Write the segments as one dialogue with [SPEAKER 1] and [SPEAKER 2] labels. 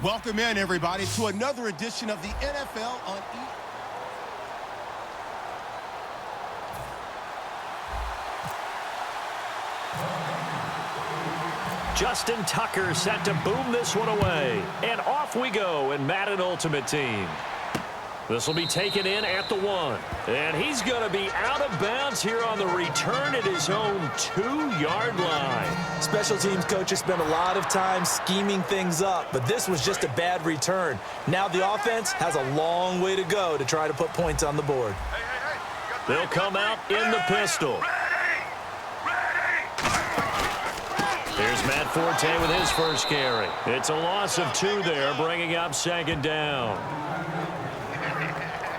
[SPEAKER 1] Welcome in, everybody, to another edition of the NFL on
[SPEAKER 2] Justin Tucker set to boom this one away. And off we go in Madden Ultimate Team. This will be taken in at the 1. And he's going to be out of bounds here on the return at his own 2-yard line.
[SPEAKER 3] Special teams coaches spend a lot of time scheming things up, but this was just a bad return. Now the offense has a long way to go to try to put points on the board.
[SPEAKER 2] They'll come out in the pistol. Here's Matt Forte with his first carry. It's a loss of 2 there, bringing up 2nd down.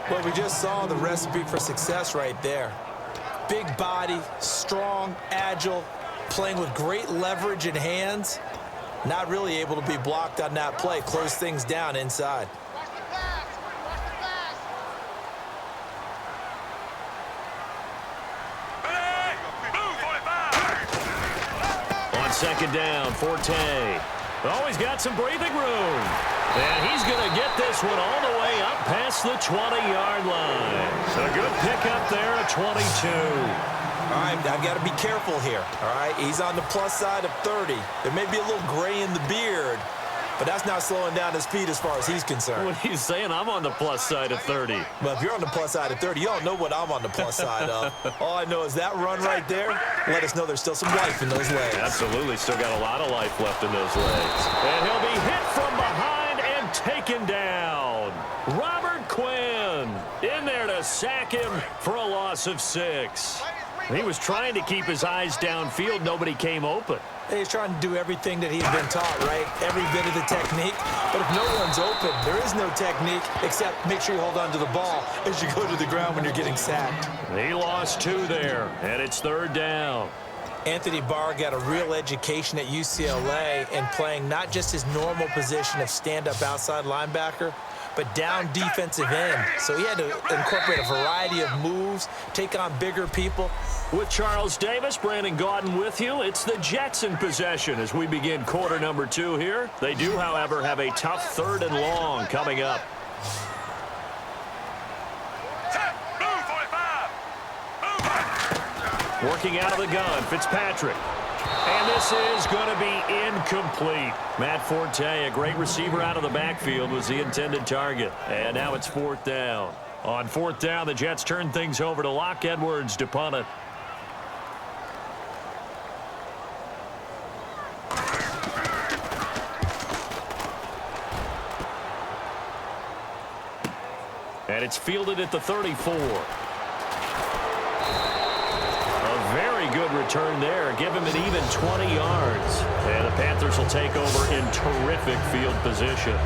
[SPEAKER 3] Well, we just saw the recipe for success right there. Big body, strong, agile, playing with great leverage in hands. Not really able to be blocked on that play. Close things down inside.
[SPEAKER 2] On 2nd down, Forte. Always got some breathing room. And he's going to get this one all the way up past the 20-yard line. A good pickup there at 22.
[SPEAKER 3] All right, I've got to be careful here. All right, he's on the plus side of 30. There may be a little gray in the beard, but that's not slowing down his feet as far as he's concerned.
[SPEAKER 2] What he's saying, I'm on the plus side of 30.
[SPEAKER 3] But if you're on the plus side of 30, you don't know what I'm on the plus side of. All I know is that run right there, let us know there's still some life in those legs.
[SPEAKER 2] Absolutely, still got a lot of life left in those legs. And he'll be hit from behind and taken down. Robert Quinn in there to sack him for a loss of 6. He was trying to keep his eyes downfield. Nobody came open.
[SPEAKER 3] He's trying to do everything that he's been taught, right? Every bit of the technique. But if no one's open, there is no technique except make sure you hold on to the ball as you go to the ground when you're getting sacked.
[SPEAKER 2] He lost 2 there, and it's 3rd down.
[SPEAKER 3] Anthony Barr got a real education at UCLA in playing not just his normal position of stand-up outside linebacker, but down defensive end. So he had to incorporate a variety of moves, take on bigger people.
[SPEAKER 2] With Charles Davis, Brandon Gaudin with you. It's the Jets in possession as we begin quarter number 2 here. They do, however, have a tough 3rd and long coming up. Working out of the gun, Fitzpatrick. And this is going to be incomplete. Matt Forte, a great receiver out of the backfield, was the intended target. And now it's 4th down. On 4th down, the Jets turn things over to Locke Edwards to punt it. And it's fielded at the 34. Very good return there. Give him an even 20 yards. And the Panthers will take over in terrific field position.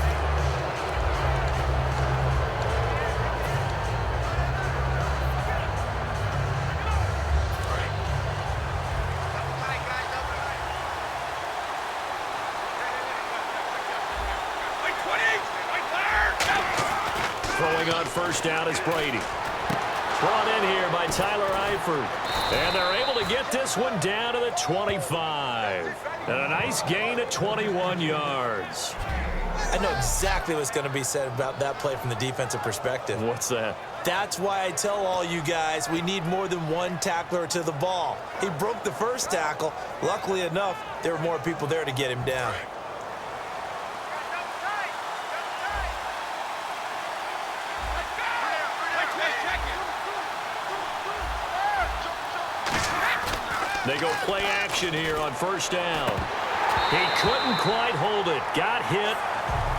[SPEAKER 2] Throwing on 1st down is Brady. Brought in here by Tyler Eifert. And they're able to get this one down to the 25. And a nice gain at 21 yards.
[SPEAKER 3] I know exactly what's going to be said about that play from the defensive perspective.
[SPEAKER 2] What's that?
[SPEAKER 3] That's why I tell all you guys we need more than one tackler to the ball. He broke the first tackle. Luckily enough, there were more people there to get him down.
[SPEAKER 2] They go play action here on 1st down. He couldn't quite hold it. Got hit.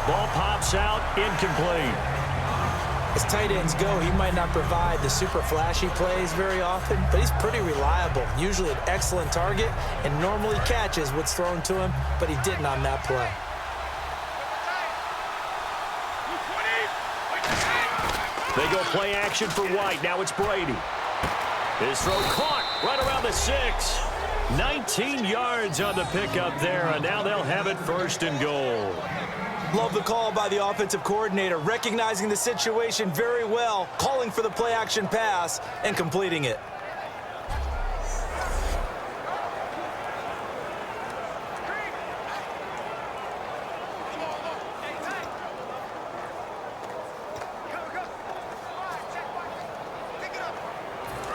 [SPEAKER 2] Ball pops out. Incomplete.
[SPEAKER 3] As tight ends go, he might not provide the super flashy plays very often, but he's pretty reliable. Usually an excellent target and normally catches what's thrown to him, but he didn't on that play.
[SPEAKER 2] They go play action for White. Now it's Brady. His throw caught right around the 6. 19 yards on the pickup there, and now they'll have it 1st and goal.
[SPEAKER 3] Love the call by the offensive coordinator, recognizing the situation very well, calling for the play-action pass and completing it.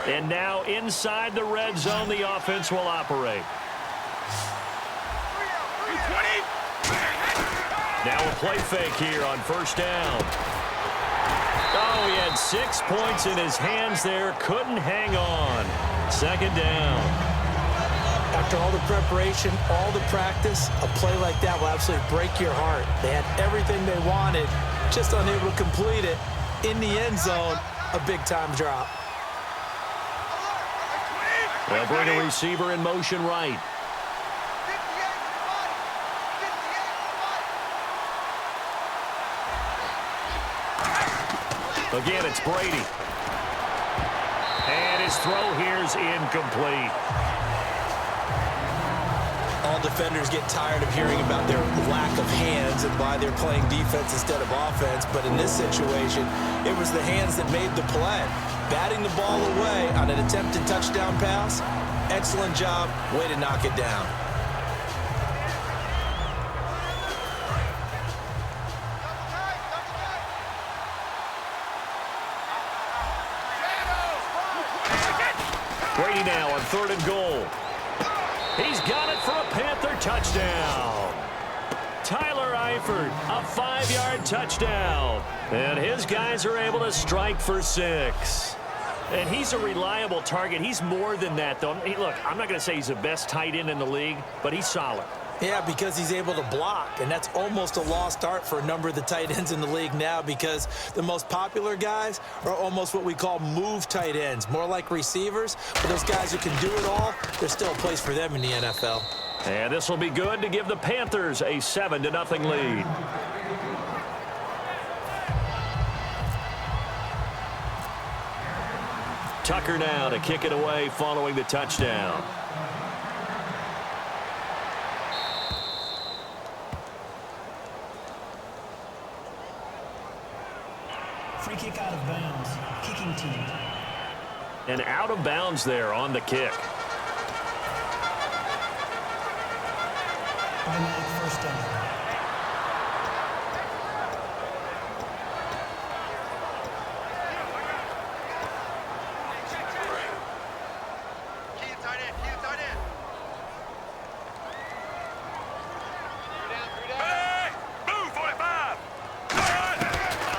[SPEAKER 2] And now inside the red zone, the offense will operate. Now a play fake here on first down. Oh, he had 6 points in his hands there. Couldn't hang on. Second down.
[SPEAKER 3] After all the preparation, all the practice, a play like that will absolutely break your heart. They had everything they wanted, just unable to complete it. In the end zone, a big-time drop.
[SPEAKER 2] They'll bring a receiver in motion right. Again, it's Brady. And his throw here is incomplete.
[SPEAKER 3] All defenders get tired of hearing about their lack of hands and why they're playing defense instead of offense. But in this situation, it was the hands that made the play. Batting the ball away on an attempted touchdown pass. Excellent job. Way to knock it down.
[SPEAKER 2] Brady now on 3rd and goal. He's got it for a Panther touchdown. Tyler Eifert, a 5-yard touchdown. And his guys are able to strike for 6. And he's a reliable target. He's more than that, though. Look, I'm not going to say he's the best tight end in the league, but he's solid.
[SPEAKER 3] Yeah, because he's able to block, and that's almost a lost art for a number of the tight ends in the league now because the most popular guys are almost what we call move tight ends, more like receivers. But those guys who can do it all, there's still a place for them in the NFL.
[SPEAKER 2] And this will be good to give the Panthers a 7-0 lead. Tucker now to kick it away following the touchdown.
[SPEAKER 4] Free kick out of bounds. Kicking team.
[SPEAKER 2] And out of bounds there on the kick.
[SPEAKER 4] Automatic first down.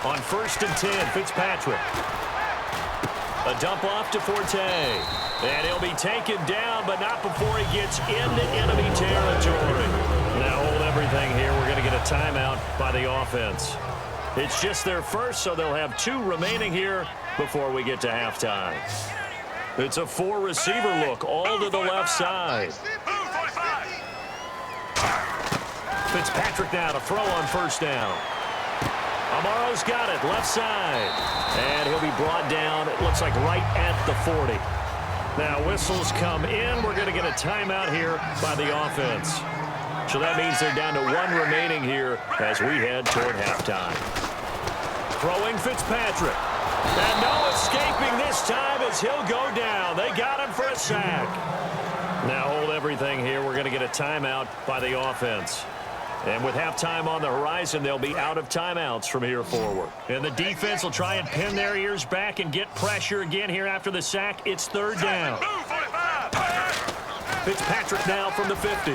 [SPEAKER 2] On 1st and 10, Fitzpatrick. A dump off to Forte. And he'll be taken down, but not before he gets into enemy territory. Now hold everything here. We're going to get a timeout by the offense. It's just their first, so they'll have 2 remaining here before we get to halftime. It's a 4-receiver look, all to the left side. Fitzpatrick now to throw on first down. Amaro's got it, left side. And he'll be brought down, it looks like right at the 40. Now whistles come in. We're going to get a timeout here by the offense. So that means they're down to 1 remaining here as we head toward halftime. Throwing Fitzpatrick. And no escaping this time as he'll go down. They got him for a sack. Now hold everything here. We're going to get a timeout by the offense. And with halftime on the horizon, they'll be out of timeouts from here forward. And the defense will try and pin their ears back and get pressure again here after the sack. It's 3rd down. Fitzpatrick now from the 50.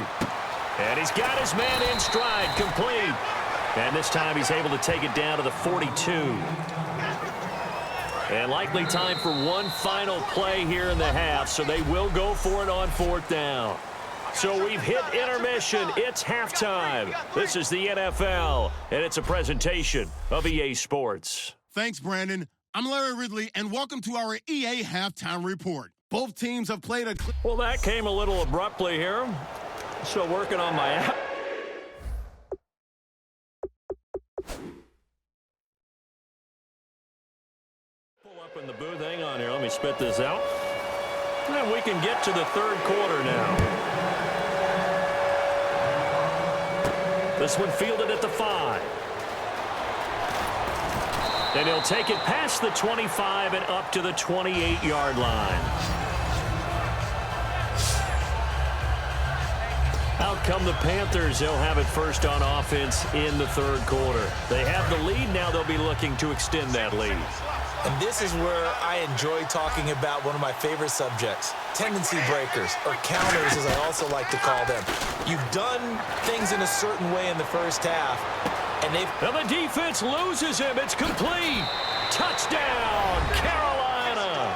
[SPEAKER 2] And he's got his man in stride, complete. And this time he's able to take it down to the 42. And likely time for one final play here in the half, so they will go for it on 4th down. So we've hit intermission. It's halftime. This is the NFL, and it's a presentation of EA Sports.
[SPEAKER 1] Thanks, Brandon. I'm Larry Ridley, and welcome to our EA Halftime Report. Both teams have played a...
[SPEAKER 2] Well, that came a little abruptly here. Still working on my app. Pull up in the booth. Hang on here. Let me spit this out. And we can get to the 3rd quarter now. This one fielded at the 5. And he'll take it past the 25 and up to the 28-yard line. Out come the Panthers. They'll have it first on offense in the 3rd quarter. They have the lead. Now they'll be looking to extend that lead.
[SPEAKER 3] And this is where I enjoy talking about one of my favorite subjects, tendency breakers, or counters as I also like to call them. You've done things in a certain way in the first half, and
[SPEAKER 2] the defense loses him. It's complete. Touchdown, Carolina.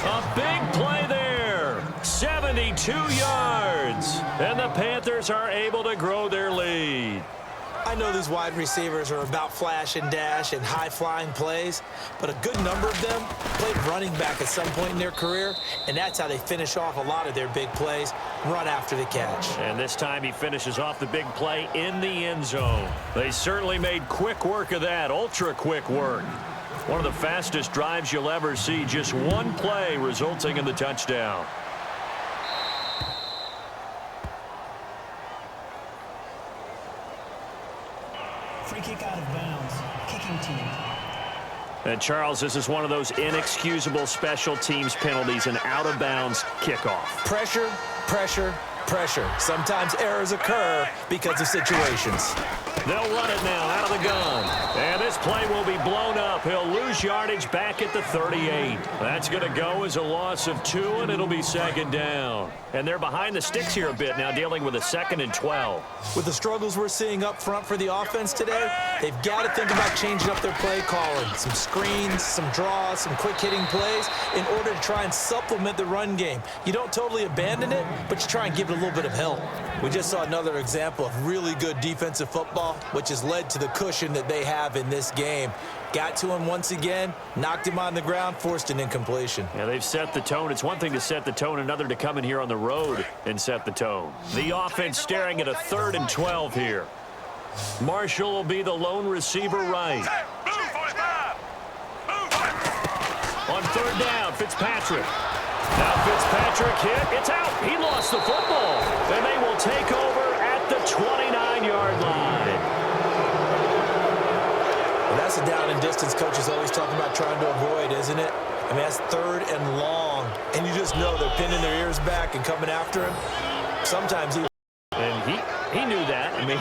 [SPEAKER 2] A big play there. 72 yards. And the Panthers are able to grow their lead.
[SPEAKER 3] I know these wide receivers are about flash and dash and high-flying plays, but a good number of them played running back at some point in their career, and that's how they finish off a lot of their big plays, run after the catch.
[SPEAKER 2] And this time he finishes off the big play in the end zone. They certainly made quick work of that, ultra-quick work. One of the fastest drives you'll ever see, just one play resulting in the touchdown.
[SPEAKER 4] Free kick out of bounds. Kicking team.
[SPEAKER 2] And Charles, this is one of those inexcusable special teams penalties, an out-of-bounds kickoff.
[SPEAKER 3] Pressure, pressure, pressure. Sometimes errors occur because of situations.
[SPEAKER 2] They'll run it now out of the gun. And this play will be blown up. He'll lose yardage back at the 38. That's going to go as a loss of 2, and it'll be second down. And they're behind the sticks here a bit now, dealing with a 2nd and 12.
[SPEAKER 3] With the struggles we're seeing up front for the offense today, they've got to think about changing up their play calling. Some screens, some draws, some quick-hitting plays in order to try and supplement the run game. You don't totally abandon it, but you try and give it a little bit of help. We just saw another example of really good defensive football, which has led to the cushion that they have in this game. Got to him once again, knocked him on the ground, forced an incompletion.
[SPEAKER 2] Yeah, they've set the tone. It's one thing to set the tone, another to come in here on the road and set the tone. The offense staring at a 3rd and 12 here. Marshall will be the lone receiver right. On 3rd down, Fitzpatrick. Now Fitzpatrick hit. It's out. He lost the football. And they will take over at the 29-yard line.
[SPEAKER 3] Well, that's a down and distance coach is always talking about trying to avoid, isn't it? I mean, that's 3rd and long. And you just know they're pinning their ears back and coming after him. Sometimes he...
[SPEAKER 2] And he knew that. I mean,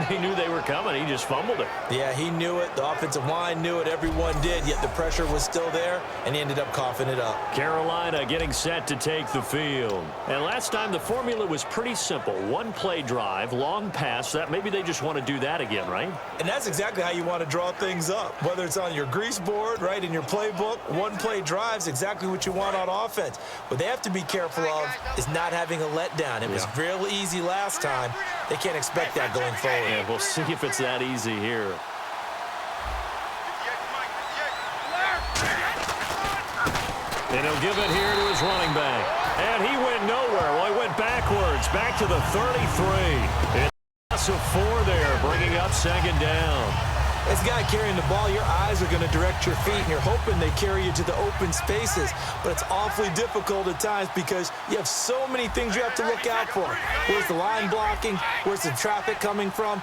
[SPEAKER 2] he knew they were coming. He just fumbled it.
[SPEAKER 3] Yeah, he knew it. The offensive line knew it. Everyone did, yet the pressure was still there, and he ended up coughing it up.
[SPEAKER 2] Carolina getting set to take the field. And last time the formula was pretty simple. One play drive, long pass. That maybe they just want to do that again, right?
[SPEAKER 3] And that's exactly how you want to draw things up. Whether it's on your grease board, right, in your playbook, one play drives exactly what you want on offense. What they have to be careful of is not having a letdown. It was real easy last time. They can't expect that going forward.
[SPEAKER 2] Yeah, we'll see if it's that easy here. And he'll give it here to his running back. And he went nowhere. Well, he went backwards, back to the 33. It's a loss of 4 there, bringing up 2nd down.
[SPEAKER 3] As a guy carrying the ball, your eyes are going to direct your feet, and you're hoping they carry you to the open spaces. But it's awfully difficult at times because you have so many things you have to look out for. Where's the line blocking? Where's the traffic coming from?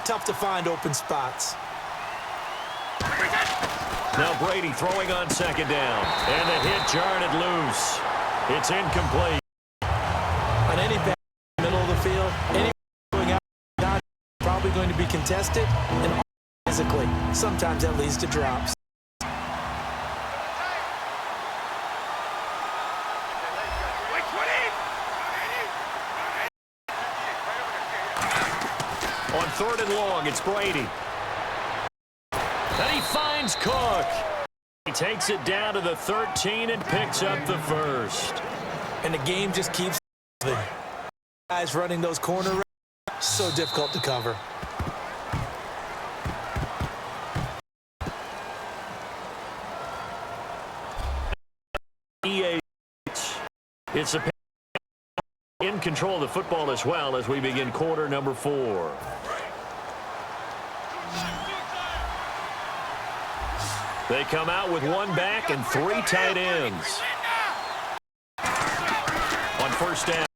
[SPEAKER 3] Tough to find open spots.
[SPEAKER 2] Now Brady throwing on 2nd down. And the hit jarred it loose. It's incomplete.
[SPEAKER 3] On any pass in the middle of the field, any going out, not probably going to be contested. And physically, sometimes that leads to drops.
[SPEAKER 2] On 3rd and long, it's Brady. And he finds Cook. He takes it down to the 13 and picks up the 1st.
[SPEAKER 3] And the game just keeps moving. Guys running those corner routes, so difficult to cover.
[SPEAKER 2] It's a in control of the football as well as we begin quarter number 4. They come out with 1 back and 3 tight ends. On 1st down,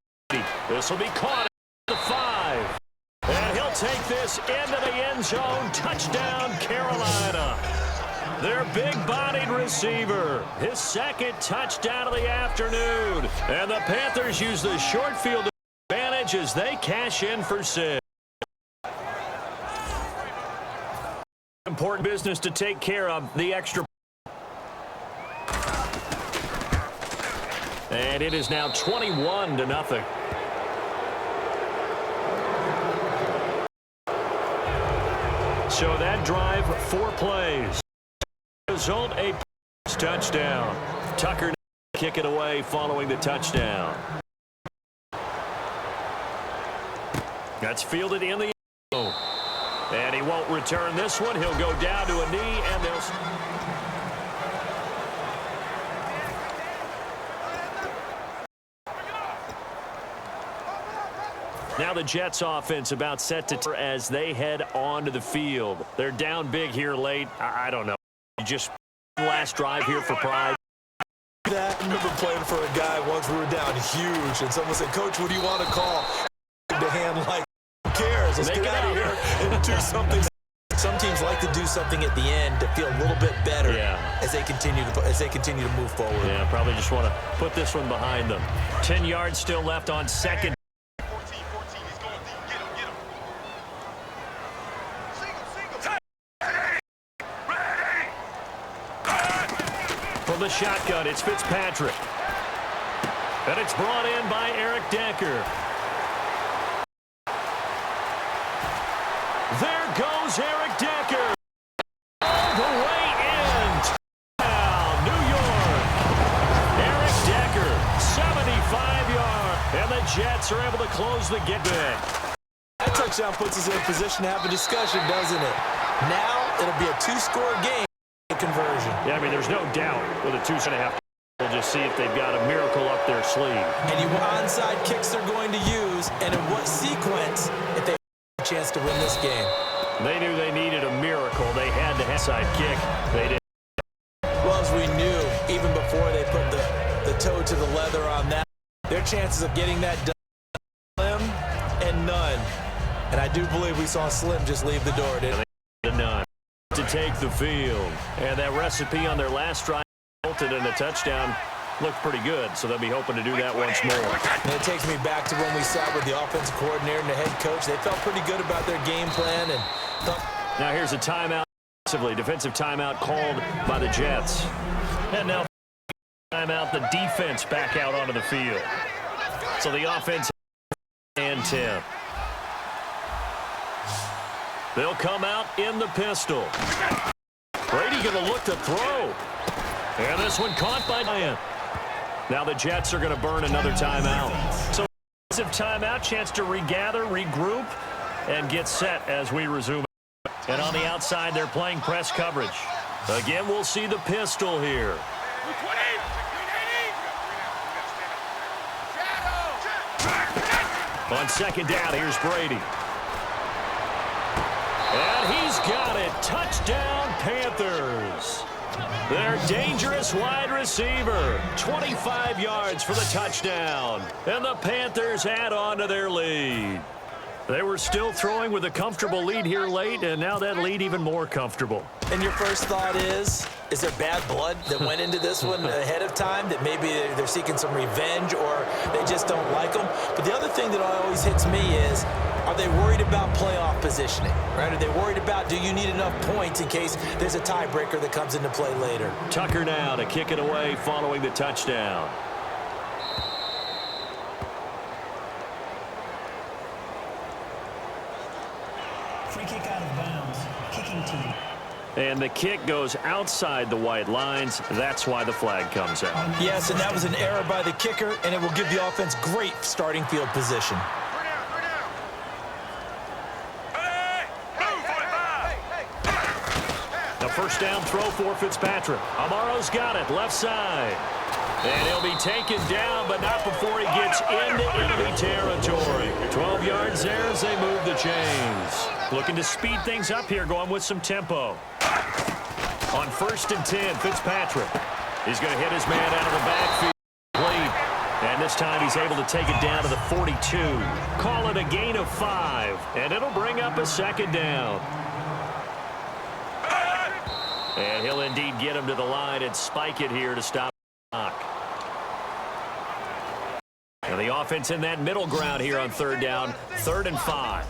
[SPEAKER 2] this will be caught at the 5. And he'll take this into the end zone. Touchdown, Carolina. Their big-bodied receiver. His 2nd touchdown of the afternoon. And the Panthers use the short field advantage as they cash in for 6. Important business to take care of, the extra. And it is now 21-0. So that drive, 4 plays. Result, a touchdown. Tucker kick it away following the touchdown. That's fielded in the end zone. And he won't return this one. He'll go down to a knee, and they'll... Now the Jets offense about set to as they head onto the field. They're down big here late. I don't know. Just last drive here for pride.
[SPEAKER 3] I remember playing for a guy once we were down huge, and someone said, "Coach, what do you want to call?" The hand like, who cares? Let's get out of here and do something. Some teams like to do something at the end to feel a little bit better as they continue to move forward.
[SPEAKER 2] Yeah, probably just want to put this one behind them. 10 yards still left on second. From the shotgun, it's Fitzpatrick. And it's brought in by Eric Decker. There goes Eric Decker. All the way in. Touchdown, New York. Eric Decker, 75 yards. And the Jets are able to close the game.
[SPEAKER 3] That touchdown puts us in a position to have a discussion, doesn't it? Now it'll be a 2-score game. Conversion.
[SPEAKER 2] Yeah, I mean, there's no doubt with a 2.5. We'll just see if they've got a miracle up their sleeve.
[SPEAKER 3] And you onside kicks they're going to use, and in what sequence if they have a chance to win this game.
[SPEAKER 2] They knew they needed a miracle. They had to have a side kick. They did.
[SPEAKER 3] Well, as we knew, even before they put the toe to the leather on that, their chances of getting that done, slim and none. And I do believe we saw Slim just leave the door, didn't we?
[SPEAKER 2] None. To take the field. And that recipe on their last drive resulted in a touchdown. Looked pretty good, so they'll be hoping to do that once more.
[SPEAKER 3] And it takes me back to when we sat with the offensive coordinator and the head coach. They felt pretty good about their game plan. And
[SPEAKER 2] now here's a timeout. Defensive timeout called by the Jets. And now timeout, the defense back out onto the field. So the offense and 10. They'll come out in the pistol. Brady going to look to throw. And this one caught by Ryan. Now the Jets are going to burn another timeout. So timeout, chance to regather, regroup, and get set as we resume. And on the outside, they're playing press coverage. Again, we'll see the pistol here. On second down, here's Brady. And he's got it. Touchdown, Panthers. Their dangerous wide receiver. 25 yards for the touchdown. And the Panthers add on to their lead. They were still throwing with a comfortable lead here late, and now that lead even more comfortable.
[SPEAKER 3] And your first thought is there bad blood that went into this one ahead of time, that maybe they're seeking some revenge or they just don't like them? But the other thing that always hits me is, are they worried about playoff positioning? Right? Are they worried about, do you need enough points in case there's a tiebreaker that comes into play later?
[SPEAKER 2] Tucker now to kick it away following the touchdown.
[SPEAKER 4] Free kick out of bounds. Kicking team.
[SPEAKER 2] And the kick goes outside the white lines. That's why the flag comes out.
[SPEAKER 3] Yes, and that was an error by the kicker, and it will give the offense great starting field position.
[SPEAKER 2] The first down throw for Fitzpatrick. Amaro's got it, left side. And he'll be taken down, but not before he gets into enemy territory. 12 yards there as they move the chains. Looking to speed things up here, going with some tempo. On 1st and 10, Fitzpatrick. He's going to hit his man out of the backfield. And this time he's able to take it down to the 42. Call it a gain of 5. And it'll bring up a second down. And he'll indeed get him to the line and spike it here to stop the clock. And the offense in that middle ground here on 3rd down, 3rd and 5.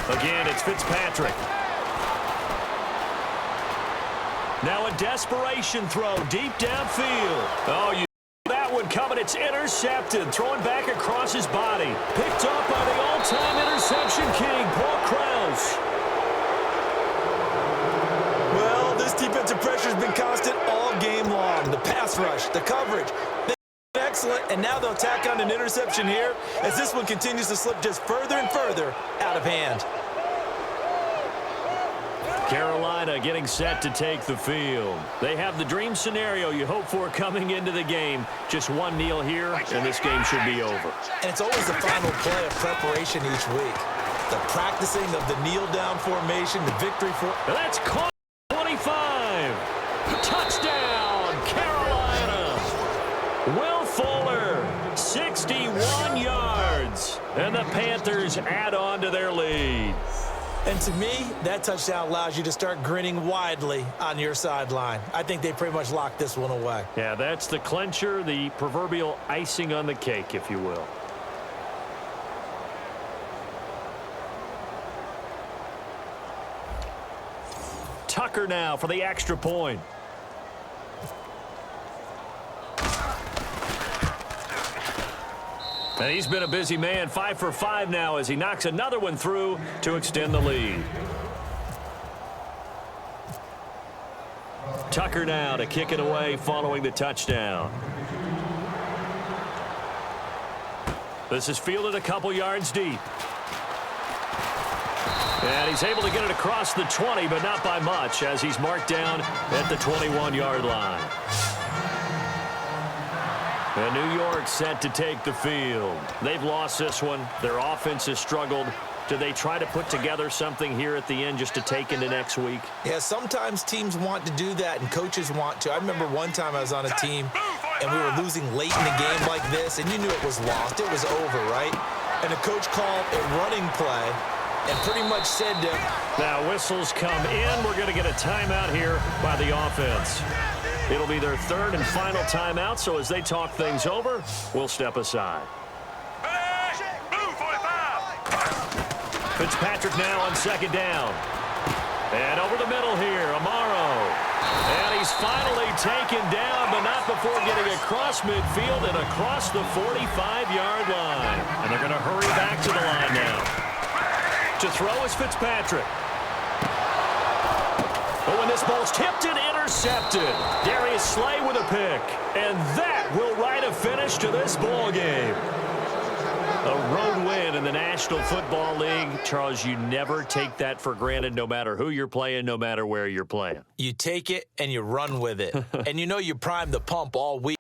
[SPEAKER 2] Again, it's Fitzpatrick. Now a desperation throw deep downfield. Oh, you that one coming. It's intercepted. Throwing back across his body. Picked up by the all-time interception king, Paul Krause.
[SPEAKER 3] Well, this defensive pressure has been constant all game long. The pass rush, the coverage, excellent, and now they'll tack on an interception here as this one continues to slip just further and further out of hand.
[SPEAKER 2] Carolina getting set to take the field. They have the dream scenario you hope for coming into the game. Just one kneel here, and this game should be over.
[SPEAKER 3] And it's always the final play of preparation each week. The practicing of the kneel-down formation, the victory for...
[SPEAKER 2] That's caught 25. Touchdown, Carolina. Will Fuller, 61 yards. And the Panthers add on to their lead.
[SPEAKER 3] And to me, that touchdown allows you to start grinning widely on your sideline. I think they pretty much locked this one away.
[SPEAKER 2] Yeah, that's the clincher, the proverbial icing on the cake, if you will. Tucker now for the extra point. And he's been a busy man, 5 for 5 now as he knocks another one through to extend the lead. Tucker now to kick it away following the touchdown. This is fielded a couple yards deep. And he's able to get it across the 20, but not by much as he's marked down at the 21-yard line. And New York set to take the field. They've lost this one. Their offense has struggled. Do they try to put together something here at the end just to take into next week?
[SPEAKER 3] Yeah, sometimes teams want to do that and coaches want to. I remember one time I was on a team and we were losing late in the game like this, and you knew it was lost. It was over, right? And the coach called a running play and pretty much said to...
[SPEAKER 2] Now whistles come in. We're going to get a timeout here by the offense. It'll be their third and final timeout, so as they talk things over, we'll step aside. Fitzpatrick now on second down. And over the middle here, Amaro. And he's finally taken down, but not before getting across midfield and across the 45-yard line. And they're going to hurry back to the line now. To throw is Fitzpatrick. But when this ball's tipped and intercepted, Darius Slay with a pick. And that will write a finish to this ball game. A road win in the National Football League. Charles, you never take that for granted no matter who you're playing, no matter where you're playing.
[SPEAKER 3] You take it and you run with it. And you know you primed the pump all week.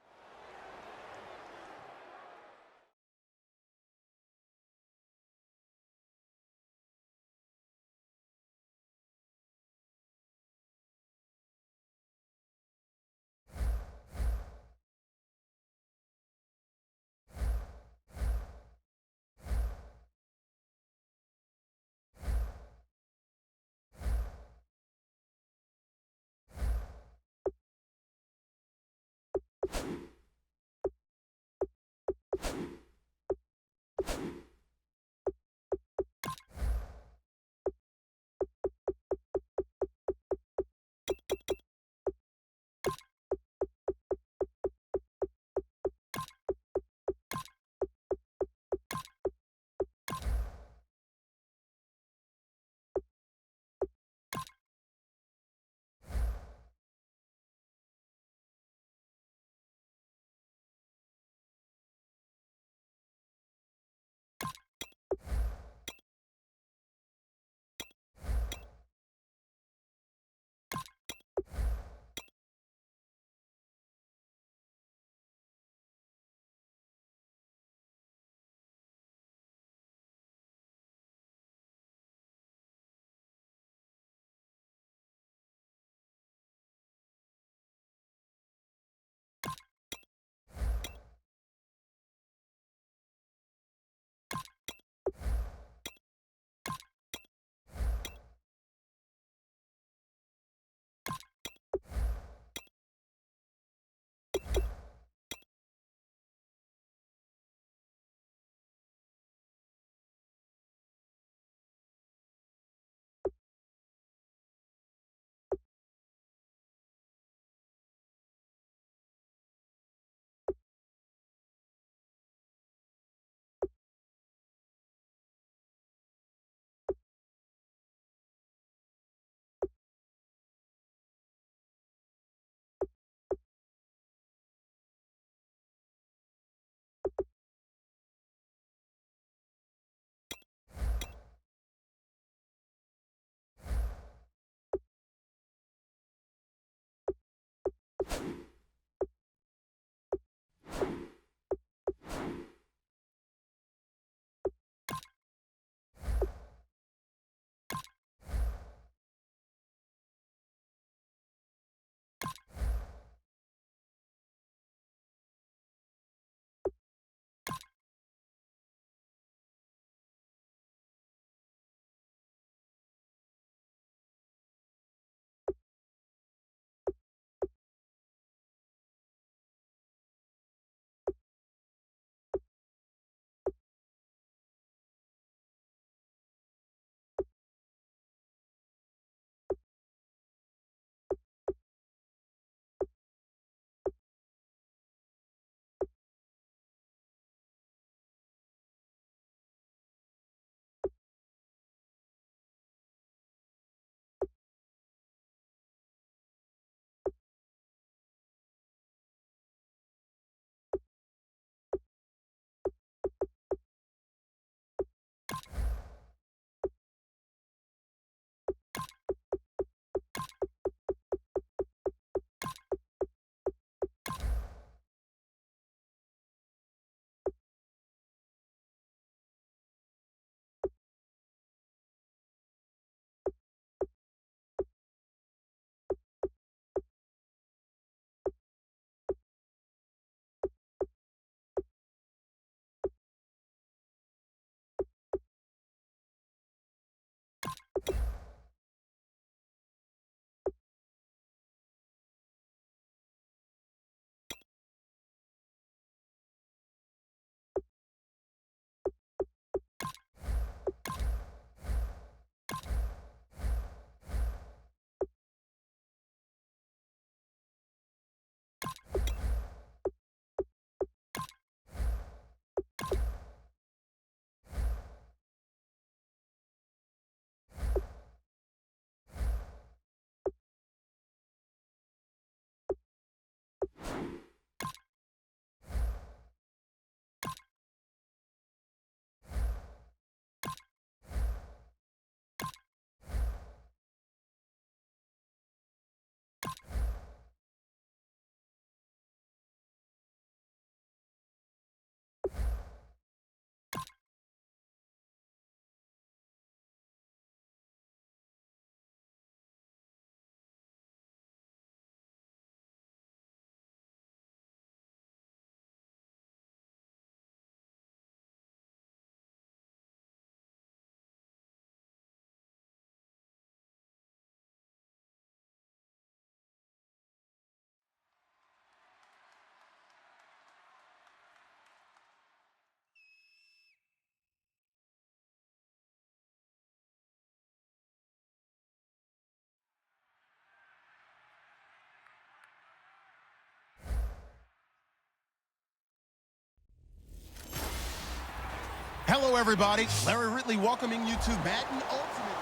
[SPEAKER 1] Hello, everybody. Larry Ridley welcoming you to Madden Ultimate.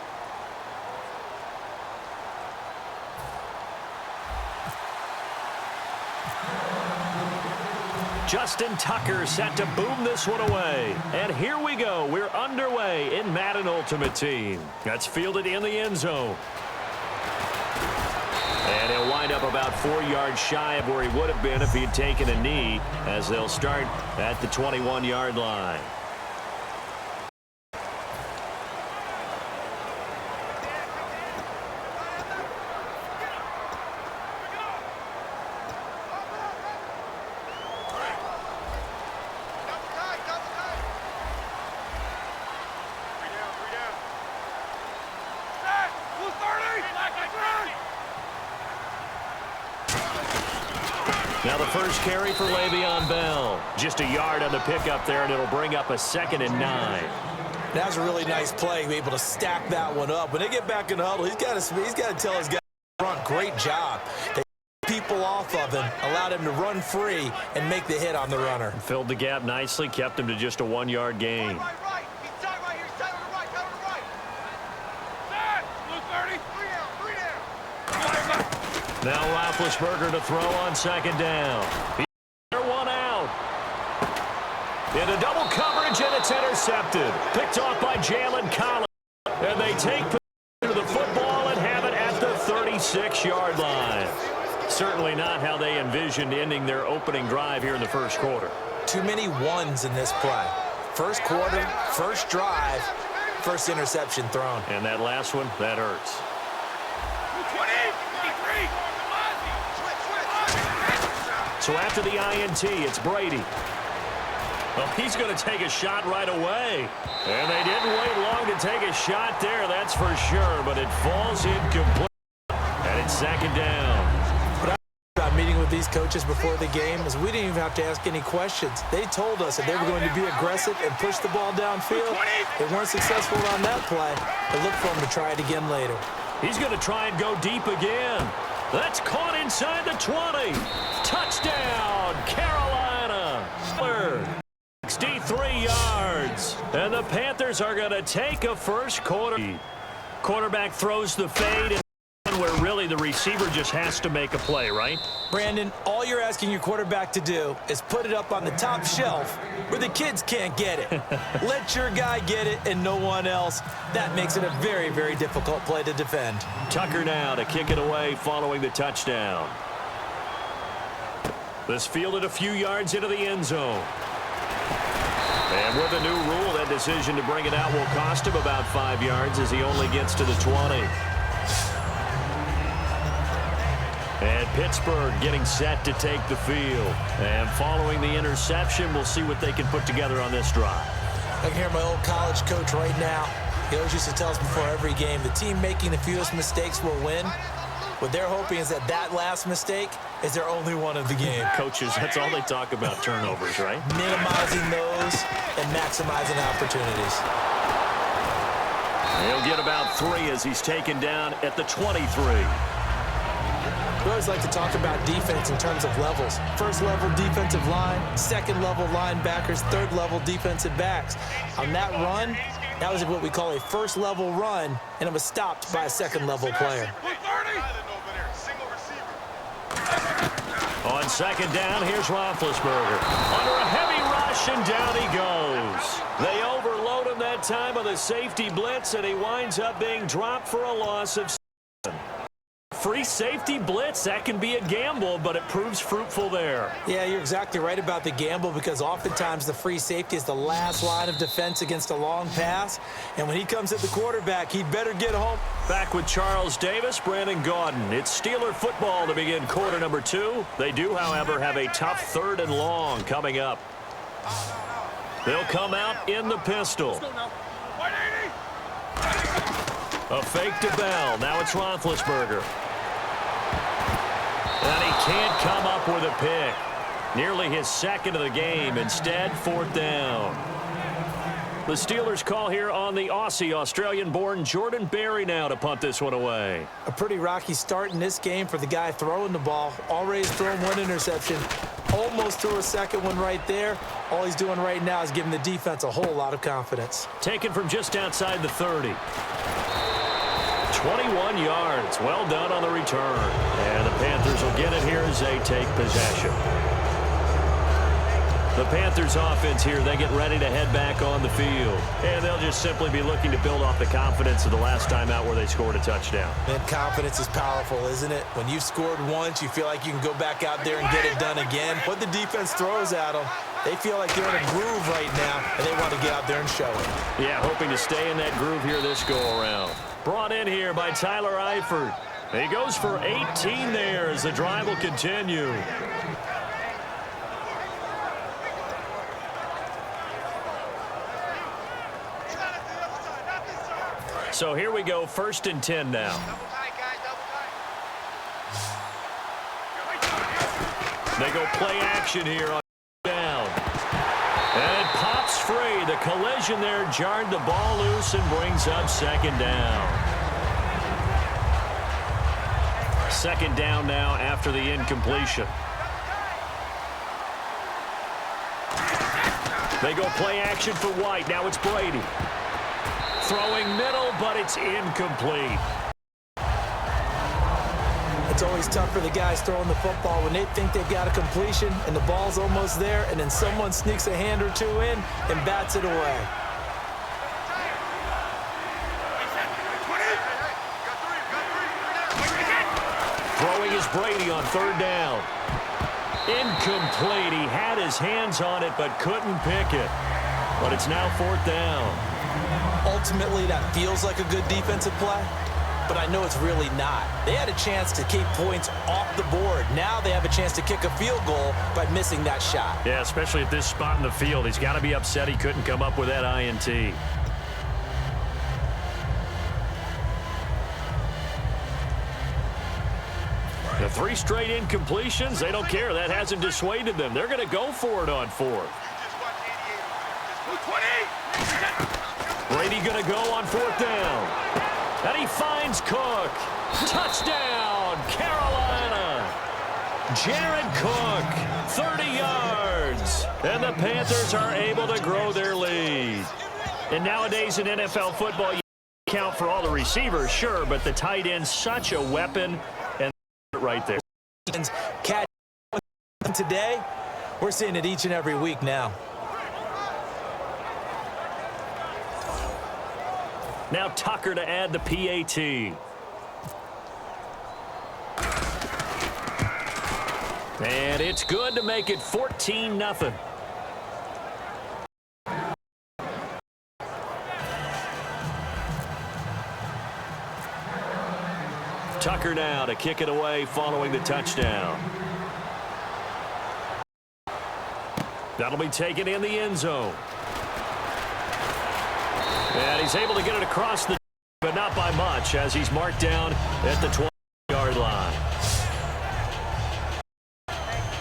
[SPEAKER 2] Justin Tucker set to boom this one away. And here we go. We're underway in Madden Ultimate Team. That's fielded in the end zone. And he'll wind up about 4 yards shy of where he would have been if he had taken a knee, as they'll start at the 21-yard line. Now the first carry for Le'Veon Bell. Just a yard on the pickup there, and it'll bring up a 2nd and 9.
[SPEAKER 3] That was a really nice play, be able to stack that one up. When they get back in the huddle, he's got to tell his guys front, great job. They people off of him, allowed him to run free and make the hit on the runner.
[SPEAKER 2] Filled the gap nicely, kept him to just a 1-yard gain. Now Roethlisberger to throw on 2nd down. They're one out. Into double coverage, and it's intercepted. Picked off by Jalen Collins. And they take possession of the football and have it at the 36-yard line. Certainly not how they envisioned ending their opening drive here in the first quarter.
[SPEAKER 3] Too many ones in this play. First quarter, first drive, first interception thrown.
[SPEAKER 2] And that last one, that hurts. So after the INT, it's Brady. Well, he's going to take a shot right away. And they didn't wait long to take a shot there, that's for sure. But it falls incomplete. And it's 2nd down.
[SPEAKER 3] What I about meeting with these coaches before the game is we didn't even have to ask any questions. They told us that they were going to be aggressive and push the ball downfield. They weren't successful on that play. They look for them to try it again later.
[SPEAKER 2] He's going to try and go deep again. That's caught inside the 20. Touchdown, Carolina. 63 yards. And the Panthers are going to take a first quarter. Quarterback throws the fade, and where really the receiver just has to make a play, right?
[SPEAKER 3] Brandon, all you're asking your quarterback to do is put it up on the top shelf where the kids can't get it. Let your guy get it and no one else. That makes it a very, very difficult play to defend.
[SPEAKER 2] Tucker now to kick it away following the touchdown. This fielded a few yards into the end zone. And with a new rule, that decision to bring it out will cost him about 5 yards as he only gets to the 20. And Pittsburgh getting set to take the field. And following the interception, we'll see what they can put together on this drive.
[SPEAKER 3] I can hear my old college coach right now. He always used to tell us before every game, the team making the fewest mistakes will win. What they're hoping is that that last mistake is their only one of the game.
[SPEAKER 2] Coaches, that's all they talk about, turnovers, right?
[SPEAKER 3] Minimizing those and maximizing opportunities.
[SPEAKER 2] He'll get about 3 as he's taken down at the 23.
[SPEAKER 3] We always like to talk about defense in terms of levels. First level defensive line, second level linebackers, third level defensive backs. On that run, that was what we call a first level run, and it was stopped by a second level player.
[SPEAKER 2] On 2nd down, here's Roethlisberger. Under a heavy rush, and down he goes. They overload him that time with a safety blitz, and he winds up being dropped for a loss of 7. Free safety blitz, that can be a gamble, but it proves fruitful there.
[SPEAKER 3] Yeah, you're exactly right about the gamble, because oftentimes the free safety is the last line of defense against a long pass. And when he comes at the quarterback, he'd better get home.
[SPEAKER 2] Back with Charles Davis, Brandon Gaudin. It's Steeler football to begin quarter number 2. They do, however, have a tough 3rd and long coming up. They'll come out in the pistol. A fake to Bell. Now it's Roethlisberger. And he can't come up with a pick. Nearly his 2nd of the game. Instead, 4th down. The Steelers call here on the Aussie, Australian-born Jordan Berry now to punt this one away.
[SPEAKER 3] A pretty rocky start in this game for the guy throwing the ball. Already thrown 1 interception. Almost threw a second one right there. All he's doing right now is giving the defense a whole lot of confidence.
[SPEAKER 2] Taken from just outside the 30. 21 yards. Well done on the return. And the Panthers will get it here as they take possession. The Panthers offense here, they get ready to head back on the field. And they'll just simply be looking to build off the confidence of the last time out where they scored a touchdown.
[SPEAKER 3] And confidence is powerful, isn't it? When you've scored once, you feel like you can go back out there and get it done again. What the defense throws at them, they feel like they're in a groove right now, and they want to get out there and show it.
[SPEAKER 2] Yeah, hoping to stay in that groove here this go-around. Brought in here by Tyler Eifert. He goes for 18 there as the drive will continue. So here we go, 1st and 10 now. They go play action here on down. And it pops free. The collision there jarred the ball loose and brings up 2nd down. 2nd down now after the incompletion. They go play action for White. Now it's Brady. Throwing middle, but it's incomplete.
[SPEAKER 3] It's always tough for the guys throwing the football when they think they've got a completion and the ball's almost there, and then someone sneaks a hand or two in and bats it away.
[SPEAKER 2] Throwing is Brady on 3rd down. Incomplete. He had his hands on it but couldn't pick it. But it's now 4th down.
[SPEAKER 3] Ultimately, that feels like a good defensive play, but I know it's really not. They had a chance to keep points off the board. Now they have a chance to kick a field goal by missing that shot.
[SPEAKER 2] Yeah, especially at this spot in the field. He's got to be upset he couldn't come up with that INT. The 3 straight incompletions, they don't care. That hasn't dissuaded them. They're going to go for it on 4th. Brady going to go on 4th down. And he finds Cook. Touchdown, Carolina. Jared Cook, 30 yards. And the Panthers are able to grow their lead. And nowadays in NFL football, you count for all the receivers, sure, but the tight end's such a weapon. And right there.
[SPEAKER 3] Catch today, we're seeing it each and every week now.
[SPEAKER 2] Now Tucker to add the PAT. And it's good to make it 14-0. Tucker now to kick it away following the touchdown. That'll be taken in the end zone. And he's able to get it across the, but not by much, as he's marked down at the 20-yard line.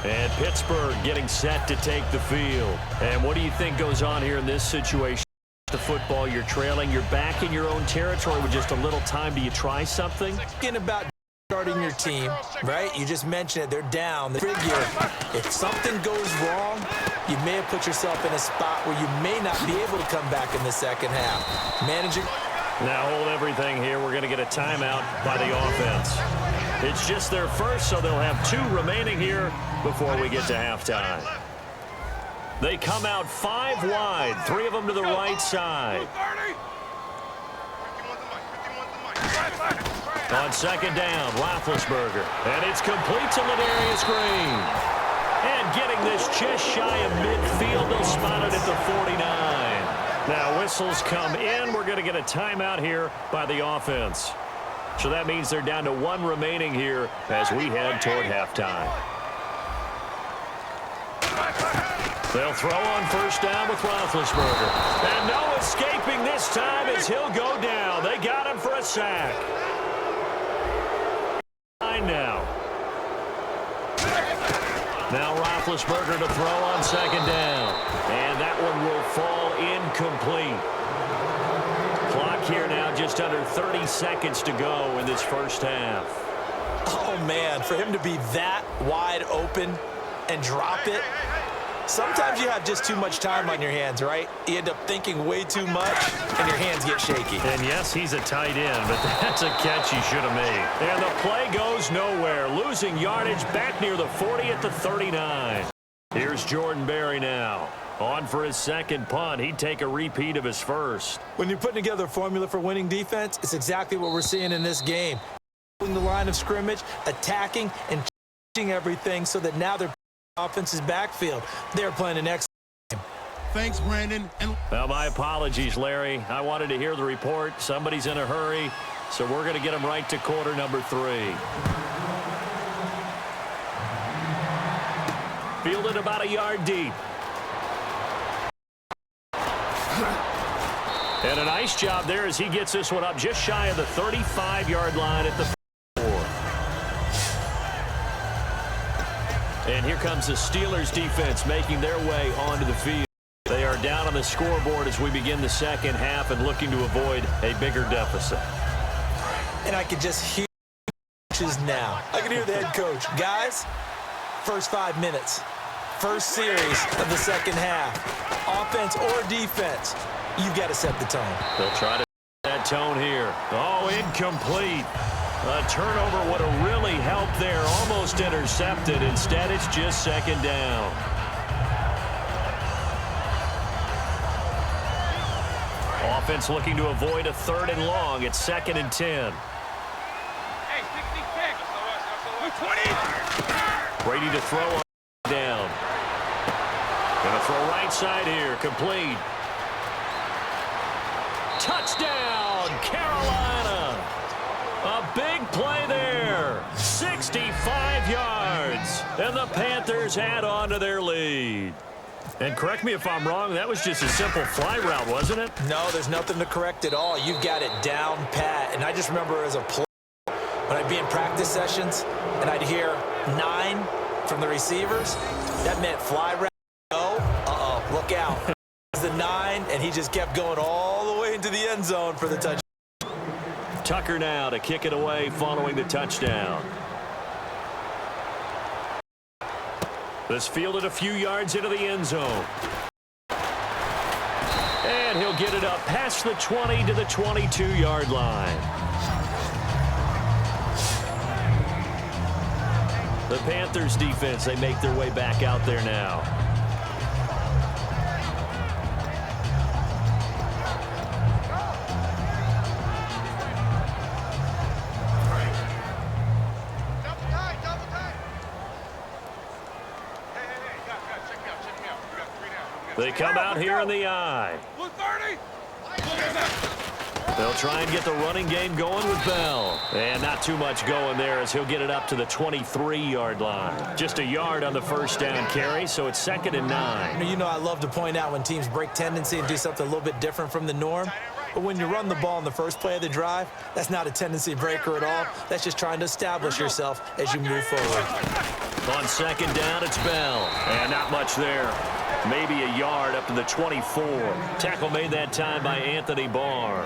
[SPEAKER 2] And Pittsburgh getting set to take the field. And what do you think goes on here in this situation? The football, you're trailing, you're back in your own territory with just a little time. Do you try something?
[SPEAKER 3] Thinking about starting your team, right? You just mentioned it. They're down. The figure, if something goes wrong, you may have put yourself in a spot where you may not be able to come back in the 2nd half. Managing.
[SPEAKER 2] Now hold everything here. We're going to get a timeout by the offense. It's just their first, so they'll have 2 remaining here before we get to halftime. They come out 5 wide, 3 of them to the right side. On 2nd down, Roethlisberger. And it's complete to Ladarius Green. And getting this just shy of midfield, they'll spot it at the 49. Now whistles come in. We're going to get a timeout here by the offense. So that means they're down to 1 remaining here as we head toward halftime. They'll throw on 1st down with Roethlisberger. And no escaping this time as he'll go down. They got him for a sack. Now Roethlisberger to throw on 2nd down. And that one will fall incomplete. Clock here now just under 30 seconds to go in this 1st half.
[SPEAKER 3] Oh, man, for him to be that wide open, and drop it. Sometimes you have just too much time on your hands, right? You end up thinking way too much, and your hands get shaky.
[SPEAKER 2] And yes, he's a tight end, but that's a catch he should have made. And the play goes nowhere, losing yardage back near the 40 at the 39. Here's Jordan Berry now. On for his second punt. He'd take a repeat of his first.
[SPEAKER 3] When you're putting together a formula for winning defense, it's exactly what we're seeing in this game. The line of scrimmage, attacking, and changing everything so that now they're offense's backfield. They're playing an excellent game.
[SPEAKER 1] Thanks, Brandon.
[SPEAKER 2] Well, my apologies, Larry. I wanted to hear the report. Somebody's in a hurry, so we're going to get him right to quarter number 3. Fielded about a yard deep. And a nice job there as he gets this one up just shy of the 35-yard line at the 4. And here comes the Steelers defense making their way onto the field. They are down on the scoreboard as we begin the second half and looking to avoid a bigger deficit.
[SPEAKER 3] And I can just hear coaches now. I can hear the head coach. Guys, first 5 minutes, first series of the second half, offense or defense, you've got to set the tone.
[SPEAKER 2] They'll try to set that tone here. Oh, incomplete. A turnover would have really helped there. Almost intercepted. Instead, it's just second down. Offense looking to avoid a 3rd and long. It's 2nd and 10. Brady to throw on down. Going to throw right side here. Complete. Touchdown, Carolina. A big play there. 65 yards. And the Panthers add on to their lead. And correct me if I'm wrong, that was just a simple fly route, wasn't it?
[SPEAKER 3] No, there's nothing to correct at all. You've got it down pat. And I just remember as a player, when I'd be in practice sessions and I'd hear 9 from the receivers, that meant fly route. No, look out. It was the 9, and he just kept going all the way into the end zone for the touchdown.
[SPEAKER 2] Tucker now to kick it away following the touchdown. This fielded a few yards into the end zone. And he'll get it up past the 20 to the 22-yard line. The Panthers defense, they make their way back out there now. They come out here in the eye. They'll try and get the running game going with Bell. And not too much going there as he'll get it up to the 23-yard line. Just a yard on the first down carry, so it's 2nd and 9.
[SPEAKER 3] You know, I love to point out when teams break tendency and do something a little bit different from the norm. But when you run the ball in the first play of the drive, that's not a tendency breaker at all. That's just trying to establish yourself as you move forward.
[SPEAKER 2] On 2nd down, it's Bell. And not much there. Maybe a yard up to the 24. Tackle made that time by Anthony Barr.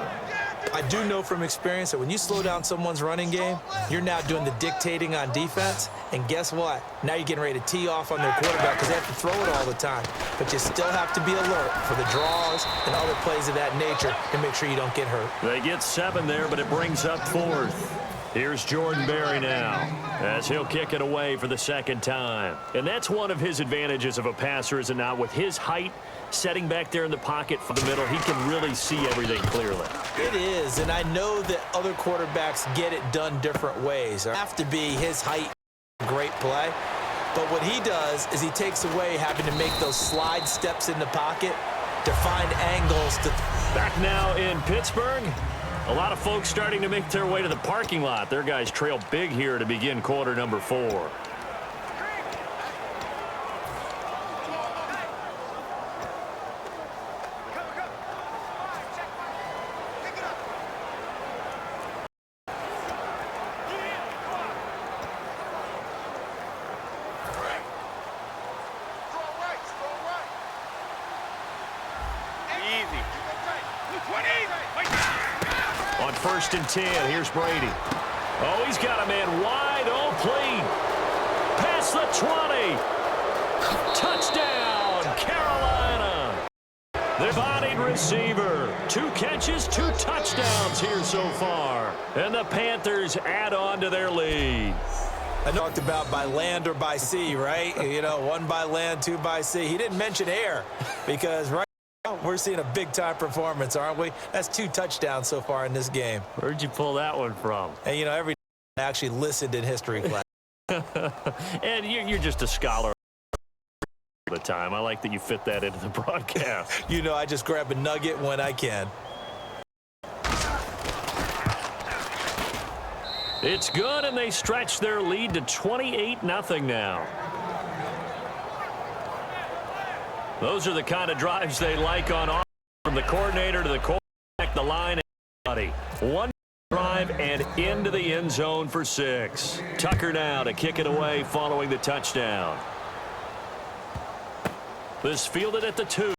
[SPEAKER 3] I do know from experience that when you slow down someone's running game, you're now doing the dictating on defense. And guess what? Now you're getting ready to tee off on their quarterback because they have to throw it all the time. But you still have to be alert for the draws and other plays of that nature to make sure you don't get hurt.
[SPEAKER 2] They get 7 there, but it brings up 4th. Here's Jordan Berry now as he'll kick it away for the 2nd time. And that's one of his advantages of a passer, is it not? With his height, setting back there in the pocket for the middle, he can really see everything clearly.
[SPEAKER 3] It is, and I know that other quarterbacks get it done different ways. There have to be his height, great play. But what he does is he takes away having to make those slide steps in the pocket to find angles.
[SPEAKER 2] Back now in Pittsburgh. A lot of folks starting to make their way to the parking lot. Their guys trail big here to begin quarter number 4. On 1st and 10, here's Brady. Oh, he's got a man wide open. Past the 20. receiver. 2 catches, 2 touchdowns here so far. And the Panthers add on to their lead.
[SPEAKER 3] I talked about by land or by sea, right? You know, 1 by land, 2 by sea. He didn't mention air because right now we're seeing a big-time performance, aren't we? That's 2 touchdowns so far in this game.
[SPEAKER 2] Where'd you pull that one from?
[SPEAKER 3] And, you know, every I actually listened in history class.
[SPEAKER 2] And you're just a scholar all the time. I like that you fit that into the broadcast.
[SPEAKER 3] You know, I just grab a nugget when I can.
[SPEAKER 2] It's good, and they stretch their lead to 28-0 now. Those are the kind of drives they like on offense, from the coordinator to the quarterback, the line, and everybody. 1 drive and into the end zone for 6. Tucker now to kick it away following the touchdown. This fielded at the 2.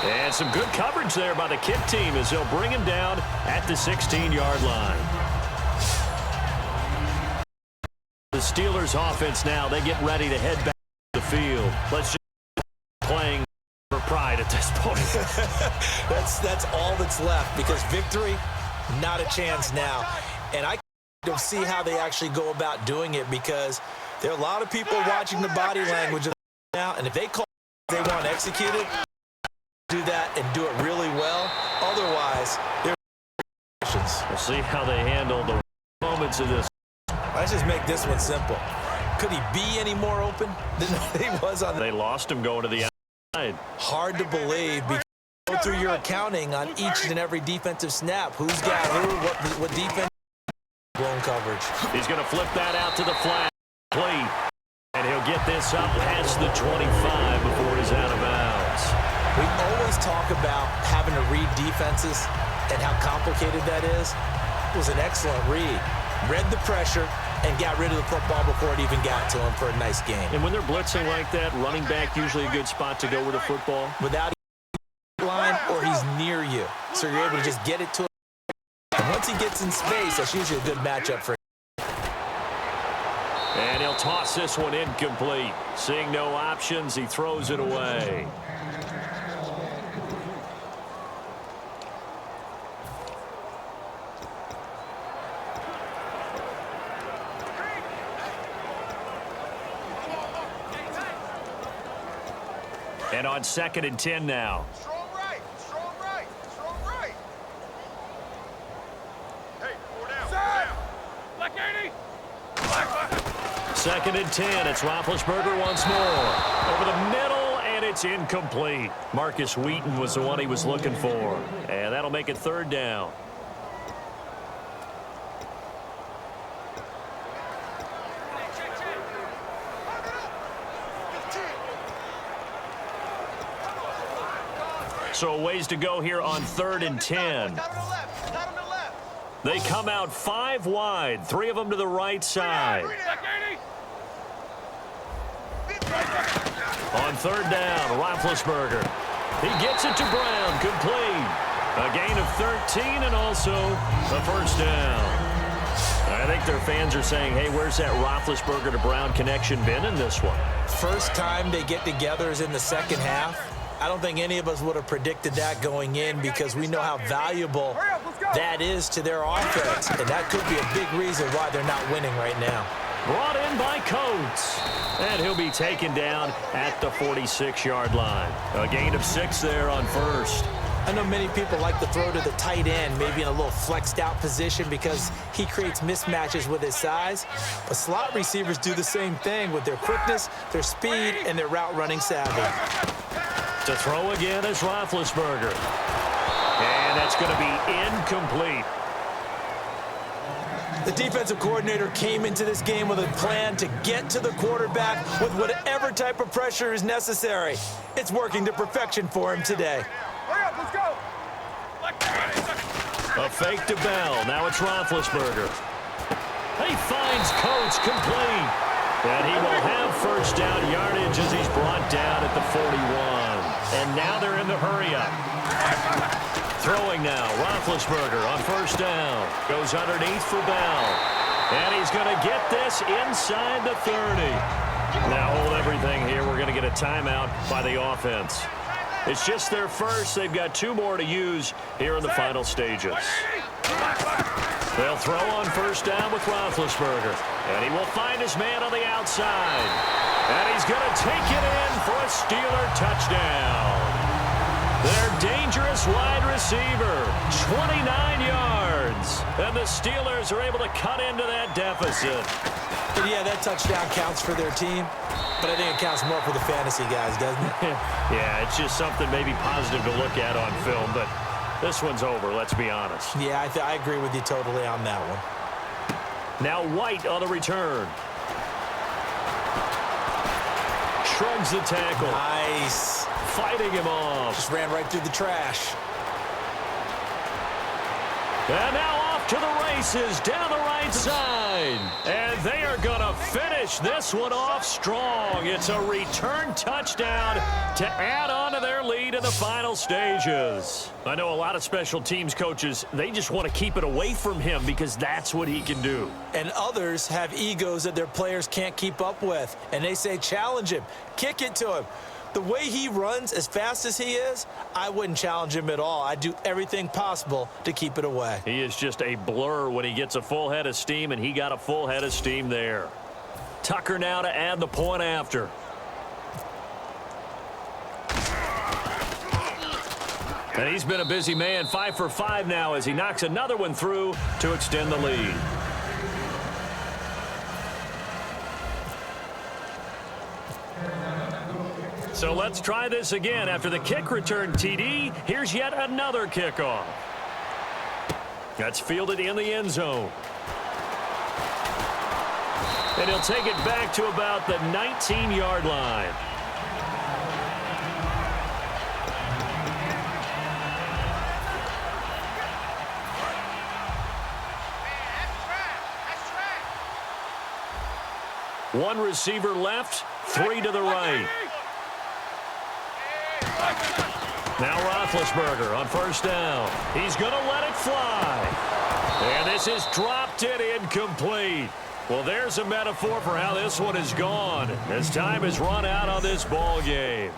[SPEAKER 2] And some good coverage there by the kick team as they'll bring him down at the 16-yard line. The Steelers offense now, they get ready to head back to the field. Let's just playing for pride at this point.
[SPEAKER 3] That's all that's left because victory, not a chance now. And I don't see how they actually go about doing it because there are a lot of people watching the body language of now, and if they call they want executed, do that and do it really well. Otherwise, they're questions.
[SPEAKER 2] We'll see how they handle the moments of this.
[SPEAKER 3] Let's just make this one simple. Could he be any more open than he was on?
[SPEAKER 2] They lost him going to the outside.
[SPEAKER 3] Hard to believe because you go through your accounting on each and every defensive snap. Who's got who? What defense? Blown coverage.
[SPEAKER 2] He's going to flip that out to the flat. Play. And he'll get this up past the 25 before he's out of bounds.
[SPEAKER 3] We always talk about having to read defenses and how complicated that is. It was an excellent read. Read the pressure and got rid of the football before it even got to him for a nice game.
[SPEAKER 2] And when they're blitzing like that, running back usually a good spot to go with the football.
[SPEAKER 3] Without line or he's near you. So you're able to just get it to him. And once he gets in space, that's usually a good matchup for him.
[SPEAKER 2] And he'll toss this one incomplete. Seeing no options, he throws it away. And on 2nd and 10 now.
[SPEAKER 5] Strong right, strong right, strong right. Hey, 4 down, 4 down. Black 80. Black.
[SPEAKER 2] 2nd and 10. It's Roethlisberger once more. Over the middle, and it's incomplete. Marcus Wheaton was the one he was looking for. And that'll make it 3rd down. So a ways to go here on 3rd and 10. They come out 5 wide, 3 of them to the right side. On 3rd down, Roethlisberger. He gets it to Brown, complete. A gain of 13 and also a 1st down. I think their fans are saying, hey, where's that Roethlisberger to Brown connection been in this one?
[SPEAKER 3] First time they get together is in the 2nd half. I don't think any of us would have predicted that going in because we know how valuable that is to their offense. And that could be a big reason why they're not winning right now.
[SPEAKER 2] Brought in by Coates. And he'll be taken down at the 46-yard line. A gain of 6 there on 1st.
[SPEAKER 3] I know many people like to throw to the tight end, maybe in a little flexed out position because he creates mismatches with his size. But slot receivers do the same thing with their quickness, their speed, and their route running savvy.
[SPEAKER 2] To throw again is Roethlisberger. And that's going to be incomplete.
[SPEAKER 3] The defensive coordinator came into this game with a plan to get to the quarterback with whatever type of pressure is necessary. It's working to perfection for him today.
[SPEAKER 5] Let's go.
[SPEAKER 2] A fake to Bell. Now it's Roethlisberger. He finds Coates complete. And he will have 1st down yardage as he's brought down at the 41. And now they're in the hurry-up. Throwing now, Roethlisberger on 1st down. Goes underneath for Bell. And he's going to get this inside the 30. Now hold everything here. We're going to get a timeout by the offense. It's just their first. They've got 2 more to use here in the final stages. They'll throw on first down with Roethlisberger. And he will find his man on the outside. And he's going to take it in for a Steeler touchdown. Their dangerous wide receiver, 29 yards. And the Steelers are able to cut into that deficit.
[SPEAKER 3] And yeah, that touchdown counts for their team, but I think it counts more for the fantasy guys, doesn't it?
[SPEAKER 2] Yeah, it's just something maybe positive to look at on film, but this one's over, let's be honest.
[SPEAKER 3] Yeah, I agree with you totally on that one.
[SPEAKER 2] Now White on the return. Shrugs the tackle.
[SPEAKER 3] Nice.
[SPEAKER 2] Fighting him off.
[SPEAKER 3] Just ran right through the trash.
[SPEAKER 2] And now off to the races down the right side. And they are going to finish this one off strong. It's a return touchdown to add on to their lead in the final stages. I know a lot of special teams coaches, they just want to keep it away from him because that's what he can do.
[SPEAKER 3] And others have egos that their players can't keep up with. And they say, challenge him, kick it to him. The way he runs as fast as he is, I wouldn't challenge him at all. I'd do everything possible to keep it away.
[SPEAKER 2] He is just a blur when he gets a full head of steam, and he got a full head of steam there. Tucker now to add the point after. And he's been a busy man, 5 for 5 now as he knocks another one through to extend the lead. So let's try this again. After the kick return TD, here's yet another kickoff. That's fielded in the end zone. And he'll take it back to about the 19-yard line. One receiver left, 3 to the right. Now Roethlisberger on first down. He's going to let it fly. And this is dropped it incomplete. Well, there's a metaphor for how this one is gone as time has run out on this ball game.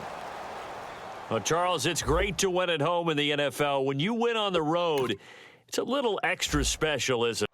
[SPEAKER 2] Well, Charles, it's great to win at home in the NFL. When you win on the road, it's a little extra special, isn't it?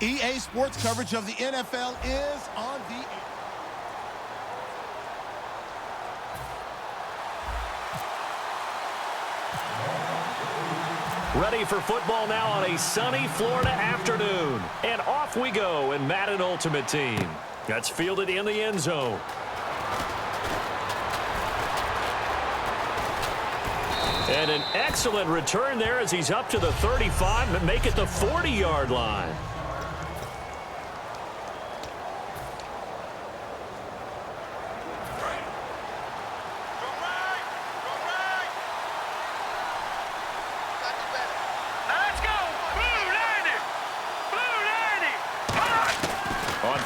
[SPEAKER 1] EA Sports coverage of the NFL is on the air.
[SPEAKER 2] Ready for football now on a sunny Florida afternoon. And off we go in Madden Ultimate Team. That's fielded in the end zone. And an excellent return there as he's up to the 35 and make it the 40-yard line.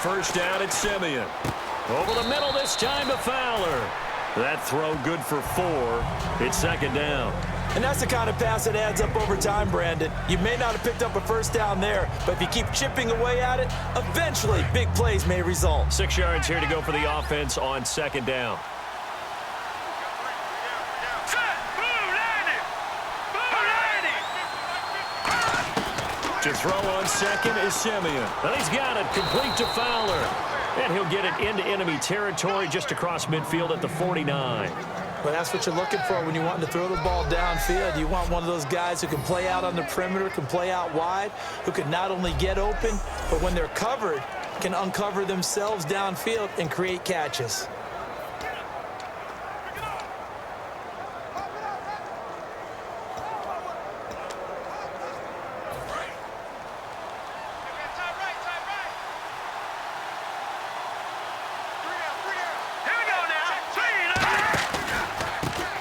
[SPEAKER 2] First down, it's Simeon. Over the middle this time to Fowler. That throw good for 4. It's second down.
[SPEAKER 3] And that's the kind of pass that adds up over time, Brandon. You may not have picked up a first down there, but if you keep chipping away at it, eventually big plays may result.
[SPEAKER 2] 6 yards here to go for the offense on second down. To throw on second is Simeon. And he's got it complete to Fowler. And he'll get it into enemy territory just across midfield at the 49.
[SPEAKER 3] Well, that's what you're looking for when you want to throw the ball downfield. You want one of those guys who can play out on the perimeter, can play out wide, who can not only get open, but when they're covered, can uncover themselves downfield and create catches.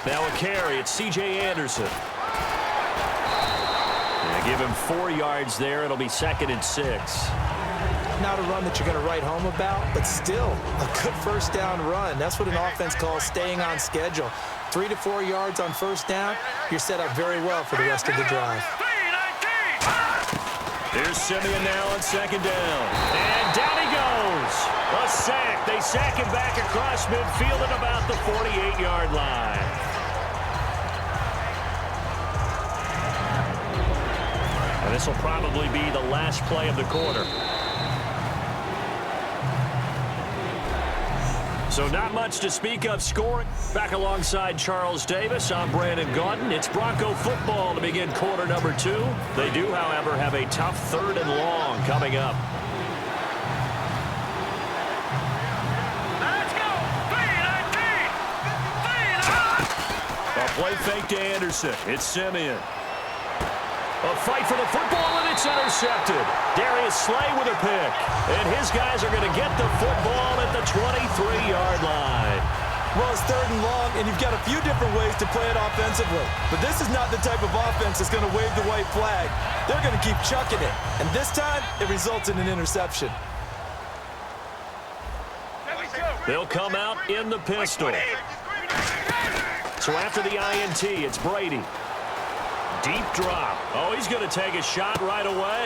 [SPEAKER 2] Now a carry, it's C.J. Anderson. They give him 4 yards there. It'll be second and 6.
[SPEAKER 3] Not a run that you're going to write home about, but still a good first down run. That's what an offense calls staying on schedule. 3 to 4 yards on first down, you're set up very well for the rest of the drive.
[SPEAKER 2] There's Simeon now on second down. And down he goes. A sack. They sack him back across midfield at about the 48-yard line. And this will probably be the last play of the quarter. So not much to speak of scoring. Back alongside Charles Davis, I'm Brandon Gaudin. It's Bronco football to begin quarter number 2. They do, however, have a tough 3rd and long coming up.
[SPEAKER 5] Let's go!
[SPEAKER 2] A play fake to Anderson. It's Simeon. A fight for the football, and it's intercepted. Darius Slay with a pick. And his guys are going to get the football at the 23-yard line.
[SPEAKER 3] Well, it's 3rd and long, and you've got a few different ways to play it offensively. But this is not the type of offense that's going to wave the white flag. They're going to keep chucking it. And this time, it results in an interception.
[SPEAKER 2] They'll come out in the pistol. So after the INT, it's Brady. Deep drop. Oh, he's going to take a shot right away.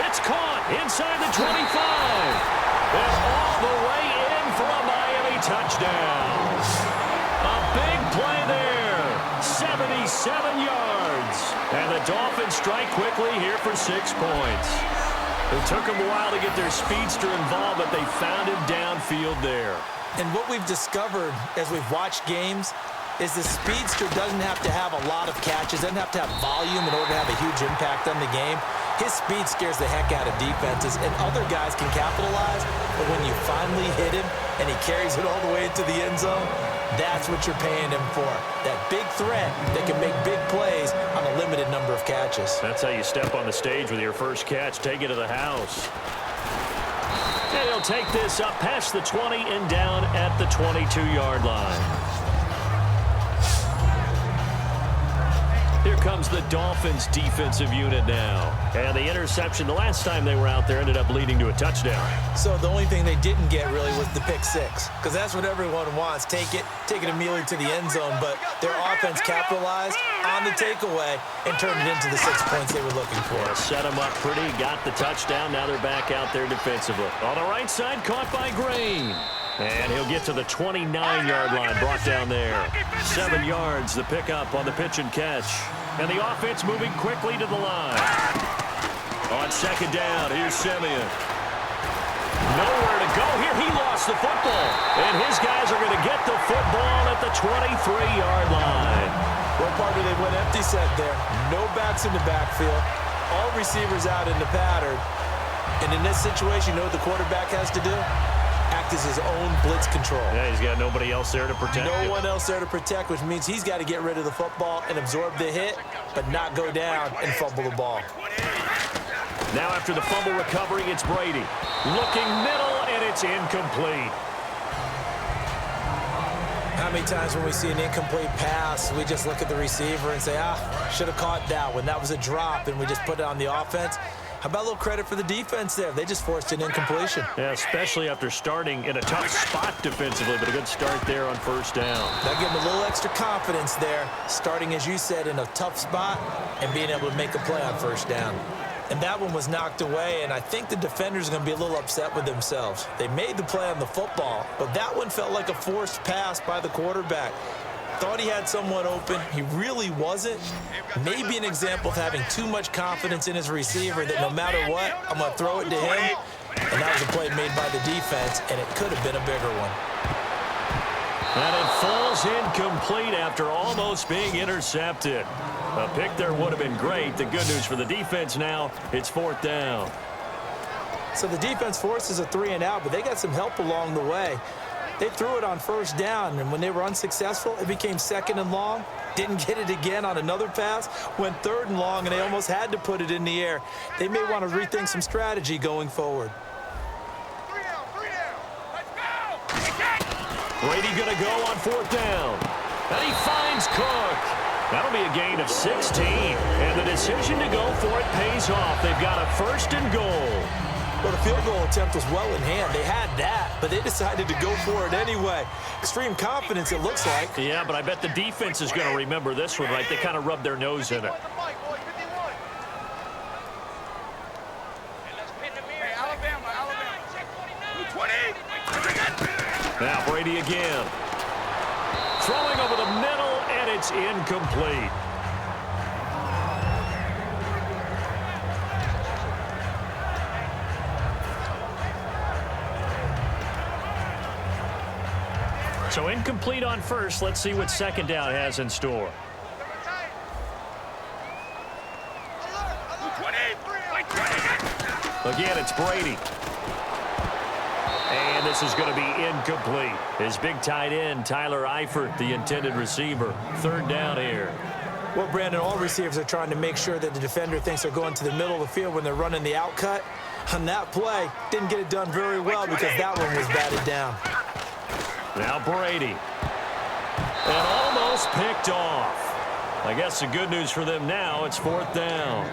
[SPEAKER 2] It's caught inside the 25. And all the way in for a Miami touchdown. A big play there. 77 yards. And the Dolphins strike quickly here for 6 points. It took them a while to get their speedster involved, but they found him downfield there.
[SPEAKER 3] And what we've discovered as we've watched games is the speedster doesn't have to have a lot of catches, doesn't have to have volume in order to have a huge impact on the game. His speed scares the heck out of defenses, and other guys can capitalize, but when you finally hit him and he carries it all the way into the end zone, that's what you're paying him for. That big threat that can make big plays on a limited number of catches.
[SPEAKER 2] That's how you step on the stage with your first catch, take it to the house. And he'll take this up past the 20 and down at the 22-yard line. Here comes the Dolphins defensive unit now. And the interception the last time they were out there ended up leading to a touchdown.
[SPEAKER 3] So the only thing they didn't get really was the pick 6, because that's what everyone wants. Take it immediately to the end zone, but their offense capitalized on the takeaway and turned it into the 6 points they were looking for.
[SPEAKER 2] Yeah, set them up pretty, got the touchdown. Now they're back out there defensively. On the right side, caught by Green. And he'll get to the 29-yard line, brought down there. 7 yards, the pickup on the pitch and catch. And the offense moving quickly to the line. On second down, here's Simeon. Nowhere to go here. He lost the football. And his guys are going to get the football at the 23-yard line.
[SPEAKER 3] Well, partner, they went empty set there. No backs in the backfield. All receivers out in the pattern. And in this situation, you know what the quarterback has to do? Act as his own blitz control.
[SPEAKER 2] Yeah, he's got nobody else there to protect him.
[SPEAKER 3] No one else there to protect, which means he's got to get rid of the football and absorb the hit, but not go down and fumble the ball.
[SPEAKER 2] Now after the fumble recovery, it's Brady. Looking middle, and it's incomplete.
[SPEAKER 3] How many times when we see an incomplete pass, we just look at the receiver and say, should have caught that one. That was a drop, and we just put it on the offense. How about a little credit for the defense there? They just forced an incompletion.
[SPEAKER 2] Yeah, especially after starting in a tough spot defensively, but a good start there on first down.
[SPEAKER 3] That gave them a little extra confidence there, starting, as you said, in a tough spot and being able to make a play on first down. And that one was knocked away, and I think the defenders are going to be a little upset with themselves. They made the play on the football, but that one felt like a forced pass by the quarterback. Thought he had someone open. He really wasn't. Maybe an example of having too much confidence in his receiver that no matter what, I'm going to throw it to him. And that was a play made by the defense, and it could have been a bigger one.
[SPEAKER 2] And it falls incomplete after almost being intercepted. A pick there would have been great. The good news for the defense now, it's fourth down.
[SPEAKER 3] So the defense forces a 3-and-out, but they got some help along the way. They threw it on first down, and when they were unsuccessful, it became second and long. Didn't get it again on another pass. Went third and long, and they almost had to put it in the air. They may want to rethink some strategy going forward.
[SPEAKER 2] Brady going to go on fourth down. And he finds Cook. That'll be a gain of 16. And the decision to go for it pays off. They've got a first and goal.
[SPEAKER 3] Well, the field goal attempt was well in hand. They had that, but they decided to go for it anyway. Extreme confidence, it looks like.
[SPEAKER 2] Yeah, but I bet the defense is going to remember this one, right? They kind of rubbed their nose in it. Now Brady again. Throwing over the middle, and it's incomplete. So incomplete on first. Let's see what second down has in store. Again, it's Brady. And this is going to be incomplete. His big tight end, Tyler Eifert, the intended receiver. Third down here.
[SPEAKER 3] Well, Brandon, all receivers are trying to make sure that the defender thinks they're going to the middle of the field when they're running the out cut. On that play, didn't get it done very well because that one was batted down.
[SPEAKER 2] Now Brady. And almost picked off. I guess the good news for them now, it's fourth down.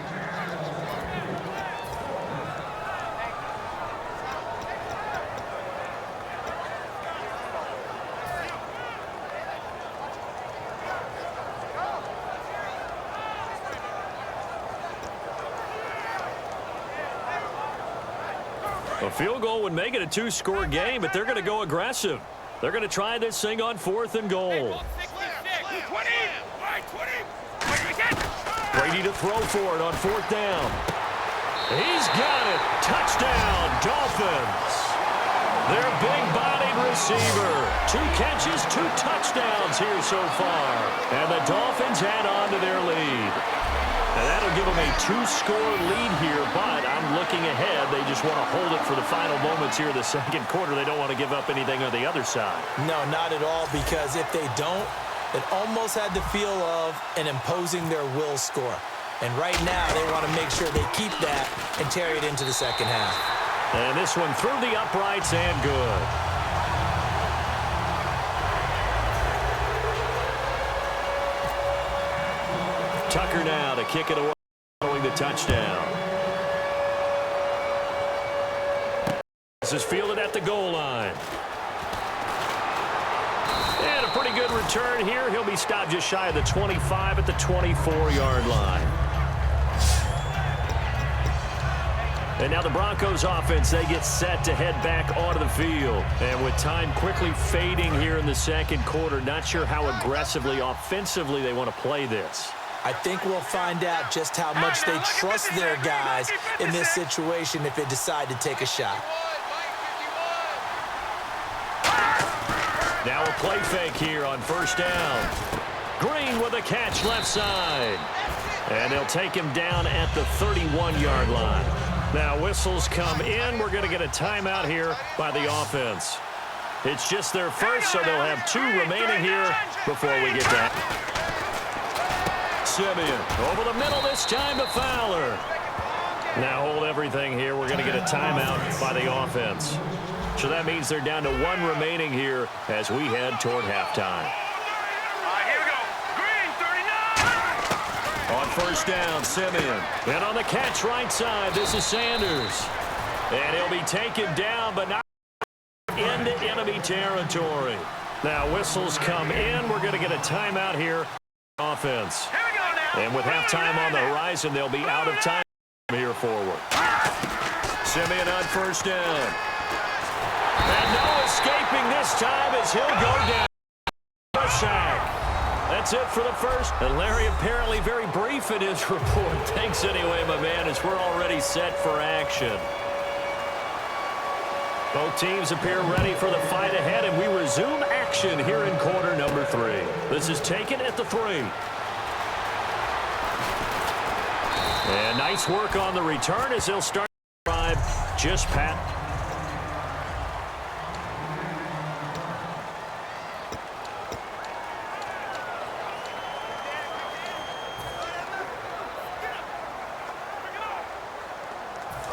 [SPEAKER 2] A field goal would make it a two-score game, but they're going to go aggressive. They're going to try this thing on fourth and goal. Brady to throw for it on fourth down. He's got it. Touchdown, Dolphins. Their big-bodied receiver. 2 catches, 2 touchdowns here so far. And the Dolphins add on to their lead. And that'll give them a 2-score lead here, but I'm looking ahead. They just want to hold it for the final moments here in the second quarter. They don't want to give up anything on the other side.
[SPEAKER 3] No, not at all, because if they don't, it almost had the feel of an imposing their will score. And right now, they want to make sure they keep that and carry it into the second half.
[SPEAKER 2] And this one through the uprights and good. Tucker now to kick it away following the touchdown. This is fielded at the goal line. And a pretty good return here. He'll be stopped just shy of the 25 at the 24-yard line. And now the Broncos offense, they get set to head back onto the field. And with time quickly fading here in the second quarter, not sure how aggressively, offensively they want to play this.
[SPEAKER 3] I think we'll find out just how much they trust their guys in this situation if they decide to take a shot.
[SPEAKER 2] Now a play fake here on first down. Green with a catch left side. And they'll take him down at the 31-yard line. Now whistles come in. We're going to get a timeout here by the offense. It's just their first, so they'll have 2 remaining here before we get that. Simeon over the middle this time to Fowler. Now hold everything here. We're going to get a timeout by the offense. So that means they're down to 1 remaining here as we head toward halftime.
[SPEAKER 5] Here we go. Green, 39.
[SPEAKER 2] On first down, Simeon. And on the catch right side, this is Sanders. And he'll be taken down, but not into enemy territory. Now whistles come in. We're going to get a timeout here. Offense.
[SPEAKER 5] Here we go now.
[SPEAKER 2] And with halftime on the horizon, they'll be out of time here forward. Simeon on first down. And no escaping this time as he'll go down. A sack. That's it for the first. And Larry apparently very brief in his report. Thanks anyway, my man, as we're already set for action. Both teams appear ready for the fight ahead, and we resume action here in quarter number 3. This is taken at the 3. And nice work on the return as they'll start the drive just pat.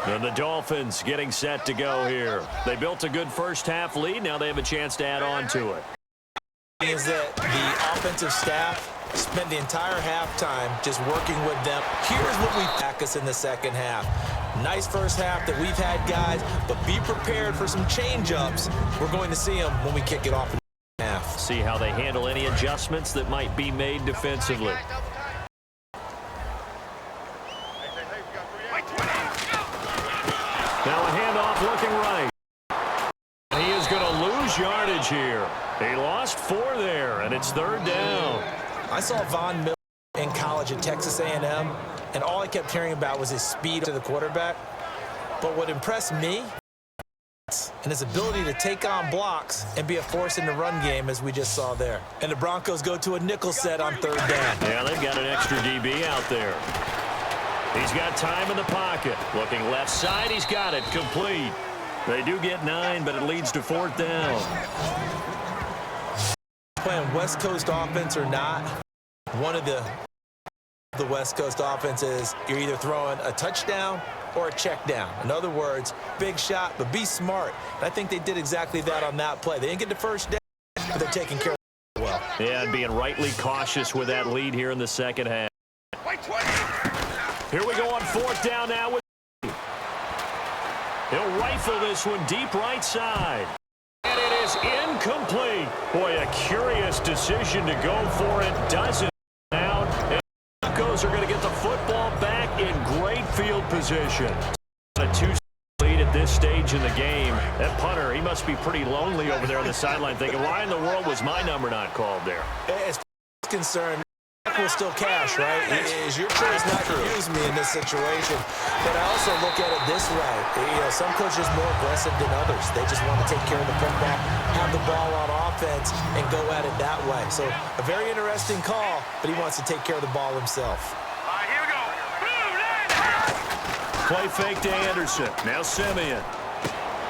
[SPEAKER 2] And the Dolphins getting set to go here. They built a good first-half lead. Now they have a chance to add on to it.
[SPEAKER 3] Is that the offensive staff spent the entire halftime just working with them. Here's what we pack us in the second half. Nice first half that we've had, guys, but be prepared for some change-ups. We're going to see them when we kick it off in the half.
[SPEAKER 2] See how they handle any adjustments that might be made defensively. Now a handoff looking right. He is going to lose yardage here. He lost 4 there, and it's 3rd down.
[SPEAKER 3] I saw Von Miller in college at Texas A&M, and all I kept hearing about was his speed to the quarterback. But what impressed me and his ability to take on blocks and be a force in the run game, as we just saw there. And the Broncos go to a nickel set on 3rd down.
[SPEAKER 2] Yeah, they've got an extra DB out there. He's got time in the pocket. Looking left side, he's got it. Complete. They do get 9, but it leads to 4th down.
[SPEAKER 3] Playing West Coast offense or not, one of the West Coast offenses, you're either throwing a touchdown or a check down. In other words, big shot, but be smart. And I think they did exactly that on that play. They didn't get the first down, but they're taking care of it well.
[SPEAKER 2] Yeah, and being rightly cautious with that lead here in the second half. Here we go on 4th down now. He'll rifle this one deep right side. And it is incomplete. Boy, a curious decision to go for it. Doesn't out. And the Broncos are going to get the football back in great field position. A 2 lead at this stage in the game. That punter, he must be pretty lonely over there on the sideline thinking, why in the world was my number not called there?
[SPEAKER 3] As far as concerned, will still cash, right? It is your choice not to use me in this situation. But I also look at it this way. You know, some coaches are more aggressive than others. They just want to take care of the football, have the ball on offense, and go at it that way. So a very interesting call, but he wants to take care of the ball himself.
[SPEAKER 5] Here we go.
[SPEAKER 2] Play fake to Anderson. Now Simeon.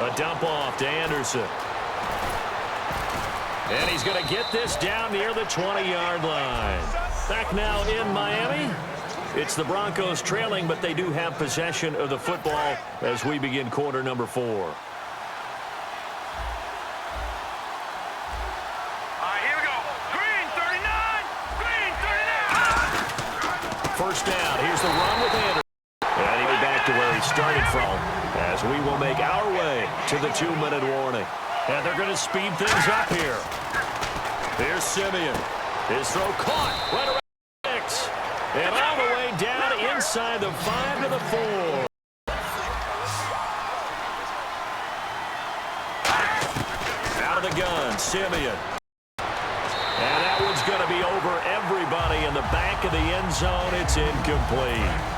[SPEAKER 2] A dump off to Anderson. And he's going to get this down near the 20-yard line. Back now in Miami. It's the Broncos trailing, but they do have possession of the football as we begin quarter number 4.
[SPEAKER 5] Here we go. Green, 39. Green, 39.
[SPEAKER 2] First down. Here's the run with Anderson. And he'll be back to where he started from as we will make our way to the 2-minute warning. And they're going to speed things up here. Here's Simeon. His throw caught right around 6. And all the way down inside the 5 to the 4. Out of the gun, Simeon. And that one's going to to be over everybody in the back of the end zone. It's incomplete.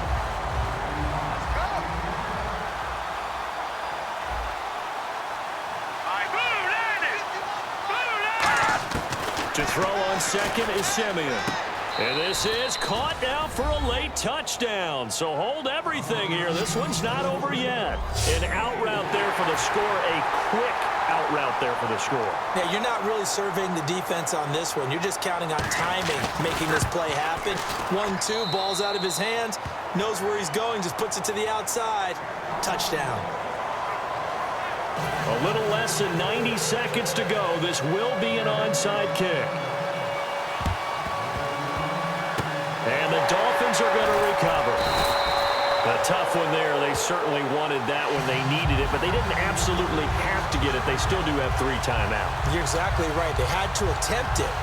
[SPEAKER 2] To throw on second is Simeon. And this is caught now for a late touchdown. So hold everything here. This one's not over yet. An out route there for the score. A quick out route there for the score.
[SPEAKER 3] Yeah, you're not really surveying the defense on this one. You're just counting on timing, making this play happen. 1-2, ball's out of his hands. Knows where he's going, just puts it to the outside. Touchdown.
[SPEAKER 2] A little less than 90 seconds to go. This will be an onside kick. And the Dolphins are going to recover. A tough one there. They certainly wanted that when they needed it, but they didn't absolutely have to get it. They still do have 3 timeouts.
[SPEAKER 3] You're exactly right. They had to attempt it.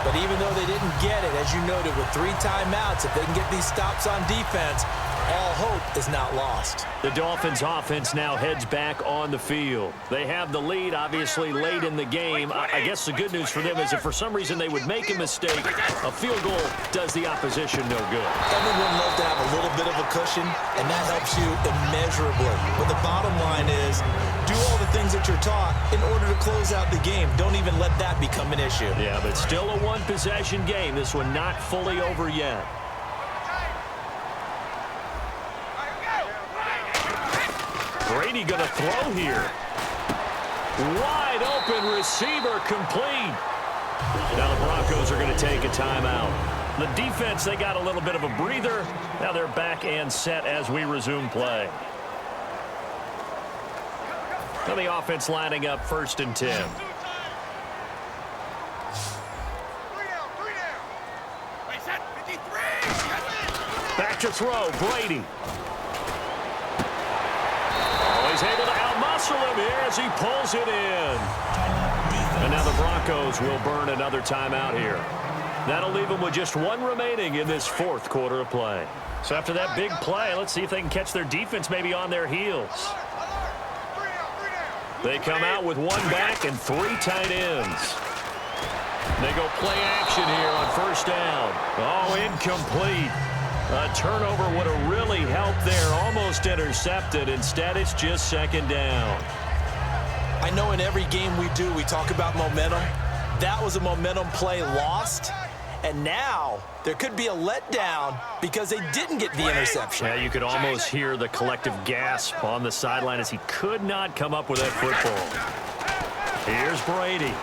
[SPEAKER 3] But even though they didn't get it, as you noted, with 3 timeouts, if they can get these stops on defense, all hope is not lost.
[SPEAKER 2] The Dolphins offense now heads back on the field. They have the lead, obviously, late in the game. I guess the good news for them is if for some reason they would make a mistake, a field goal does the opposition no good.
[SPEAKER 3] Everyone loves to have a little bit of a cushion, and that helps you immeasurably. But the bottom line is, do all the things that you're taught in order to close out the game. Don't even let that become an issue.
[SPEAKER 2] Yeah, but still a one-possession game. This one not fully over yet. Brady going to throw here. Wide open receiver complete. Now the Broncos are going to take a timeout. The defense, they got a little bit of a breather. Now they're back and set as we resume play. Now the offense lining up 1st and 10. Back to throw, Brady. He's able to outmuscle him here as he pulls it in. And now the Broncos will burn another timeout here. That'll leave them with just 1 remaining in this 4th quarter of play. So after that big play, let's see if they can catch their defense maybe on their heels. They come out with 1 back and 3 tight ends. They go play action here on 1st down. Oh, incomplete. A turnover would have really helped there. Almost intercepted. Instead, it's just 2nd down.
[SPEAKER 3] I know in every game we do, we talk about momentum. That was a momentum play lost. And now there could be a letdown because they didn't get the interception.
[SPEAKER 2] Yeah, you could almost hear the collective gasp on the sideline as he could not come up with that football. Here's Brady.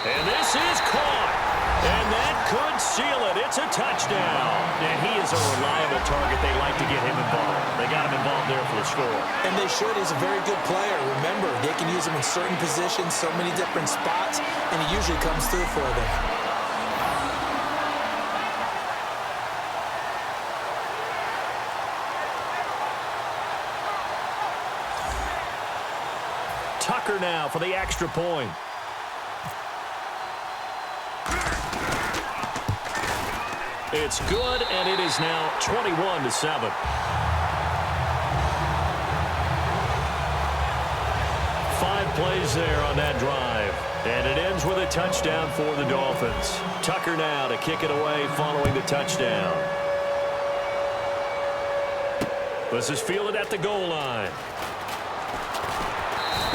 [SPEAKER 2] And this is caught. And that could seal it. It's a touchdown. And he is a reliable target. They like to get him involved. They got him involved there for the score.
[SPEAKER 3] And they should. He's a very good player. Remember, they can use him in certain positions, so many different spots, and he usually comes through for them.
[SPEAKER 2] Tucker now for the extra point. It's good, and it is now 21-7. 5 plays there on that drive, and it ends with a touchdown for the Dolphins. Tucker now to kick it away following the touchdown. This is fielded at the goal line.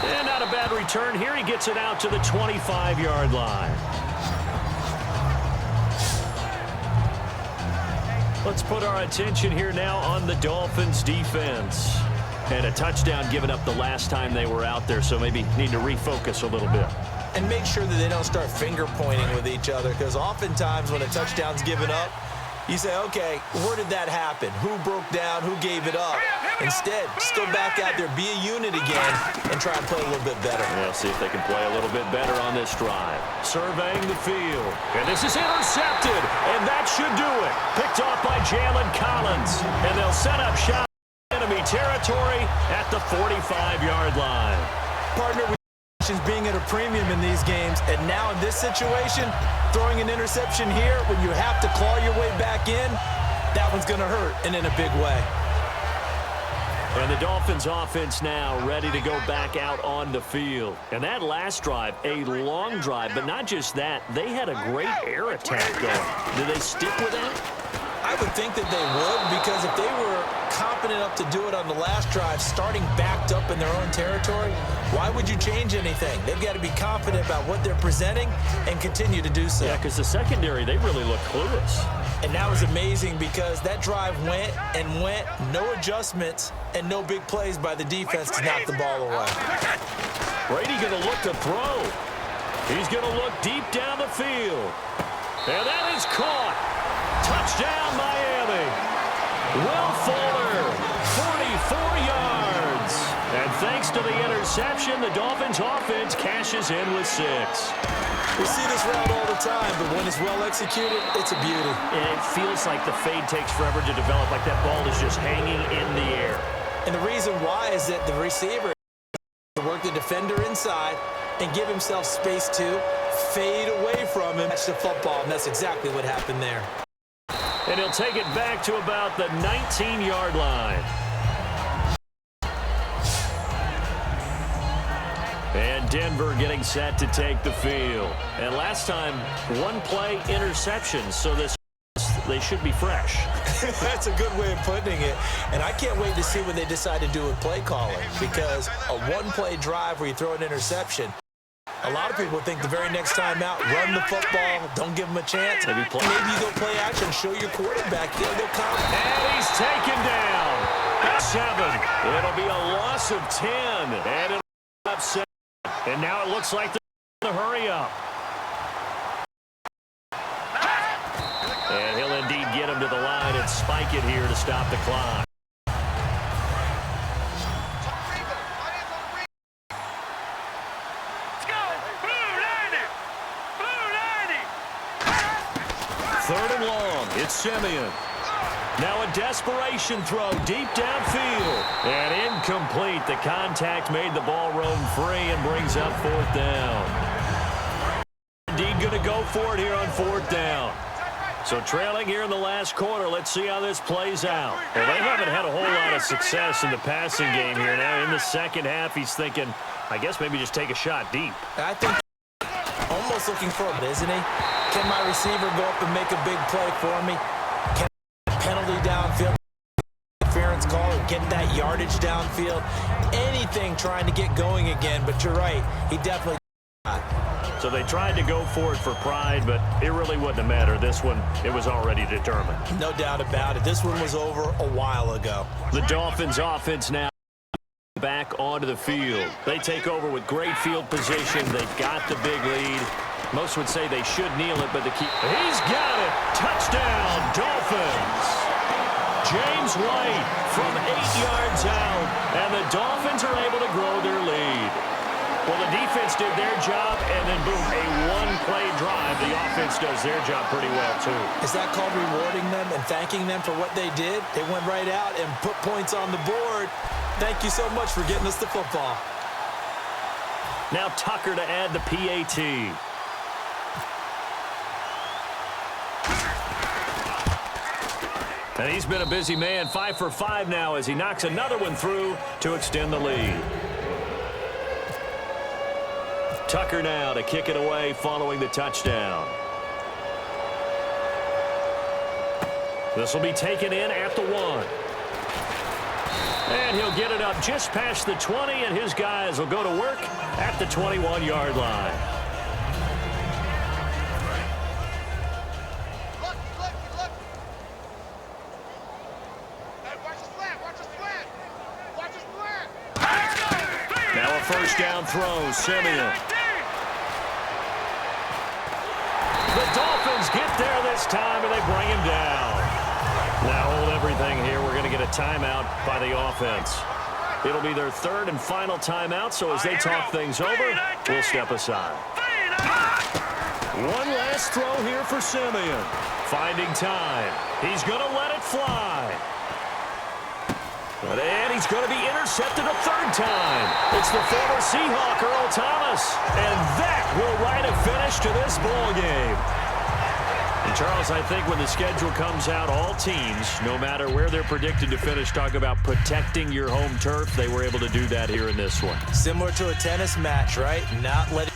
[SPEAKER 2] And not a bad return here. He gets it out to the 25-yard line. Let's put our attention here now on the Dolphins defense. And a touchdown given up the last time they were out there, so maybe need to refocus a little bit.
[SPEAKER 3] And make sure that they don't start finger pointing with each other, because oftentimes when a touchdown's given up, you say, okay, where did that happen? Who broke down? Who gave it up? Instead, just go back out there, be a unit again, and try and play a little bit better.
[SPEAKER 2] We'll see if they can play a little bit better on this drive. Surveying the field. And this is intercepted, and that should do it. Picked off by Jalen Collins. And they'll set up shot in enemy territory at the 45-yard line.
[SPEAKER 3] Partner, being at a premium in these games, and now in this situation, throwing an interception here when you have to claw your way back in, that one's going to hurt, and in a big way.
[SPEAKER 2] And the Dolphins offense now ready to go back out on the field. And that last drive, a long drive, but not just that, they had a great air attack going. Do they stick with that?
[SPEAKER 3] I would think that they would, because if they were confident enough to do it on the last drive, starting backed up in their own territory, why would you change anything? They've got to be confident about what they're presenting and continue to do so.
[SPEAKER 2] Yeah, because the secondary, they really look clueless.
[SPEAKER 3] And that was amazing because that drive went and went, no adjustments and no big plays by the defense to knock the ball away.
[SPEAKER 2] Brady going to look to throw. He's going to look deep down the field. And that is caught. Touchdown, Miami. Will Fuller, 44 yards. And thanks to the interception, the Dolphins offense cashes in with 6.
[SPEAKER 3] We see this route all the time, but when it's well executed, it's a beauty.
[SPEAKER 2] And it feels like the fade takes forever to develop, like that ball is just hanging in the air.
[SPEAKER 3] And the reason why is that the receiver to work the defender inside and give himself space to fade away from him. That's the football, and that's exactly what happened there.
[SPEAKER 2] And he'll take it back to about the 19-yard line. And Denver getting set to take the field. And last time, one play interception, so they should be fresh.
[SPEAKER 3] That's a good way of putting it. And I can't wait to see what they decide to do with play calling, because a one-play drive where you throw an interception, a lot of people think the very next time out, run the football, don't give them a chance. Maybe you go play action, show your quarterback. They'll come.
[SPEAKER 2] And he's taken down. 7. It'll be a loss of 10. And it'll be up 7. And now it looks like they're going to hurry up. And he'll indeed get him to the line and spike it here to stop the clock. Third and long. It's Simeon. Now a desperation throw deep downfield. And incomplete. The contact made the ball roam free and brings up 4th down. Indeed going to go for it here on 4th down. So trailing here in the last quarter. Let's see how this plays out. Well, they haven't had a whole lot of success in the passing game here. Now in the second half, he's thinking, I guess maybe just take a shot deep.
[SPEAKER 3] I think almost looking for it, isn't he? Can my receiver go up and make a big play for me? Can penalty downfield, interference call, and get that yardage downfield? Anything trying to get going again, but you're right. He definitely got.
[SPEAKER 2] So they tried to go for it for pride, but it really wouldn't have mattered. This one, it was already determined.
[SPEAKER 3] No doubt about it. This one was over a while ago.
[SPEAKER 2] The Dolphins offense now back onto the field. They take over with great field position. They've got the big lead. Most would say they should kneel it, but he's got it. Touchdown, Dolphins. James White from 8 yards out, and the Dolphins are able to grow their lead. Well, the defense did their job, and then, boom, a one-play drive. The offense does their job pretty well, too.
[SPEAKER 3] Is that called rewarding them and thanking them for what they did? They went right out and put points on the board. Thank you so much for getting us the football.
[SPEAKER 2] Now Tucker to add the PAT. And he's been a busy man, 5 for 5 now as he knocks another one through to extend the lead. Tucker now to kick it away following the touchdown. This will be taken in at the 1. And he'll get it up just past the 20, and his guys will go to work at the 21-yard line. Now a first down throw, Simeon. The Dolphins get there this time, and they bring him down. Now hold everything here. We're going to get a timeout by the offense. It'll be their third and final timeout, so as they talk things over, we'll step aside. One last throw here for Simeon. Finding time. He's going to let it fly. And he's going to be intercepted a third time. It's the former Seahawk, Earl Thomas. And that will write a finish to this ball game. And Charles, I think when the schedule comes out, all teams, no matter where they're predicted to finish, talk about protecting your home turf. They were able to do that here in this one.
[SPEAKER 3] Similar to a tennis match, right? Not letting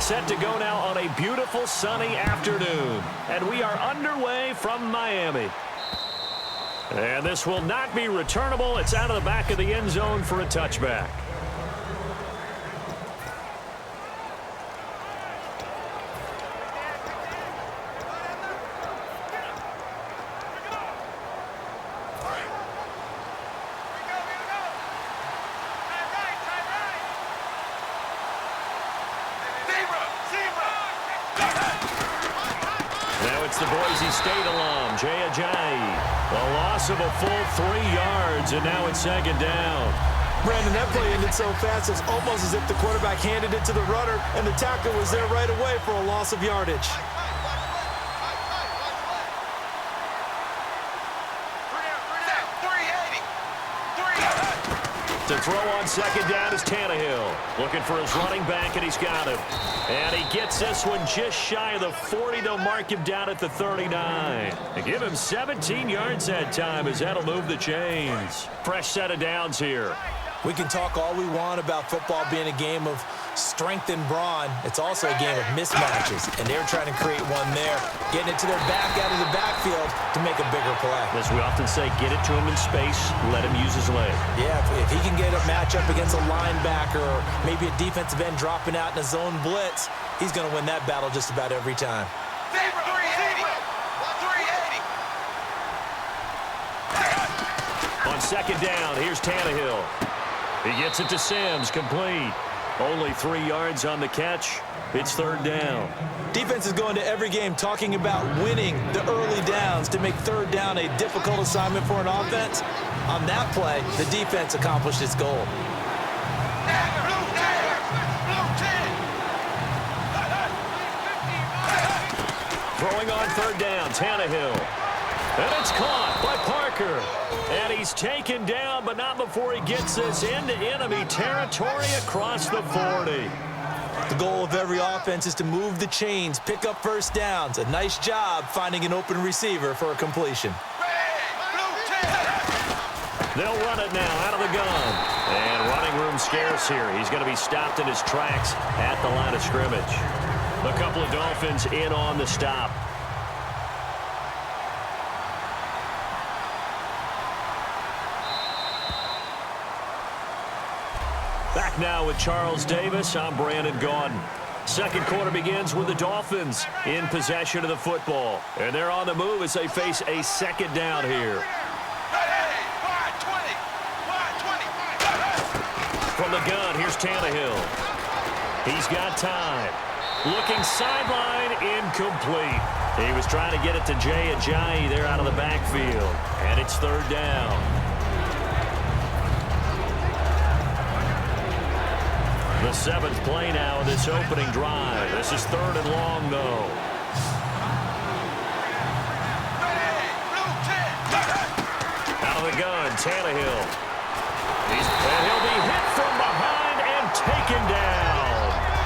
[SPEAKER 2] set to go now on a beautiful sunny afternoon. And we are underway from Miami. And this will not be returnable. It's out of the back of the end zone for a touchback.
[SPEAKER 5] It's the Boise State alum, Jay Ajayi. A loss of a full 3 yards, and now it's second down.
[SPEAKER 3] Brandon, that play ended so fast, it's almost as if the quarterback handed it to the runner, and the tackle was there right away for a loss of yardage.
[SPEAKER 2] To throw on second down is Tannehill. Looking for his running back, and he's got him. And he gets this one just shy of the 40. They'll mark him down at the 39. They give him 17 yards that time as that'll move the chains. Fresh set of downs here.
[SPEAKER 3] We can talk all we want about football being a game of strength and brawn. It's also a game of mismatches, and they're trying to create one there, getting it to their back out of the backfield to make a bigger play.
[SPEAKER 2] As we often say, get it to him in space, let him use his leg.
[SPEAKER 3] Yeah, if he can get a matchup against a linebacker or maybe a defensive end dropping out in a zone blitz, he's going to win that battle just about every time.
[SPEAKER 5] 380.
[SPEAKER 2] On second down, here's Tannehill. He gets it to Sims, complete. Only 3 yards on the catch. It's third down.
[SPEAKER 3] Defense is going to every game talking about winning the early downs to make third down a difficult assignment for an offense. On that play, the defense accomplished its goal.
[SPEAKER 2] Throwing on third down, Tannehill. And it's caught by Parker. And he's taken down, but not before he gets this into enemy territory across the 40.
[SPEAKER 3] The goal of every offense is to move the chains, pick up first downs. A nice job finding an open receiver for a completion.
[SPEAKER 2] They'll run it now out of the gun. And running room scarce here. He's going to be stopped in his tracks at the line of scrimmage. A couple of Dolphins in on the stop. Back now with Charles Davis. I'm Brandon Gaudin. Second quarter begins with the Dolphins in possession of the football. And they're on the move as they face a second down here. From the gun, here's Tannehill. He's got time. Looking sideline, incomplete. He was trying to get it to Jay Ajayi there out of the backfield. And it's third down. The seventh play now of this opening drive. This is third and long, though. Out of the gun, Tannehill. And he'll be hit from behind and taken down.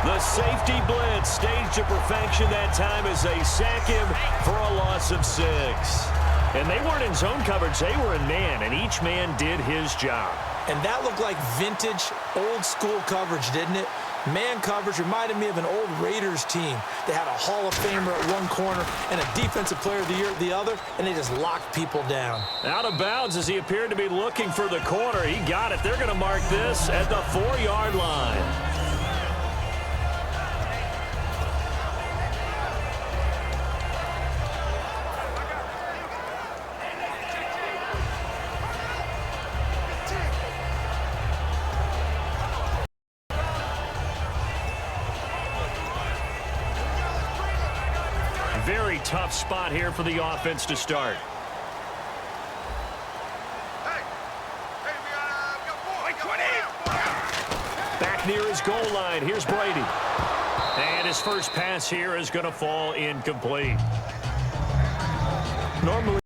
[SPEAKER 2] The safety blitz staged to perfection that time as they sack him for a loss of 6. And they weren't in zone coverage. They were in man, and each man did his job.
[SPEAKER 3] And that looked like vintage, old-school coverage, didn't it? Man coverage reminded me of an old Raiders team. They had a Hall of Famer at one corner and a Defensive Player of the Year at the other, and they just locked people down.
[SPEAKER 2] Out of bounds as he appeared to be looking for the corner. He got it. They're going to mark this at the 4-yard line. Very tough spot here for the offense to start. Back near his goal line. Here's Brady. And his first pass here is going to fall incomplete.
[SPEAKER 3] Normally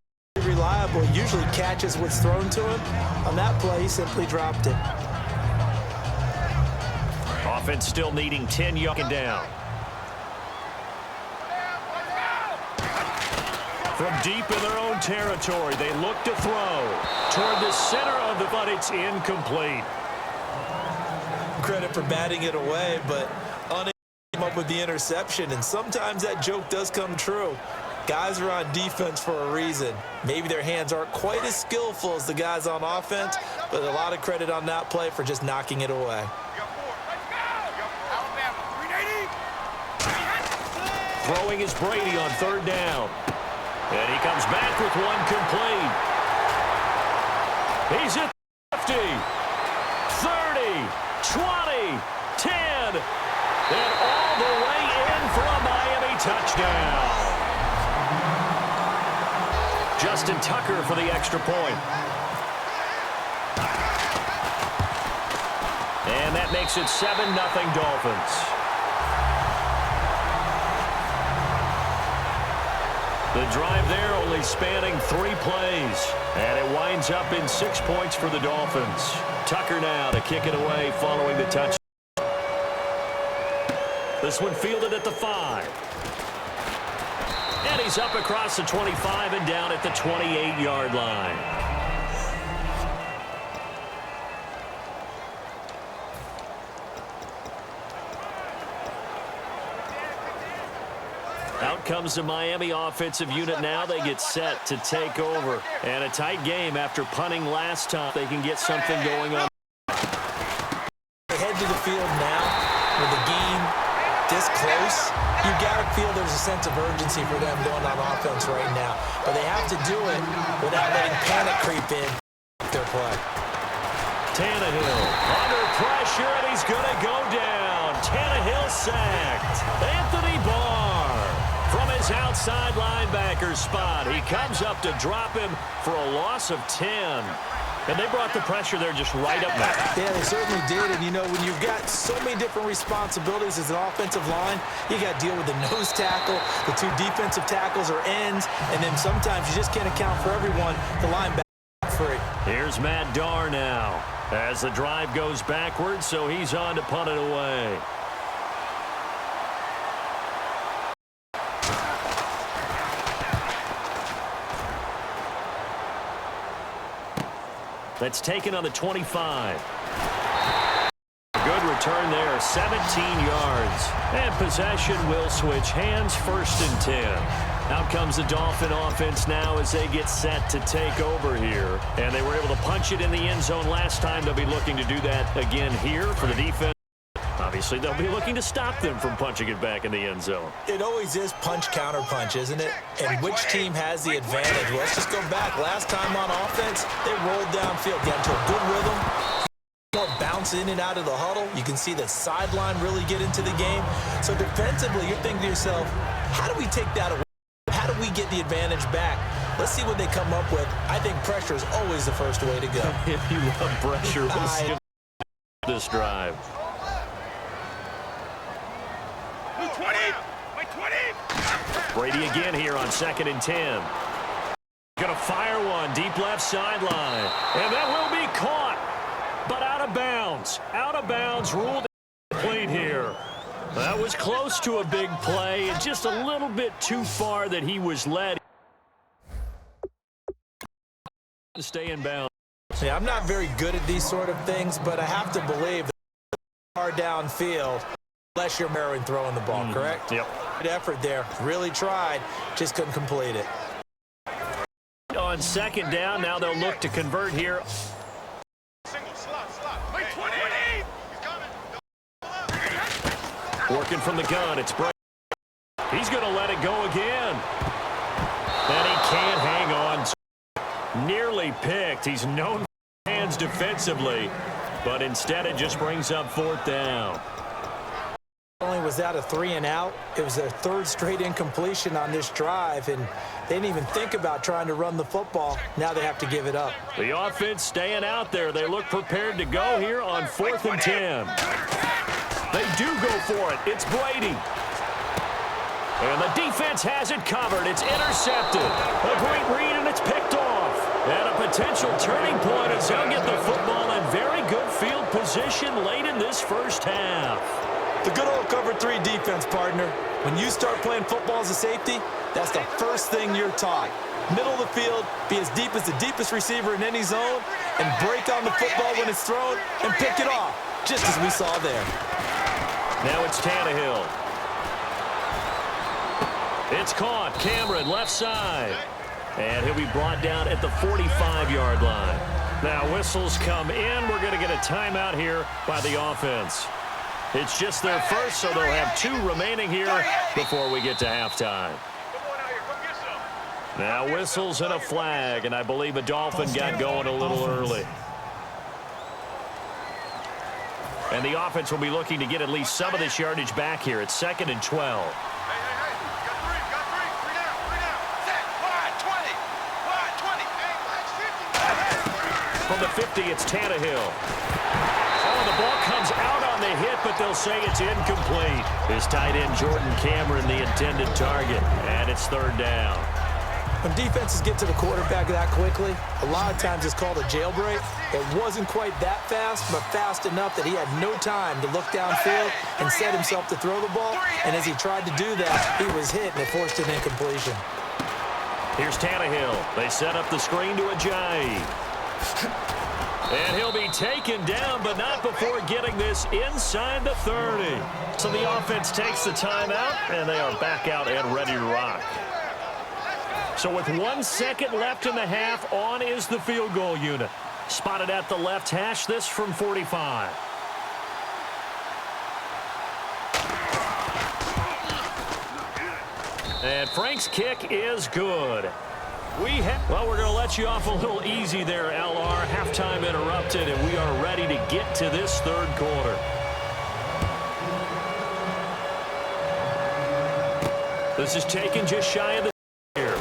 [SPEAKER 3] reliable, usually catches what's thrown to him. On that play, he simply dropped it.
[SPEAKER 2] Offense still needing 10 yards down. From deep in their own territory, they look to throw toward the center of the but it's incomplete.
[SPEAKER 3] Credit for batting it away, but unable to up with the interception, and sometimes that joke does come true. Guys are on defense for a reason. Maybe their hands aren't quite as skillful as the guys on offense, but a lot of credit on that play for just knocking it away.
[SPEAKER 2] Throwing is Brady on third down. And he comes back with one complete. He's at 50, 30, 20, 10, and all the way in for a Miami touchdown. Justin Tucker for the extra point. And that makes it 7-0 Dolphins. The drive there only spanning 3 plays, and it winds up in 6 points for the Dolphins. Tucker now to kick it away following the touch. This one fielded at the 5. And he's up across the 25 and down at the 28-yard line. Out comes the Miami offensive unit now. They get set to take over. And a tight game after punting last time. They can get something going on.
[SPEAKER 3] They head to the field now with the game this close. You got to feel there's a sense of urgency for them going on offense right now. But they have to do it without letting panic creep in their play.
[SPEAKER 2] Tannehill under pressure, and he's going to go down. Tannehill sacked. Anthony Barr from his outside linebacker spot. He comes up to drop him for a loss of 10. And they brought the pressure there just right up there.
[SPEAKER 3] Yeah, they certainly did. And, you know, when you've got so many different responsibilities as an offensive line, you got to deal with the nose tackle, the 2 defensive tackles or ends, and then sometimes you just can't account for everyone. The linebacker free.
[SPEAKER 2] Here's Matt Darr now as the drive goes backwards, so he's on to punt it away. That's taken on the 25. Good return there, 17 yards. And possession will switch hands, 1st and 10. Out comes the Dolphin offense now as they get set to take over here. And they were able to punch it in the end zone last time. They'll be looking to do that again here for the defense. Obviously, they'll be looking to stop them from punching it back in the end zone.
[SPEAKER 3] It always is punch-counter-punch, isn't it? And which team has the advantage? Well, let's just go back. Last time on offense, they rolled downfield, got into a good rhythm, more bounce in and out of the huddle. You can see the sideline really get into the game. So defensively, you're thinking to yourself, how do we take that away? How do we get the advantage back? Let's see what they come up with. I think pressure is always the first way to go.
[SPEAKER 2] If you love pressure, we'll see this drive.
[SPEAKER 1] 20!
[SPEAKER 2] Brady again here on 2nd and 10. Gonna fire one deep left sideline. And that will be caught, but out of bounds. Out of bounds, ruled incomplete here. That was close to a big play and just a little bit too far that he was led to stay in bounds.
[SPEAKER 3] Yeah, I'm not very good at these sort of things, but I have to believe that far downfield, unless you're Marin throwing the ball, correct?
[SPEAKER 2] Yep.
[SPEAKER 3] Good effort there. Really tried. Just couldn't complete it.
[SPEAKER 2] On 2nd down, now they'll look to convert here. Working from the gun, it's Brady. He's going to let it go again. And he can't hang on. Nearly picked. He's known for hands defensively, but instead it just brings up 4th down.
[SPEAKER 3] Not only was that a 3-and-out, it was their 3rd straight incompletion on this drive, and they didn't even think about trying to run the football. Now they have to give it up.
[SPEAKER 2] The offense staying out there. They look prepared to go here on 4th and 10. They do go for it. It's Brady. And the defense has it covered. It's intercepted. A great read, and it's picked off. And a potential turning point as they'll get the football in very good field position late in this first half.
[SPEAKER 3] The good old cover 3 defense, partner. When you start playing football as a safety, that's the first thing you're taught. Middle of the field, be as deep as the deepest receiver in any zone, and break on the football when it's thrown and pick it off, just as we saw there.
[SPEAKER 2] Now it's Tannehill. It's caught. Cameron, left side. And he'll be brought down at the 45-yard line. Now whistles come in. We're going to get a timeout here by the offense. It's just their first, so they'll have 2 remaining here before we get to halftime. Now whistles and a flag, and I believe a Dolphin got going a little early. And the offense will be looking to get at least some of this yardage back here. It's 2nd and 12. From the 50, it's Tannehill. Oh, the ball comes out on the hit, but they'll say it's incomplete. His tight end, Jordan Cameron, the intended target. And it's 3rd down.
[SPEAKER 3] When defenses get to the quarterback that quickly, a lot of times it's called a jailbreak. It wasn't quite that fast, but fast enough that he had no time to look downfield and set himself to throw the ball. And as he tried to do that, he was hit, and it forced an incompletion.
[SPEAKER 2] Here's Tannehill. They set up the screen to Ajayi. And he'll be taken down, but not before getting this inside the 30. So the offense takes the timeout, and they are back out and ready to rock. So with 1 second left in the half, on is the field goal unit. Spotted at the left hash, this from 45. And Frank's kick is good. Well, we're going to let you off a little easy there, LR. Halftime interrupted, and we are ready to get to this 3rd quarter. This is taken just shy of the here.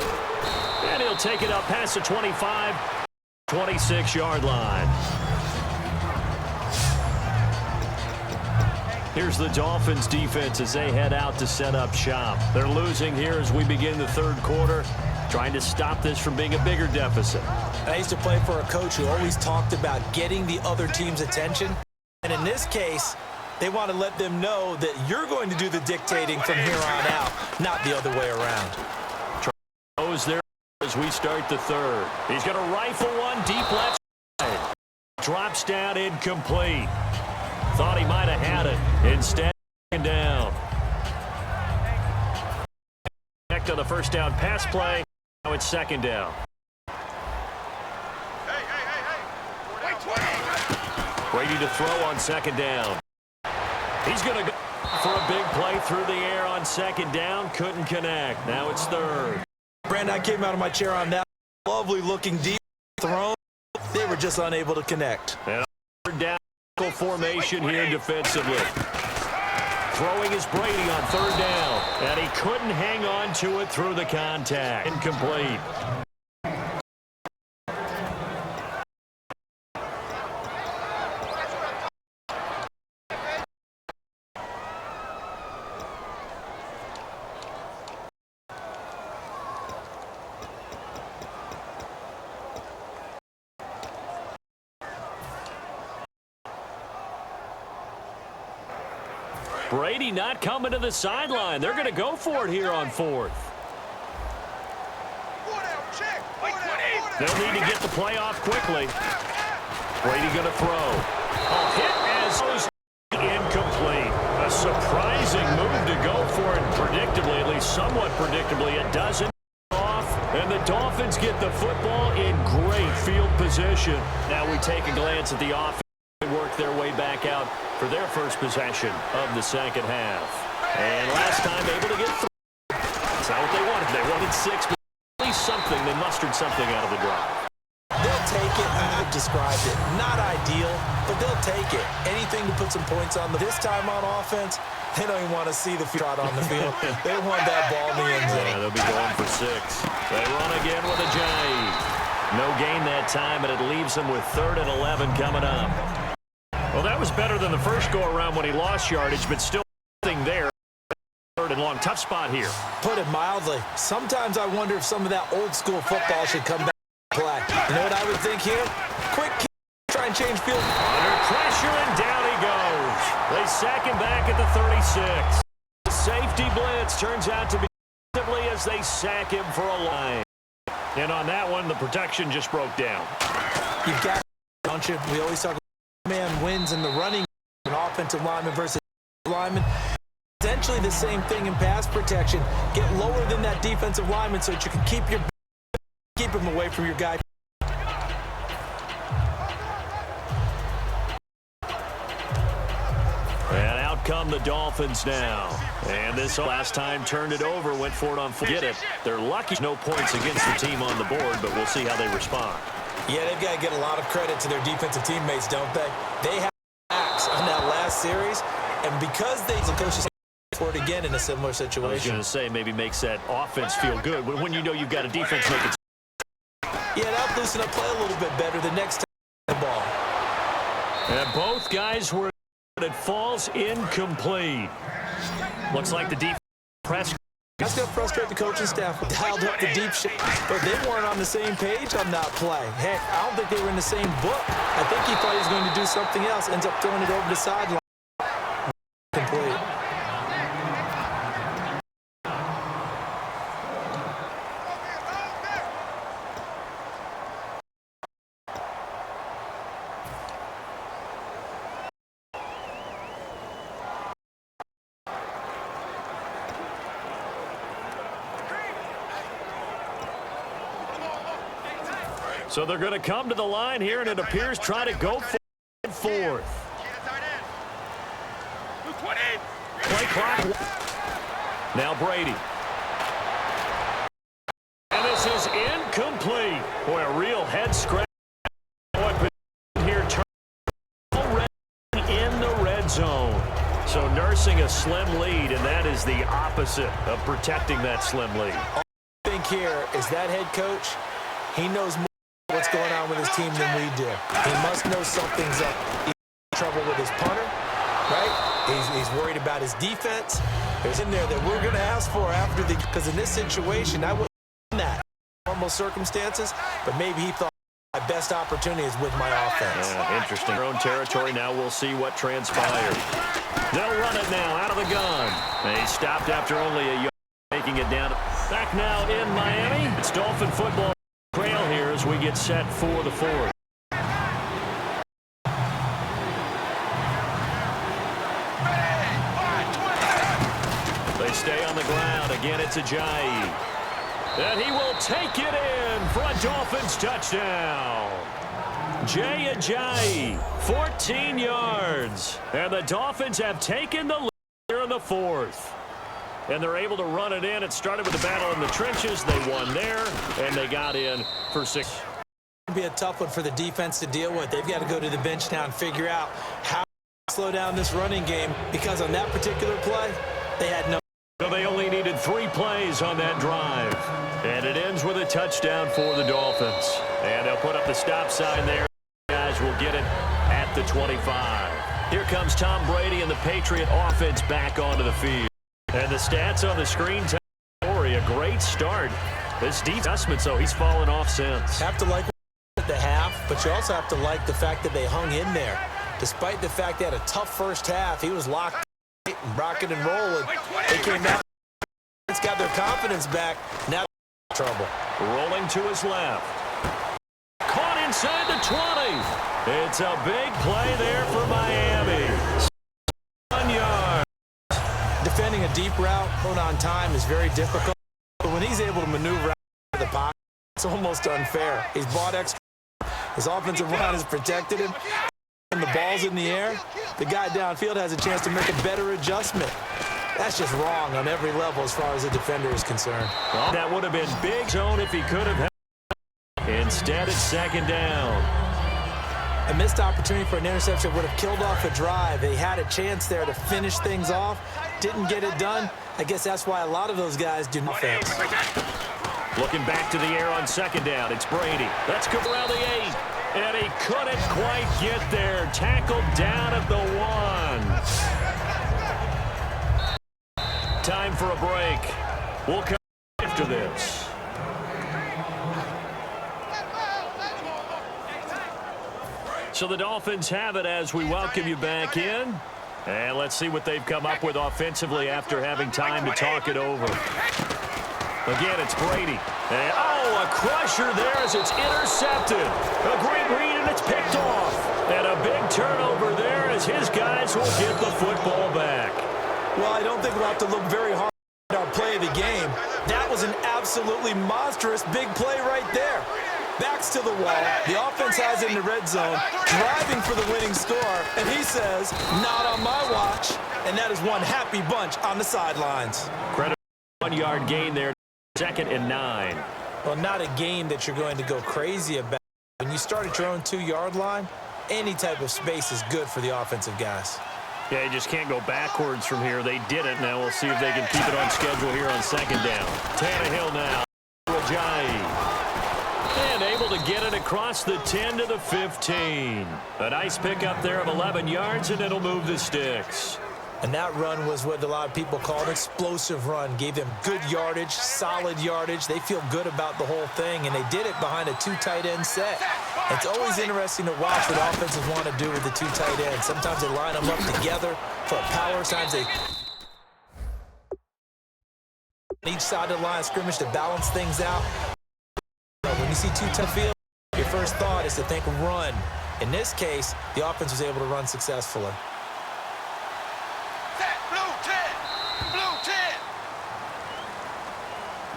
[SPEAKER 2] And he'll take it up past the 25, 26-yard line. Here's the Dolphins defense as they head out to set up shop. They're losing here as we begin the 3rd quarter, trying to stop this from being a bigger deficit.
[SPEAKER 3] I used to play for a coach who always talked about getting the other team's attention. And in this case, they want to let them know that you're going to do the dictating from here on out, not the other way around.
[SPEAKER 2] Goes there as we start the 3rd. He's going to rifle one deep left side. Drops down incomplete. Thought he might have had it. Instead, down. Back to the 1st down pass play. Now it's 2nd down. Brady to throw on 2nd down. He's going to go for a big play through the air on 2nd down. Couldn't connect. Now it's 3rd.
[SPEAKER 3] Brandon, I came out of my chair on that. Lovely looking deep throw. They were just unable to connect.
[SPEAKER 2] And 3rd down formation here defensively. Throwing is Brady on 3rd down. And he couldn't hang on to it through the contact. Incomplete. Brady not coming to the sideline. They're going to go for it here on 4th. They'll need to get the play off quickly. Brady going to throw. Oh, hit as incomplete. A surprising move to go for it predictably, at least somewhat predictably. It doesn't off, and the Dolphins get the football in great field position. Now we take a glance at the offense. They work their way back out for their first possession of the 2nd half. And last time able to get 3. That's not what they wanted. They wanted 6, but at least something. They mustered something out of the drive.
[SPEAKER 3] They'll take it. I've described it. Not ideal, but they'll take it. Anything to put some points on. This time on offense, they don't even want to see the shot on the field. They want that ball in the end zone.
[SPEAKER 2] Yeah, they'll be going for 6. They run again with Ajayi. No gain that time, and it leaves them with 3rd and 11 coming up. Well, that was better than the first go-around when he lost yardage, but still nothing there. 3rd and long. Tough spot here.
[SPEAKER 3] Put it mildly. Sometimes I wonder if some of that old-school football should come back and play. You know what I would think here? Quick kick, try and change field.
[SPEAKER 2] Under pressure, and down he goes. They sack him back at the 36. The safety blitz turns out to be as they sack him for a line. And on that one, the protection just broke down.
[SPEAKER 3] You've got, don't you? We always talk about man wins in the running, an offensive lineman versus lineman. Essentially the same thing in pass protection. Get lower than that defensive lineman so that you can keep him away from your guy.
[SPEAKER 2] And out come the Dolphins now. And this last time turned it over, went for it on get it. They're lucky. No points against the team on the board, but we'll see how they respond.
[SPEAKER 3] Yeah, they've got to get a lot of credit to their defensive teammates, don't they? They have backs on that last series, and because the coaches for it again in a similar situation.
[SPEAKER 2] I was going to say maybe makes that offense feel good. When you know you've got a defense make it.
[SPEAKER 3] Yeah, that'll loosen up play a little bit better the next time the ball.
[SPEAKER 2] And both guys were. It falls incomplete. Looks like the defense press.
[SPEAKER 3] That's going to frustrate the coaching staff. Dialed up the deep shot, but they weren't on the same page on that play. Heck, I don't think they were in the same book. I think he thought he was going to do something else. Ends up throwing it over the sideline. Complete.
[SPEAKER 2] So they're going to come to the line here, and it appears try to go for fourth. Play clock. Now Brady. And this is incomplete. Boy, a real head scratch. Here, already in the red zone. So nursing a slim lead, and that is the opposite of protecting that slim lead.
[SPEAKER 3] All I think here is that head coach, he knows more what's going on with his team than we do. He must know something's up. He's in trouble with his punter, right? He's worried about his defense. There's in there that we're going to ask for after the, because in this situation, I wouldn't have done that in normal circumstances, but maybe he thought my best opportunity is with my offense.
[SPEAKER 2] Yeah, interesting. Their own territory. Now we'll see what transpires. They'll run it now out of the gun. They stopped after only a yard, making it down. Back now in Miami. It's Dolphin football. Trail here as we get set for the fourth. They stay on the ground. Again, it's Ajayi. And he will take it in for a Dolphins touchdown. Jay Ajayi, 14 yards. And the Dolphins have taken the lead here in the fourth. And they're able to run it in. It started with the battle in the trenches. They won there, and they got in for 6.
[SPEAKER 3] It'll be a tough one for the defense to deal with. They've got to go to the bench now and figure out how to slow down this running game, because on that particular play, they had no.
[SPEAKER 2] So they only needed 3 plays on that drive. And it ends with a touchdown for the Dolphins. And they'll put up the stop sign there. Guys will get it at the 25. Here comes Tom Brady and the Patriot offense back onto the field. And the stats on the screen tell a great start. This adjustment, so he's fallen off since.
[SPEAKER 3] Have to like at the half, but you also have to like the fact that they hung in there. Despite the fact they had a tough first half, he was locked and rocking and rolling. They came out. It's got their confidence back. Now trouble.
[SPEAKER 2] Rolling to his left. Caught inside the 20. It's a big play there for Miami. 1 yard.
[SPEAKER 3] Defending a deep route, hold on time is very difficult. But when he's able to maneuver out of the pocket, it's almost unfair. He's bought extra. His offensive line has protected him. And the ball's in the air. The guy downfield has a chance to make a better adjustment. That's just wrong on every level as far as the defender is concerned.
[SPEAKER 2] Well, that would have been big zone if he could have. Instead, it's second down.
[SPEAKER 3] A missed opportunity for an interception would have killed off a drive. They had a chance there to finish things off. Didn't get it done. I guess that's why a lot of those guys do offense.
[SPEAKER 2] Looking back to the air on second down. It's Brady. Let's go around the 8. And he couldn't quite get there. Tackled down at the 1. Time for a break. We'll come after this. So the Dolphins have it as we welcome you back in. And let's see what they've come up with offensively after having time to talk it over. Again, it's Brady. And, a crusher there as it's intercepted. A great read, and it's picked off. And a big turnover there as his guys will get the football back.
[SPEAKER 3] Well, I don't think we'll have to look very hard at our play of the game. That was an absolutely monstrous big play right there. Backs to the wall. The offense has it in the red zone, driving for the winning score, and he says, not on my watch. And that is one happy bunch on the sidelines.
[SPEAKER 2] Credit 1-yard gain there, 2nd and 9.
[SPEAKER 3] Well, not a game that you're going to go crazy about. When you start at your own 2-yard line, any type of space is good for the offensive guys.
[SPEAKER 2] Yeah, you just can't go backwards from here. They did it. Now we'll see if they can keep it on schedule here on 2nd down. Tannehill now. Ajayi. And able to get it across the 10 to the 15. A nice pickup there of 11 yards, and it'll move the sticks.
[SPEAKER 3] And that run was what a lot of people call an explosive run. Gave them good yardage, solid yardage. They feel good about the whole thing, and they did it behind a 2 tight end set. It's always interesting to watch what offenses want to do with the 2 tight ends. Sometimes they line them up together for a power. Sometimes they on each side of the line of scrimmage to balance things out. When you see 2 tight field, your first thought is to think run. In this case, the offense was able to run successfully.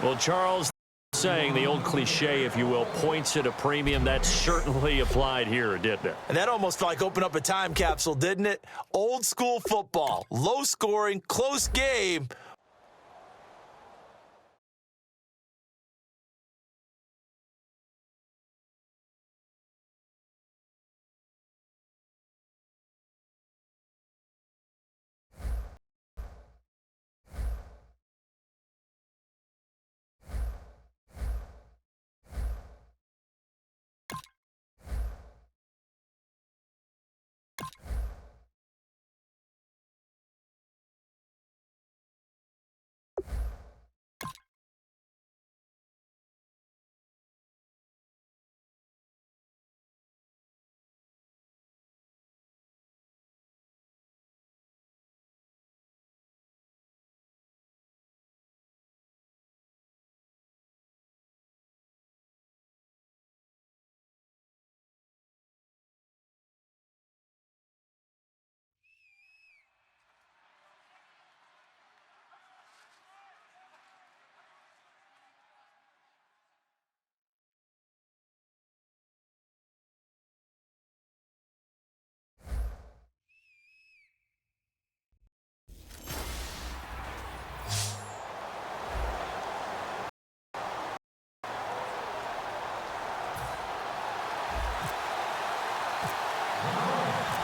[SPEAKER 2] Well, Charles, saying the old cliche, if you will, points at a premium, that certainly applied here, didn't it?
[SPEAKER 3] And that almost felt like open up a time capsule, didn't it? Old school football, low scoring, close game.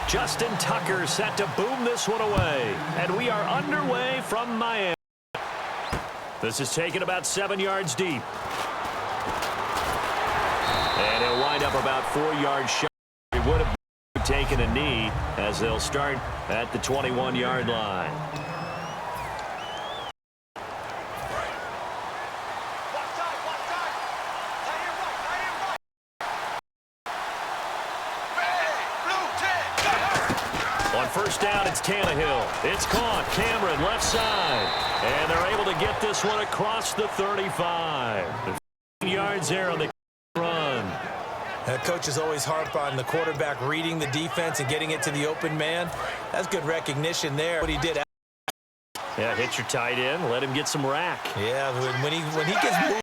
[SPEAKER 2] Justin Tucker set to boom this one away. And we are underway from Miami. This is taken about 7 yards deep. And he'll wind up about 4 yards shy. He would have taken a knee as they'll start at the 21-yard line. On first down, it's Tannehill. It's caught. Cameron, left side. And they're able to get this one across the 35. 15 yards there on the run.
[SPEAKER 3] Coaches always harp on the quarterback reading the defense and getting it to the open man. That's good recognition there. What he did.
[SPEAKER 2] Yeah, hit your tight end. Let him get some rack.
[SPEAKER 3] Yeah, when he gets moved,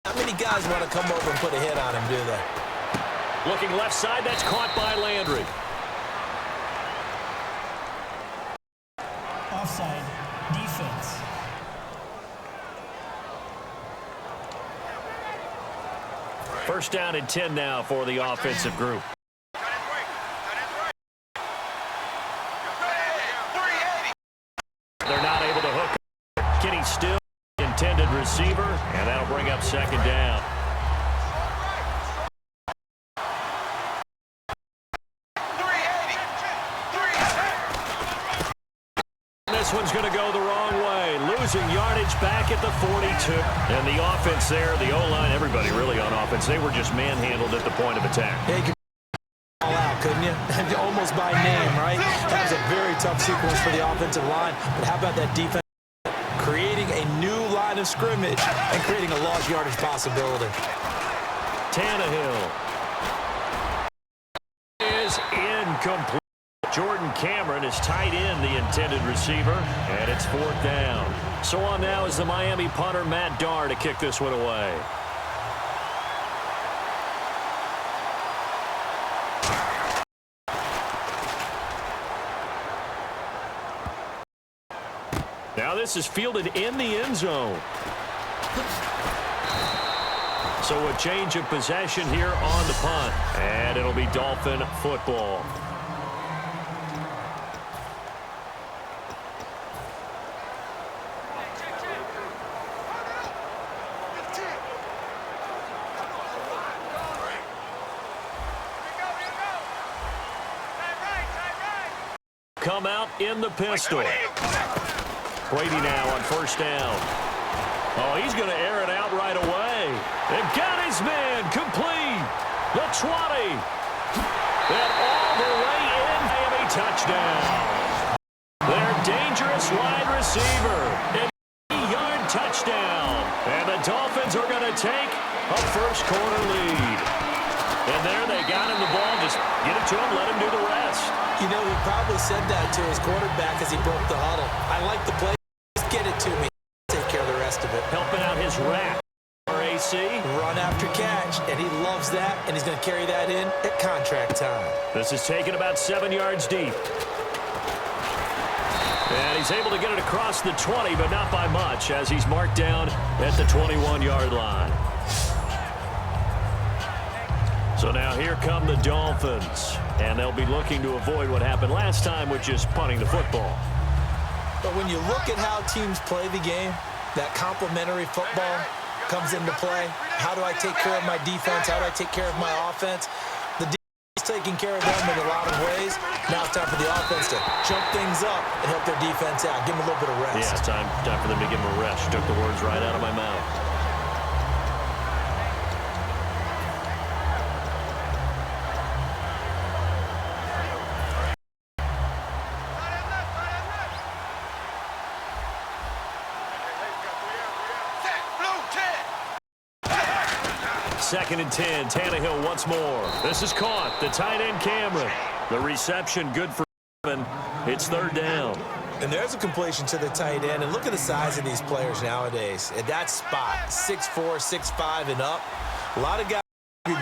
[SPEAKER 3] not many guys want to come over and put a hit on him, do they?
[SPEAKER 2] Looking left side, that's caught by Landry.
[SPEAKER 4] Offside. Defense.
[SPEAKER 2] First down and 10 now for the offensive group. They're not able to hook. Kenny Still, intended receiver, and that'll bring up second down. This one's going to go the wrong way. Losing yardage back at the 42. And the offense there, the O-line, everybody really on offense, they were just manhandled at the point of attack.
[SPEAKER 3] Yeah, you could all out, couldn't you? Almost by name, right? That was a very tough sequence for the offensive line. But how about that defense creating a new line of scrimmage and creating a lost yardage possibility?
[SPEAKER 2] Tannehill is incomplete. Jordan Cameron and his tight end, the intended receiver, and it's 4th down. So on now is the Miami punter, MADDEN, to kick this one away. Now this is fielded in the end zone. So a change of possession here on the punt. And it'll be Dolphin football. Come out in the pistol. Brady now on 1st down. Oh, he's going to air it out right away. They've got his man complete. The 20. And all the way in. Miami touchdown. Their dangerous wide receiver. An 80-yard touchdown. And the Dolphins are going to take a first-quarter lead. And there they got him the ball. Just get it to him, let him do the rest.
[SPEAKER 3] You know, he probably said that to his quarterback as he broke the huddle. I like the play. Just get it to me. Take care of the rest of it.
[SPEAKER 2] Helping out his rack. RAC.
[SPEAKER 3] Run after catch, and he loves that, and he's going to carry that in at contract time.
[SPEAKER 2] This is taken about 7 yards deep. And he's able to get it across the 20, but not by much, as he's marked down at the 21-yard line. So now here come the Dolphins, and they'll be looking to avoid what happened last time, which is punting the football.
[SPEAKER 3] But when you look at how teams play the game, that complementary football comes into play. How do I take care of my defense? How do I take care of my offense? The defense is taking care of them in a lot of ways. Now it's time for the offense to jump things up and help their defense out. Give them a little bit of rest.
[SPEAKER 2] Yeah, it's time for them to give them a rest. Took the words right out of my mouth. Second and 10. Tannehill once more. This is caught. The tight end Cameron. The reception good for him. It's 3rd down.
[SPEAKER 3] And there's a completion to the tight end. And look at the size of these players nowadays. At that spot, 6'4", 6'5", and up. A lot of guys,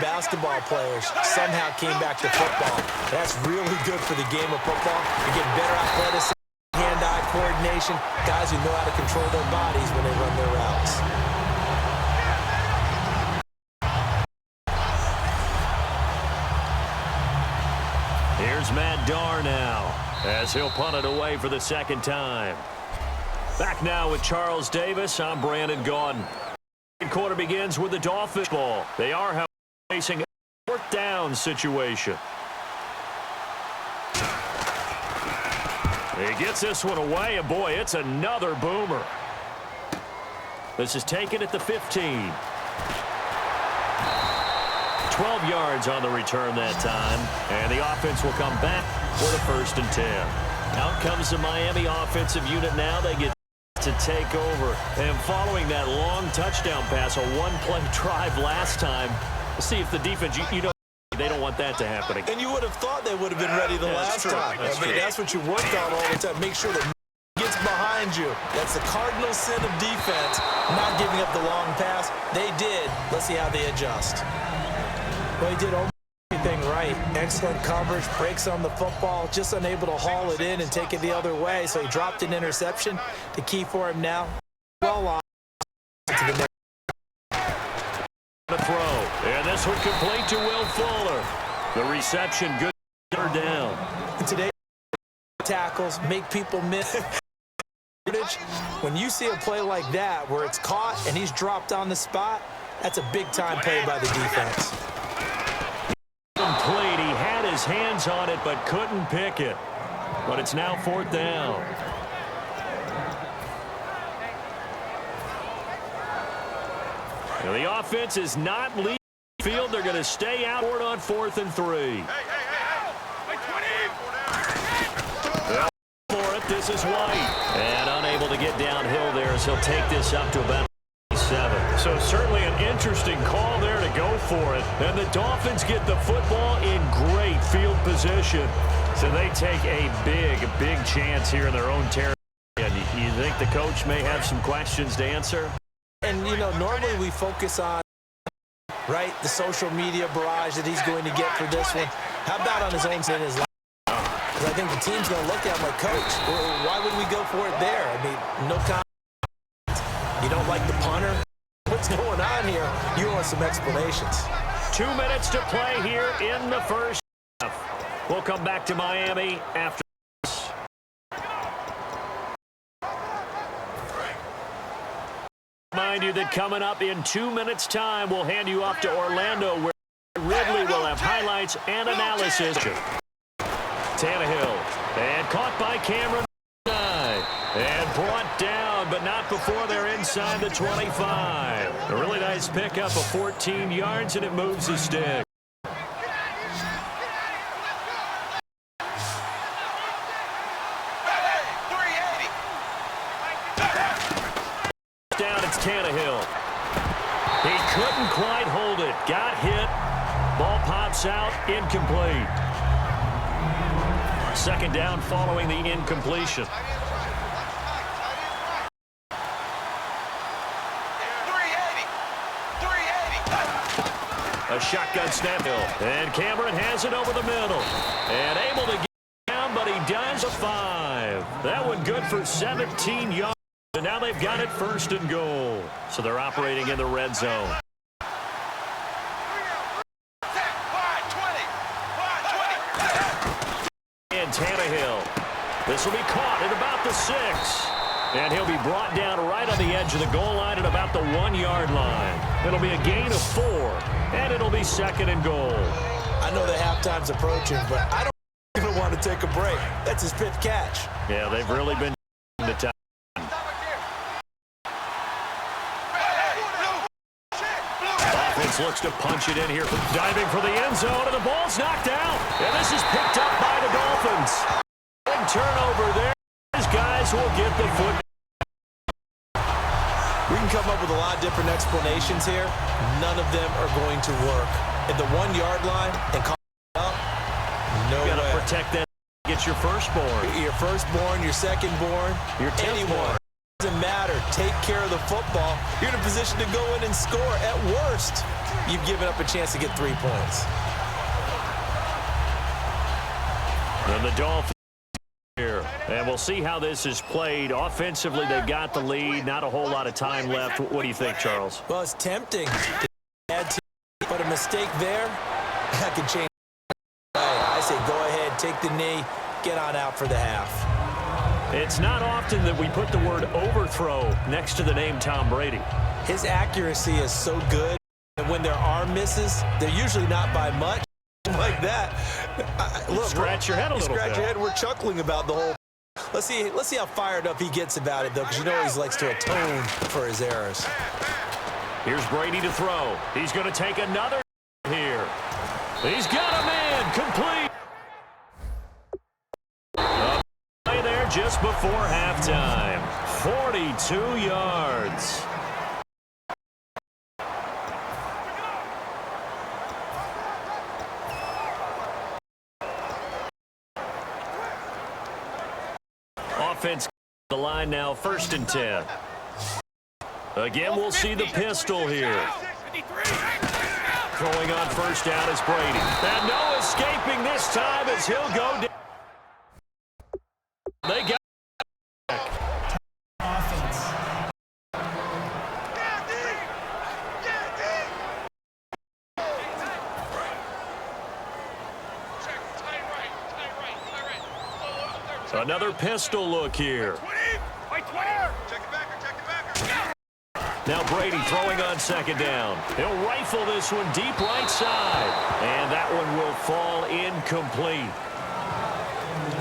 [SPEAKER 3] basketball players, somehow came back to football. That's really good for the game of football. You're getting better athleticism, hand-eye coordination, guys who know how to control their bodies when they run their routes.
[SPEAKER 2] Here's MADDEN now, as he'll punt it away for the 2nd time. Back now with Charles Davis. I'm Brandon Gaudin. The quarter begins with the Dolphins ball. They are, however, facing a 4th down situation. He gets this one away, and boy, it's another boomer. This is taken at the 15. 12 yards on the return that time, and the offense will come back for the 1st and 10. Out comes the Miami offensive unit now. They get to take over, and following that long touchdown pass, a one-play drive last time, let's see if the defense, you know, they don't want that to happen again.
[SPEAKER 3] And you would have thought they would have been ready the last time. That's what you work on all the time. Make sure that gets behind you. That's the cardinal sin of defense, not giving up the long pass. They did. Let's see how they adjust. Well, he did everything right. Excellent coverage, breaks on the football, just unable to haul it in and take it the other way. So he dropped an interception. The key for him now, well on to the next.
[SPEAKER 2] The throw, and this one complete to Will Fuller. The reception, good, down.
[SPEAKER 3] And today, tackles make people miss. When you see a play like that where it's caught and he's dropped on the spot, that's a big-time play by the defense.
[SPEAKER 2] Complete. He had his hands on it but couldn't pick it. But it's now 4th down. Now the offense is not leaving the field. They're going to stay outward on 4th and 3. For it, this is White. And unable to get downhill there as he'll take this up to about 7. So certainly an interesting call there to go for it. And the Dolphins get the football in great field position. So they take a big chance here in their own territory. And you think the coach may have some questions to answer?
[SPEAKER 3] And, you know, normally we focus on, right, the social media barrage that he's going to get for this one. How about on his own in his life? Because I think the team's going to look at him like, Coach, why would we go for it there? I mean, no comment. You don't like the punter? What's going on here? You want some explanations.
[SPEAKER 2] 2 minutes to play here in the first half. We'll come back to Miami after this. Remind you that coming up in 2 minutes' time, we'll hand you off to Orlando, where Ridley will have highlights and analysis. Tannehill, and caught by Cameron. And brought down, but not before they're inside the 25. A really nice pickup of 14 yards, and it moves the stick. Down, it's Tannehill. He couldn't quite hold it. Got hit. Ball pops out, incomplete. Second down following the incompletion. A shotgun snap. And Cameron has it over the middle. And able to get down, but he does a 5. That one good for 17 yards. And now they've got it first and goal. So they're operating in the red zone. And Tannehill. This will be caught at about the 6. And he'll be brought down right on the edge of the goal line at about the 1-yard line. It'll be a gain of 4, and it'll be second and goal.
[SPEAKER 3] I know the halftime's approaching, but I don't even want to take a break. That's his 5th catch.
[SPEAKER 2] Yeah, they've really been the time. Offense looks to punch it in here. Diving for the end zone, and the ball's knocked out. And this is picked up by the Dolphins. Big turnover there. These guys will get the foot.
[SPEAKER 3] We can come up with a lot of different explanations here. None of them are going to work. At the 1-yard line and call it up, no way.
[SPEAKER 2] You got to protect that. Get your firstborn.
[SPEAKER 3] Your firstborn, your secondborn,
[SPEAKER 2] your 10th born.
[SPEAKER 3] Doesn't matter. Take care of the football. You're in a position to go in and score. At worst, you've given up a chance to get 3 points.
[SPEAKER 2] And the Dolphins here. And we'll see how this is played. Offensively, they've got the lead. Not a whole lot of time left. What do you think, Charles?
[SPEAKER 3] Well, it's tempting to add to, but a mistake there, that can change. I say go ahead, take the knee, get on out for the half.
[SPEAKER 2] It's not often that we put the word overthrow next to the name Tom Brady.
[SPEAKER 3] His accuracy is so good, and when there are misses, they're usually not by much. Like that. Look,
[SPEAKER 2] scratch your head a little bit.
[SPEAKER 3] Scratch your head. We're chuckling about the whole. Let's see how fired up he gets about it, though, because you know he likes to atone for his errors.
[SPEAKER 2] Here's Brady to throw. He's going to take another here. He's got a man complete. Play there just before halftime. 42 yards. Offense the line now, 1st and 10. Again, we'll see the pistol here. Throwing on 1st down is Brady. And no escaping this time as he'll go down. They got another pistol look here. Now Brady throwing on 2nd down. He'll rifle this one deep right side. And that one will fall incomplete.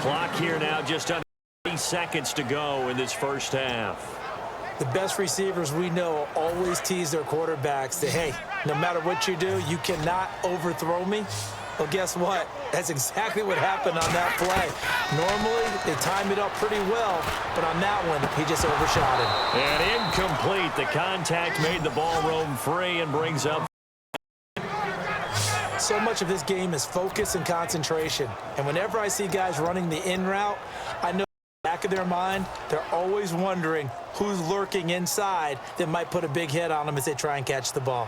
[SPEAKER 2] Clock here now just under 30 seconds to go in this first half.
[SPEAKER 3] The best receivers we know always tease their quarterbacks that, hey, no matter what you do, you cannot overthrow me. Well, guess what? That's exactly what happened on that play. Normally, they time it up pretty well, but on that one, he just overshot it.
[SPEAKER 2] And incomplete. The contact made the ball roam free and brings up
[SPEAKER 3] so much of this game is focus and concentration. And whenever I see guys running the in route, I know in the back of their mind, they're always wondering who's lurking inside that might put a big hit on them as they try and catch the ball.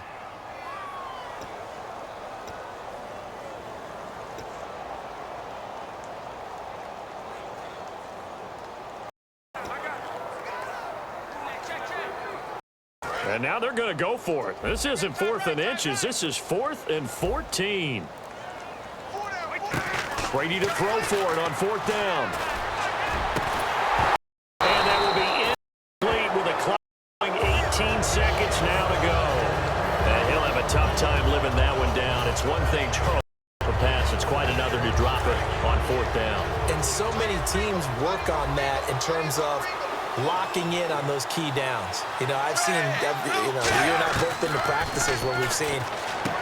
[SPEAKER 2] And now they're going to go for it. This isn't 4th and inches. This is 4th and 14. Brady to throw for it on 4th down. And that will be incomplete with a clock going 18 seconds now to go. And he'll have a tough time living that one down. It's one thing Charles for pass. It's quite another to drop it on 4th down.
[SPEAKER 3] And so many teams work on that in terms of locking in on those key downs. You know, I've seen, you and I both been to practices where we've seen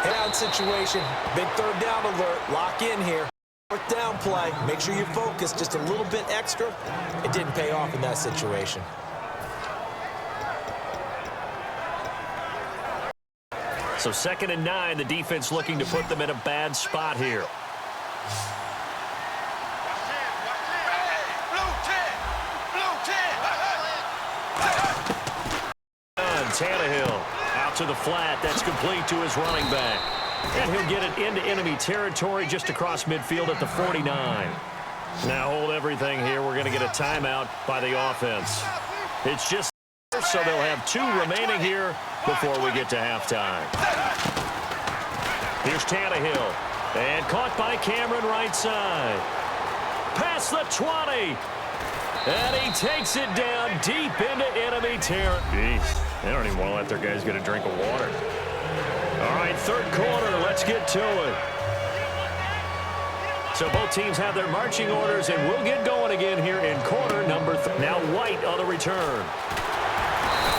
[SPEAKER 3] down situation, big 3rd down alert, lock in here. 4th down play, make sure you're focused just a little bit extra. It didn't pay off in that situation.
[SPEAKER 2] So 2nd and 9, the defense looking to put them in a bad spot here. Tannehill out to the flat. That's complete to his running back. And he'll get it into enemy territory just across midfield at the 49. Now hold everything here. We're going to get a timeout by the offense. It's just so they'll have 2 remaining here before we get to halftime. Here's Tannehill. And caught by Cameron right side. Past the 20. And he takes it down deep into enemy territory. They don't even want to let their guys get a drink of water. All right, 3rd quarter. Let's get to it. So both teams have their marching orders, and we'll get going again here in quarter number 3. Now White on the return.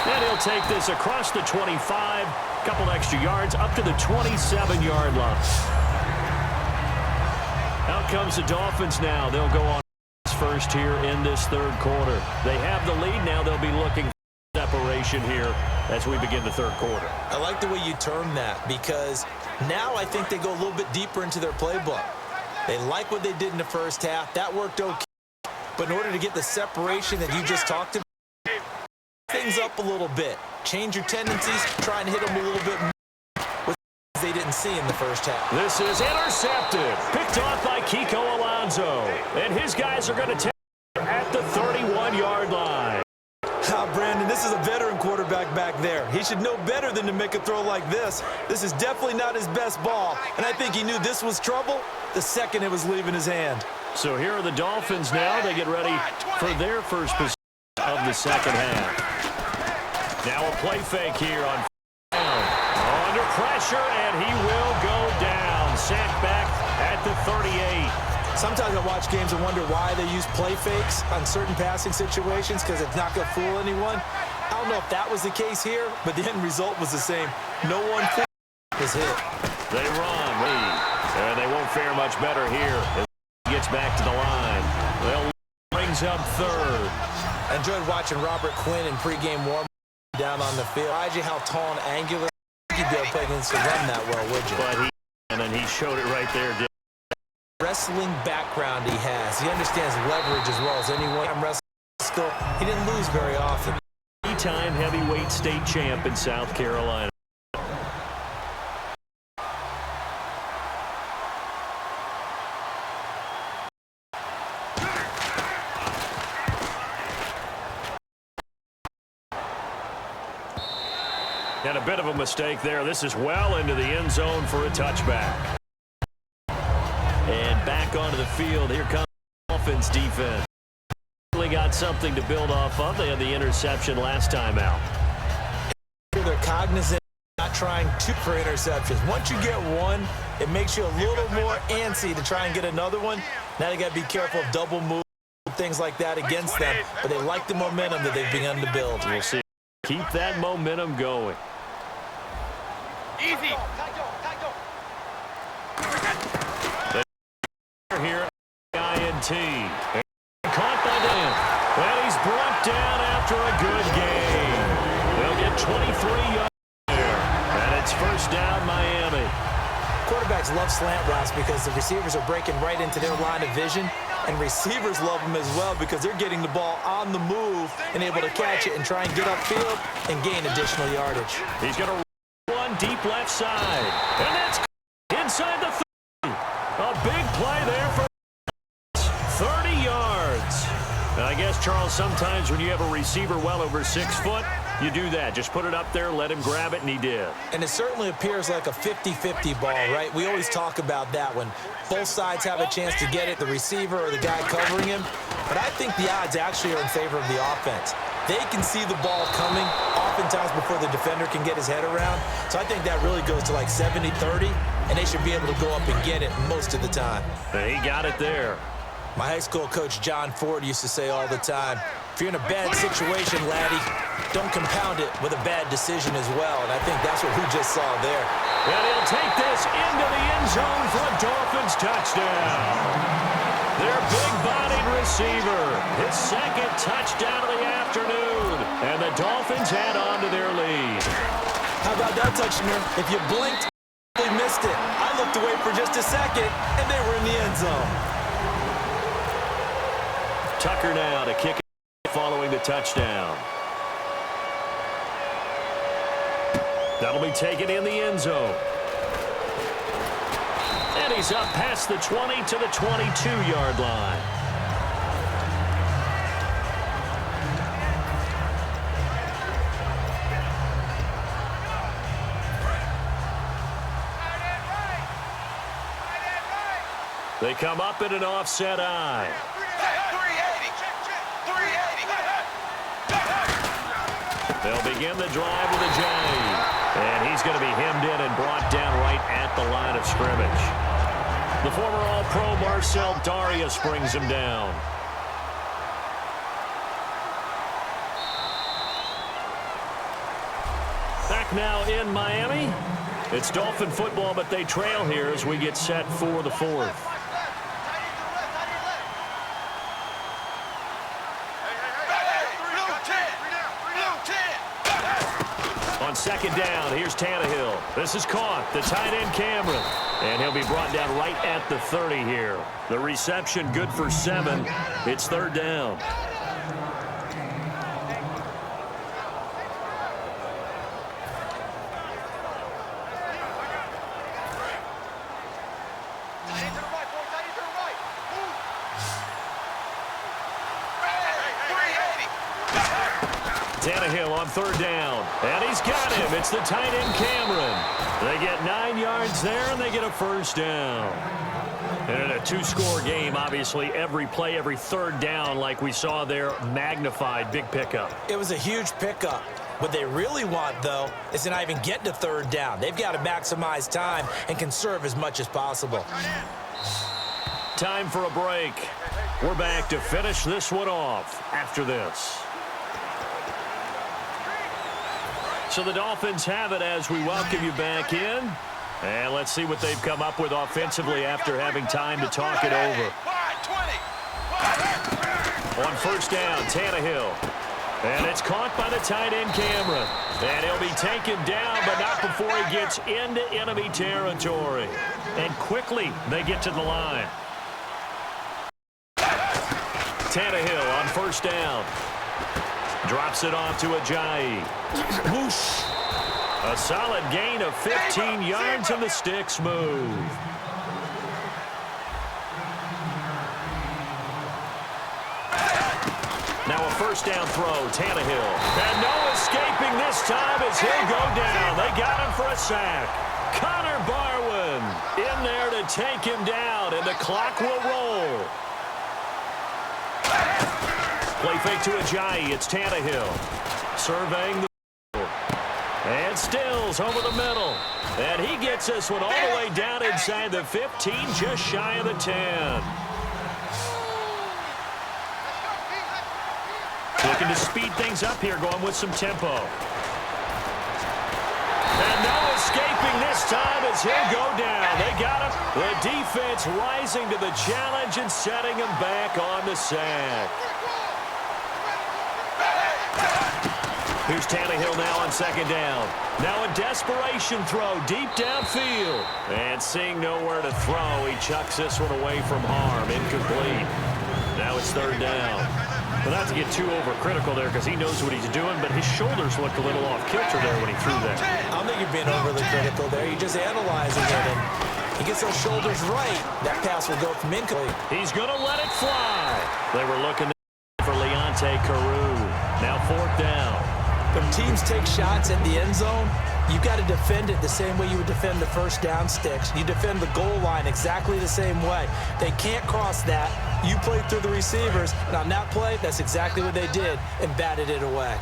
[SPEAKER 2] And he'll take this across the 25, couple extra yards, up to the 27-yard line. Out comes the Dolphins now. They'll go on first here in this 3rd quarter. They have the lead. Now they'll be looking for separation here as we begin the 3rd quarter.
[SPEAKER 3] I like the way you term that because now I think they go a little bit deeper into their playbook. They like what they did in the first half. That worked okay. But in order to get the separation that you just talked about, things up a little bit. Change your tendencies. Try and hit them a little bit more with they didn't see in the first half.
[SPEAKER 2] This is intercepted. Picked off by Kiko Alonso. And his guys are going to take at the 31-yard line.
[SPEAKER 3] Brandon, this is a veteran quarterback back there. He should know better than to make a throw like this. This is definitely not his best ball, and I think he knew this was trouble the second it was leaving his hand.
[SPEAKER 2] So here are the Dolphins now. They get ready for their first possession of the 2nd half. Now a play fake here on down. Under pressure, and he will go down. Sacked back at the 38.
[SPEAKER 3] Sometimes I watch games and wonder why they use play fakes on certain passing situations because it's not going to fool anyone. I don't know if that was the case here, but the end result was the same. No one was hit.
[SPEAKER 2] They run, and they won't fare much better here as he gets back to the line. Well, brings up 3rd.
[SPEAKER 3] I enjoyed watching Robert Quinn in pregame warm down on the field. I you how tall and angular you'd be able to play against the run that well, would you?
[SPEAKER 2] But and then he showed it right there.
[SPEAKER 3] Wrestling background he has. He understands leverage as well as anyone. I'm wrestling skill. He didn't lose very often.
[SPEAKER 2] 3-time heavyweight state champ in South Carolina. And a bit of a mistake there. This is well into the end zone for a touchback. And back onto the field. Here comes the Dolphins defense. They got something to build off of. They had the interception last time out.
[SPEAKER 3] They're cognizant, not trying for interceptions. Once you get one, it makes you a little more antsy to try and get another one. Now they got to be careful of double moves, things like that against them. But they like the momentum that they've begun to build.
[SPEAKER 2] We'll see. Keep that momentum going.
[SPEAKER 1] Easy.
[SPEAKER 2] Here, INT. Caught by Dan. And he's brought down after a good game. They'll get 23 yards there. And it's 1st down, Miami.
[SPEAKER 3] Quarterbacks quarterbacks love slant routes because the receivers are breaking right into their line of vision, and receivers love them as well because they're getting the ball on the move and able to catch it and try and get upfield and gain additional yardage.
[SPEAKER 2] He's going to run deep left side, and that's inside the 30. A big play there for 30 yards. And I guess, Charles, sometimes when you have a receiver well over 6 foot, you do that. Just put it up there, let him grab it, and he did.
[SPEAKER 3] And it certainly appears like a 50-50 ball, right? We always talk about that when both sides have a chance to get it, the receiver or the guy covering him. But I think the odds actually are in favor of the offense. They can see the ball coming oftentimes before the defender can get his head around. So I think that really goes to like 70-30, and they should be able to go up and get it most of the time.
[SPEAKER 2] And he got it there.
[SPEAKER 3] My high school coach, John Ford, used to say all the time, if you're in a bad situation, laddie, don't compound it with a bad decision as well. And I think that's what we just saw there.
[SPEAKER 2] And he'll take this into the end zone for a Dolphins touchdown. Their big-bodied receiver, his second touchdown of the afternoon. And the Dolphins add on to their lead.
[SPEAKER 3] How about that, Touchner? If you blinked, you missed it. I looked away for just a second, and they were in the end zone.
[SPEAKER 2] Tucker now to kick it following the touchdown. That'll be taken in the end zone. And he's up past the 20 to the 22-yard line. They come up in an offset eye. They'll begin the drive with a J. And he's going to be hemmed in and brought down right at the line of scrimmage. The former All-Pro Marcel Darius brings him down. Back now in Miami. It's Dolphin football, but they trail here as we get set for the fourth. On second down, here's Tannehill. This is caught. The tight end, Cameron. And he'll be brought down right at the 30 here. The reception good for 7. It's third down. Tannehill on third down, and he's got him. It's the tight end, Cameron. They get 9 yards there, and they get a first down. And in a two-score game, obviously, every play, every third down, like we saw there, magnified, big pickup.
[SPEAKER 3] It was a huge pickup. What they really want, though, is to not even get to third down. They've got to maximize time and conserve as much as possible.
[SPEAKER 2] Time for a break. We're back to finish this one off after this. So the Dolphins have it as we welcome you back in. And let's see what they've come up with offensively after having time to talk it over. On first down, Tannehill. And it's caught by the tight end, Cameron. And he'll be taken down, but not before he gets into enemy territory. And quickly, they get to the line. Tannehill on first down. Drops it off to Ajayi. Whoosh. A solid gain of 15 yards, and the sticks move. Now a first down throw, Tannehill. And no escaping this time as he'll go down. They got him for a sack. Connor Barwin in there to take him down, and the clock will roll. Play fake to Ajayi. It's Tannehill. Surveying the and Stills over the middle. And he gets this one all the way down inside the 15, just shy of the 10. Looking to speed things up here, going with some tempo. And no escaping this time as he'll go down. They got him. The defense rising to the challenge and setting him back on the sack. Here's Tannehill now on second down. Now a desperation throw deep downfield. And seeing nowhere to throw, he chucks this one away from harm. Incomplete. Now it's third down. Well, not to get too overcritical there because he knows what he's doing, but his shoulders looked a little off kilter there when he threw that.
[SPEAKER 3] I don't think you're being overly critical there. You're just analyzing it, and he gets those shoulders right. That pass will go from incomplete.
[SPEAKER 2] He's going to let it fly. They were looking for Leonte Carew. Now fourth down.
[SPEAKER 3] When teams take shots at the end zone, you've got to defend it the same way you would defend the first down sticks. You defend the goal line exactly the same way. They can't cross that. You played through the receivers, and on that play, that's exactly what they did and batted it away.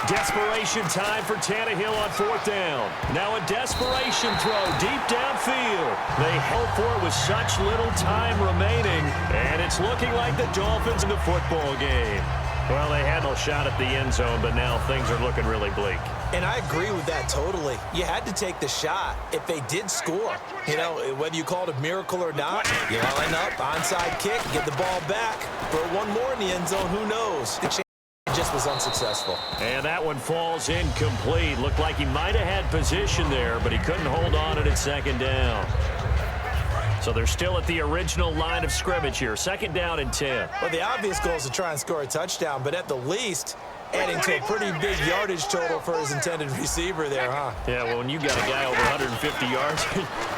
[SPEAKER 2] Desperation time for Tannehill on fourth down. Now a desperation throw deep downfield. They held for it with such little time remaining, and it's looking like the Dolphins in the football game. Well, they had no shot at the end zone, but now things are looking really bleak.
[SPEAKER 3] And I agree with that totally. You had to take the shot if they did score. You know, whether you call it a miracle or not, you line up, onside kick, get the ball back, throw one more in the end zone, who knows? The chance just was unsuccessful.
[SPEAKER 2] And that one falls incomplete. Looked like he might have had position there, but he couldn't hold on at second down. So they're still at the original line of scrimmage here. Second down and 10.
[SPEAKER 3] Well, the obvious goal is to try and score a touchdown, but at the least, adding to a pretty big yardage total for his intended receiver there, huh?
[SPEAKER 2] Yeah, well, when you got a guy over 150 yards,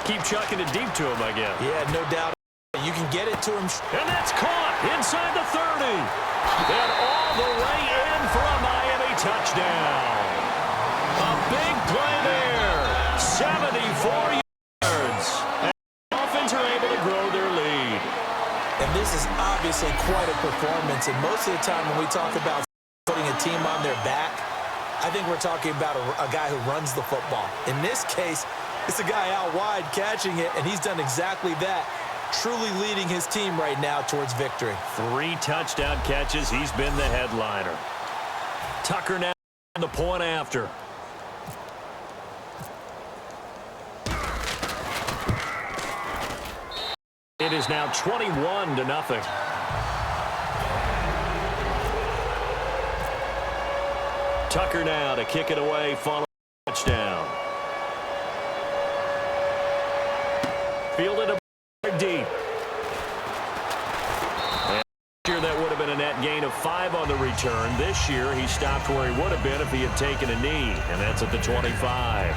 [SPEAKER 2] keep chucking it deep to him, I guess.
[SPEAKER 3] Yeah, no doubt. You can get it to him.
[SPEAKER 2] And that's caught inside the 30. And all the way in for a Miami touchdown. A big play there. 74 yards. And the Dolphins are able to grow their lead.
[SPEAKER 3] And this is obviously quite a performance. And most of the time when we talk about putting a team on their back, I think we're talking about a guy who runs the football. In this case, it's a guy out wide catching it, and he's done exactly that. Truly leading his team right now towards victory.
[SPEAKER 2] 3 touchdown catches. He's been the headliner. Tucker now on the point after. It is now 21-0. Tucker now to kick it away, following touchdown. Fielded a deep. And last year that would have been a net gain of 5 on the return. This year he stopped where he would have been if he had taken a knee, and that's at the 25.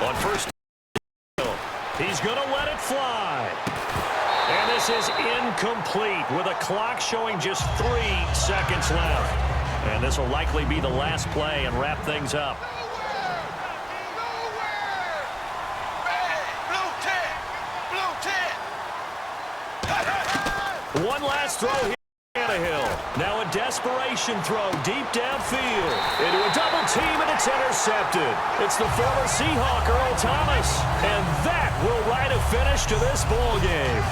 [SPEAKER 2] On first, he's going to let it fly. And this is incomplete with a clock showing just 3 seconds left. And this will likely be the last play and wrap things up. One last throw here. Tannehill. Now a desperation throw deep downfield into a double team, and it's intercepted. It's the former Seahawk, Earl Thomas. And that will write a finish to this ball game.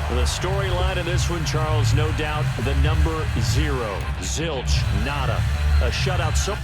[SPEAKER 2] The storyline of this one, Charles, no doubt the number 0. Zilch, nada. A shutout so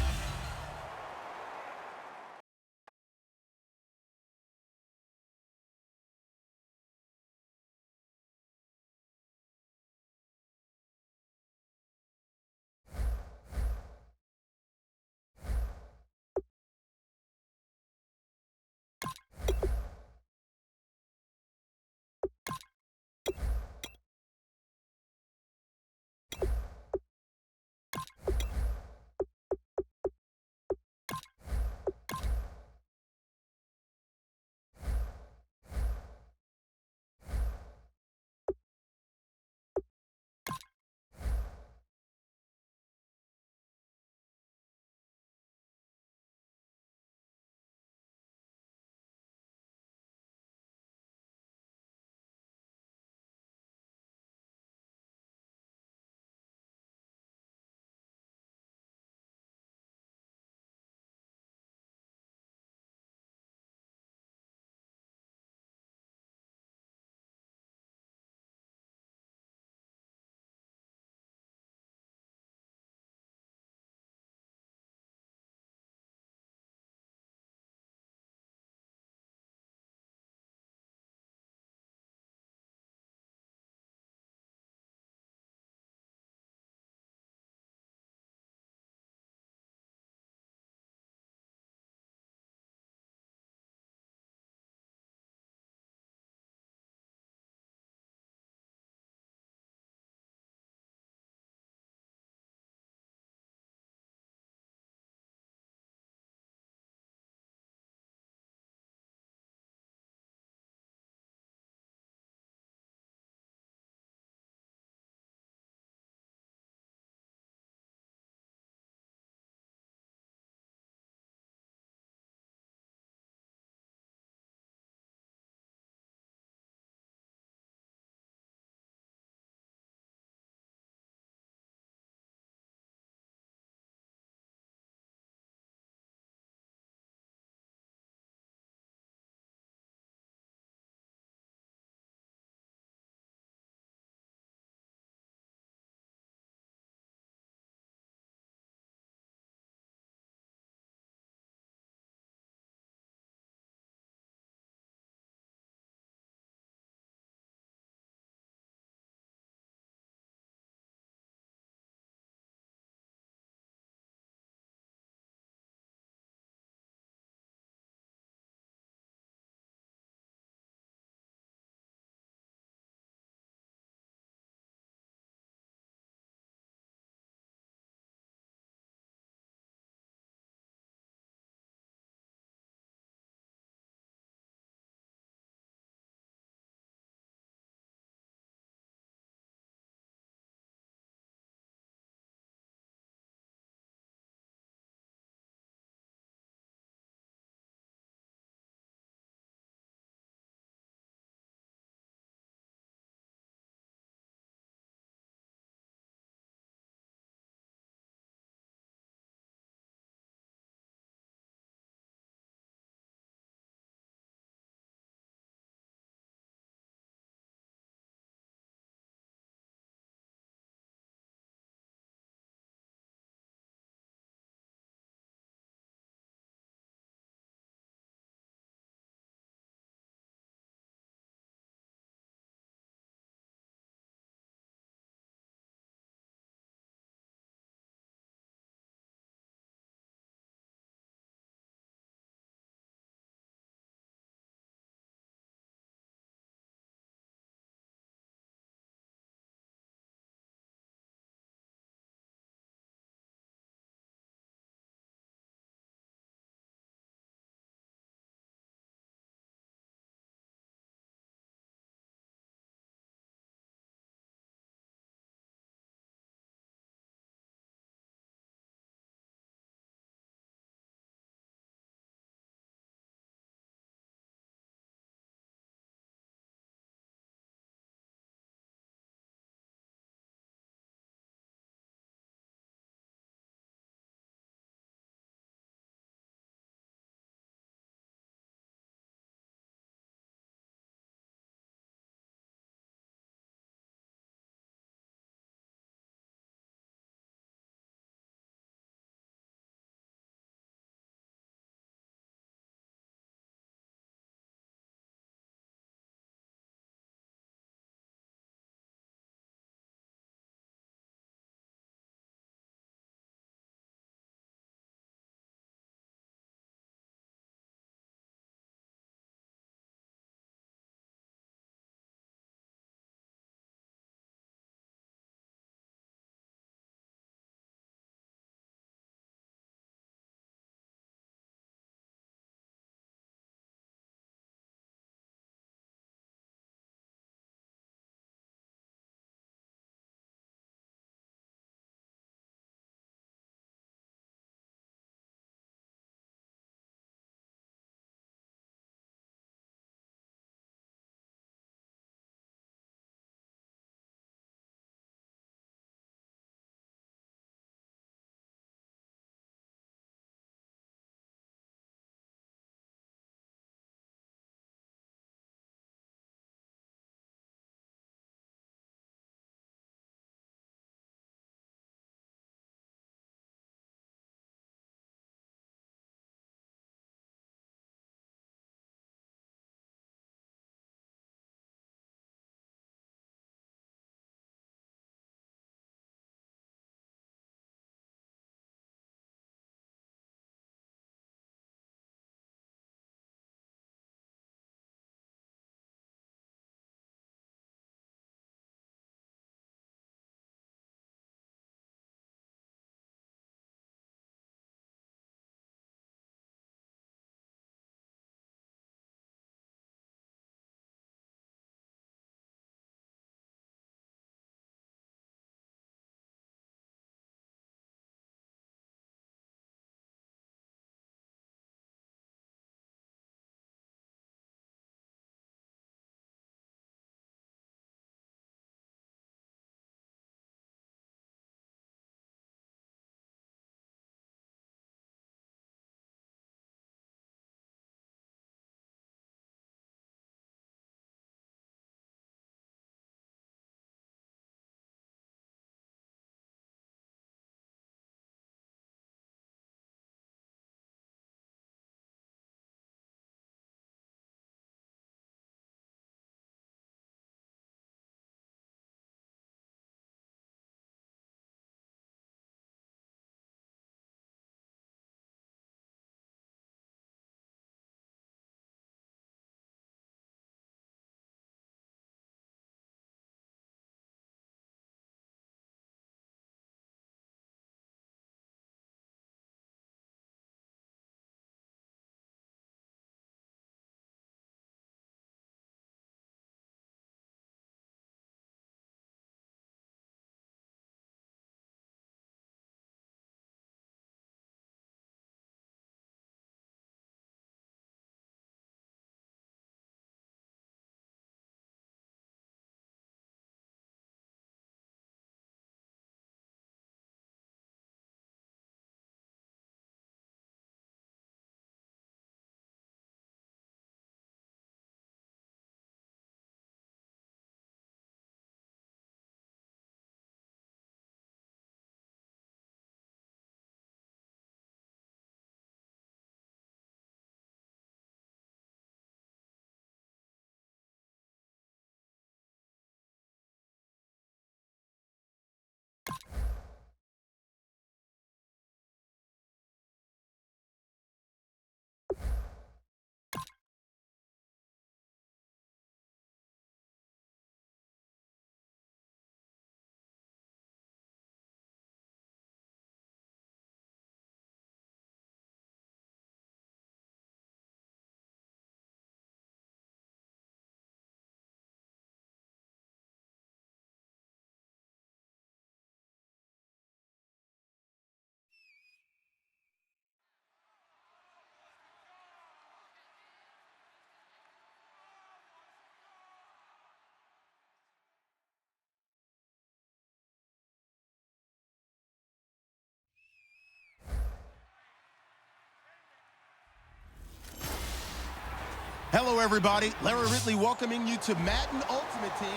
[SPEAKER 1] Hello, everybody. Larry Ridley welcoming you to Madden Ultimate Team.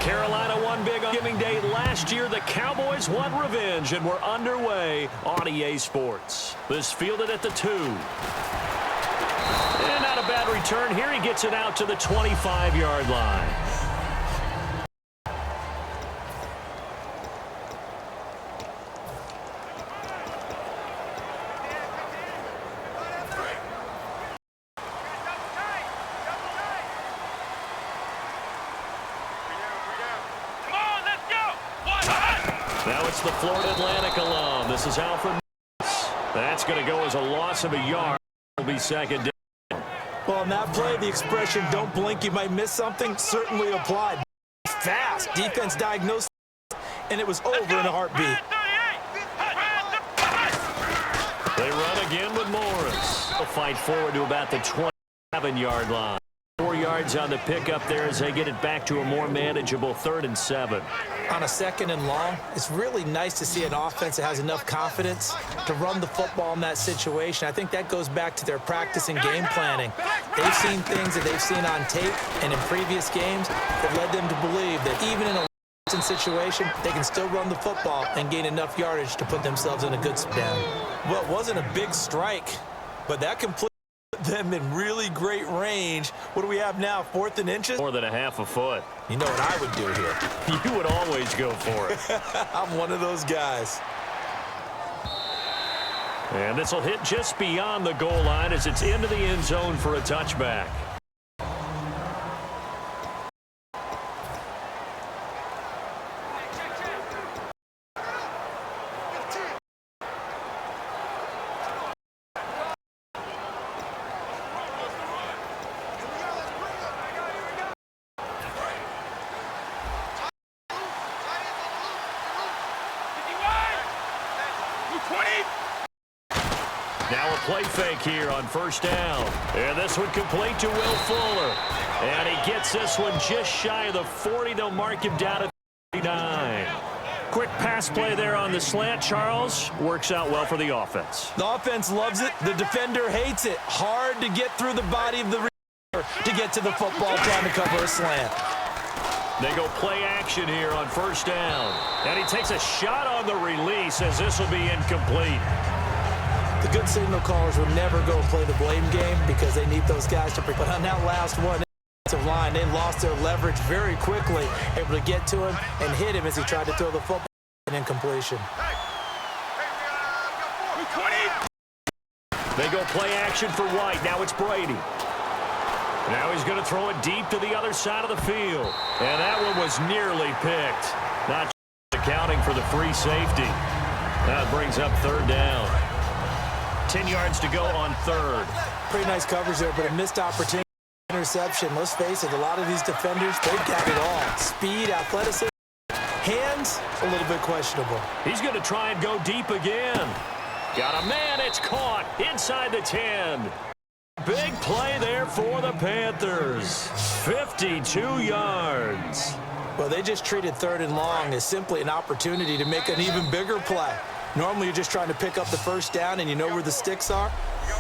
[SPEAKER 2] Carolina won big on Thanksgiving Day last year. The Cowboys want revenge, and we're underway on EA Sports. This fielded at the 2. And not a bad return here. He gets it out to the 25-yard line. Now it's the Florida Atlantic alum. This is Alfred. That's going to go as a loss of a yard. It'll be second down.
[SPEAKER 3] Well, on that play, the expression, don't blink, you might miss something, certainly applied. Fast. Defense diagnosed, and it was over in a heartbeat.
[SPEAKER 2] They run again with Morris. They'll fight forward to about the 27-yard line. 4 yards on the pickup there as they get it back to a more manageable 3rd and 7.
[SPEAKER 3] On a 2nd and long, it's really nice to see an offense that has enough confidence to run the football in that situation. I think that goes back to their practice and game planning. They've seen things that they've seen on tape and in previous games that led them to believe that even in a situation, they can still run the football and gain enough yardage to put themselves in a good down. Well, it wasn't a big strike, but that completely put them in really great range. What do we have now, 4th and inches?
[SPEAKER 2] More than a half a foot.
[SPEAKER 3] You know what I would do here?
[SPEAKER 2] You would always go for it.
[SPEAKER 3] I'm one of those guys.
[SPEAKER 2] And this will hit just beyond the goal line as it's into the end zone for a touchback. Now a play fake here on 1st down. And this one complete to Will Fuller. And he gets this one just shy of the 40. They'll mark him down at 39. Quick pass play there on the slant, Charles. Works out well for the offense.
[SPEAKER 3] The offense loves it. The defender hates it. Hard to get through the body of the receiver to get to the football trying to cover a slant.
[SPEAKER 2] They go play action here on 1st down. And he takes a shot on the release as this will be incomplete.
[SPEAKER 3] The good signal callers will never go play the blame game because they need those guys to protect. But on that last one, offensive line, they lost their leverage very quickly, able to get to him and hit him as he tried to throw the football in incompletion.
[SPEAKER 2] They go play action for White. Now it's Brady. Now he's going to throw it deep to the other side of the field. And that one was nearly picked. Not accounting for the free safety. That brings up 3rd down. 10 yards to go on 3rd.
[SPEAKER 3] Pretty nice coverage there, but a missed opportunity. Interception. Let's face it, a lot of these defenders, they've got it all. Speed, athleticism, hands, a little bit questionable.
[SPEAKER 2] He's going to try and go deep again. Got a man, it's caught inside the 10. Big play there for the Panthers. 52 yards.
[SPEAKER 3] Well, they just treated 3rd and long as simply an opportunity to make an even bigger play. Normally, you're just trying to pick up the 1st down, and you know where the sticks are.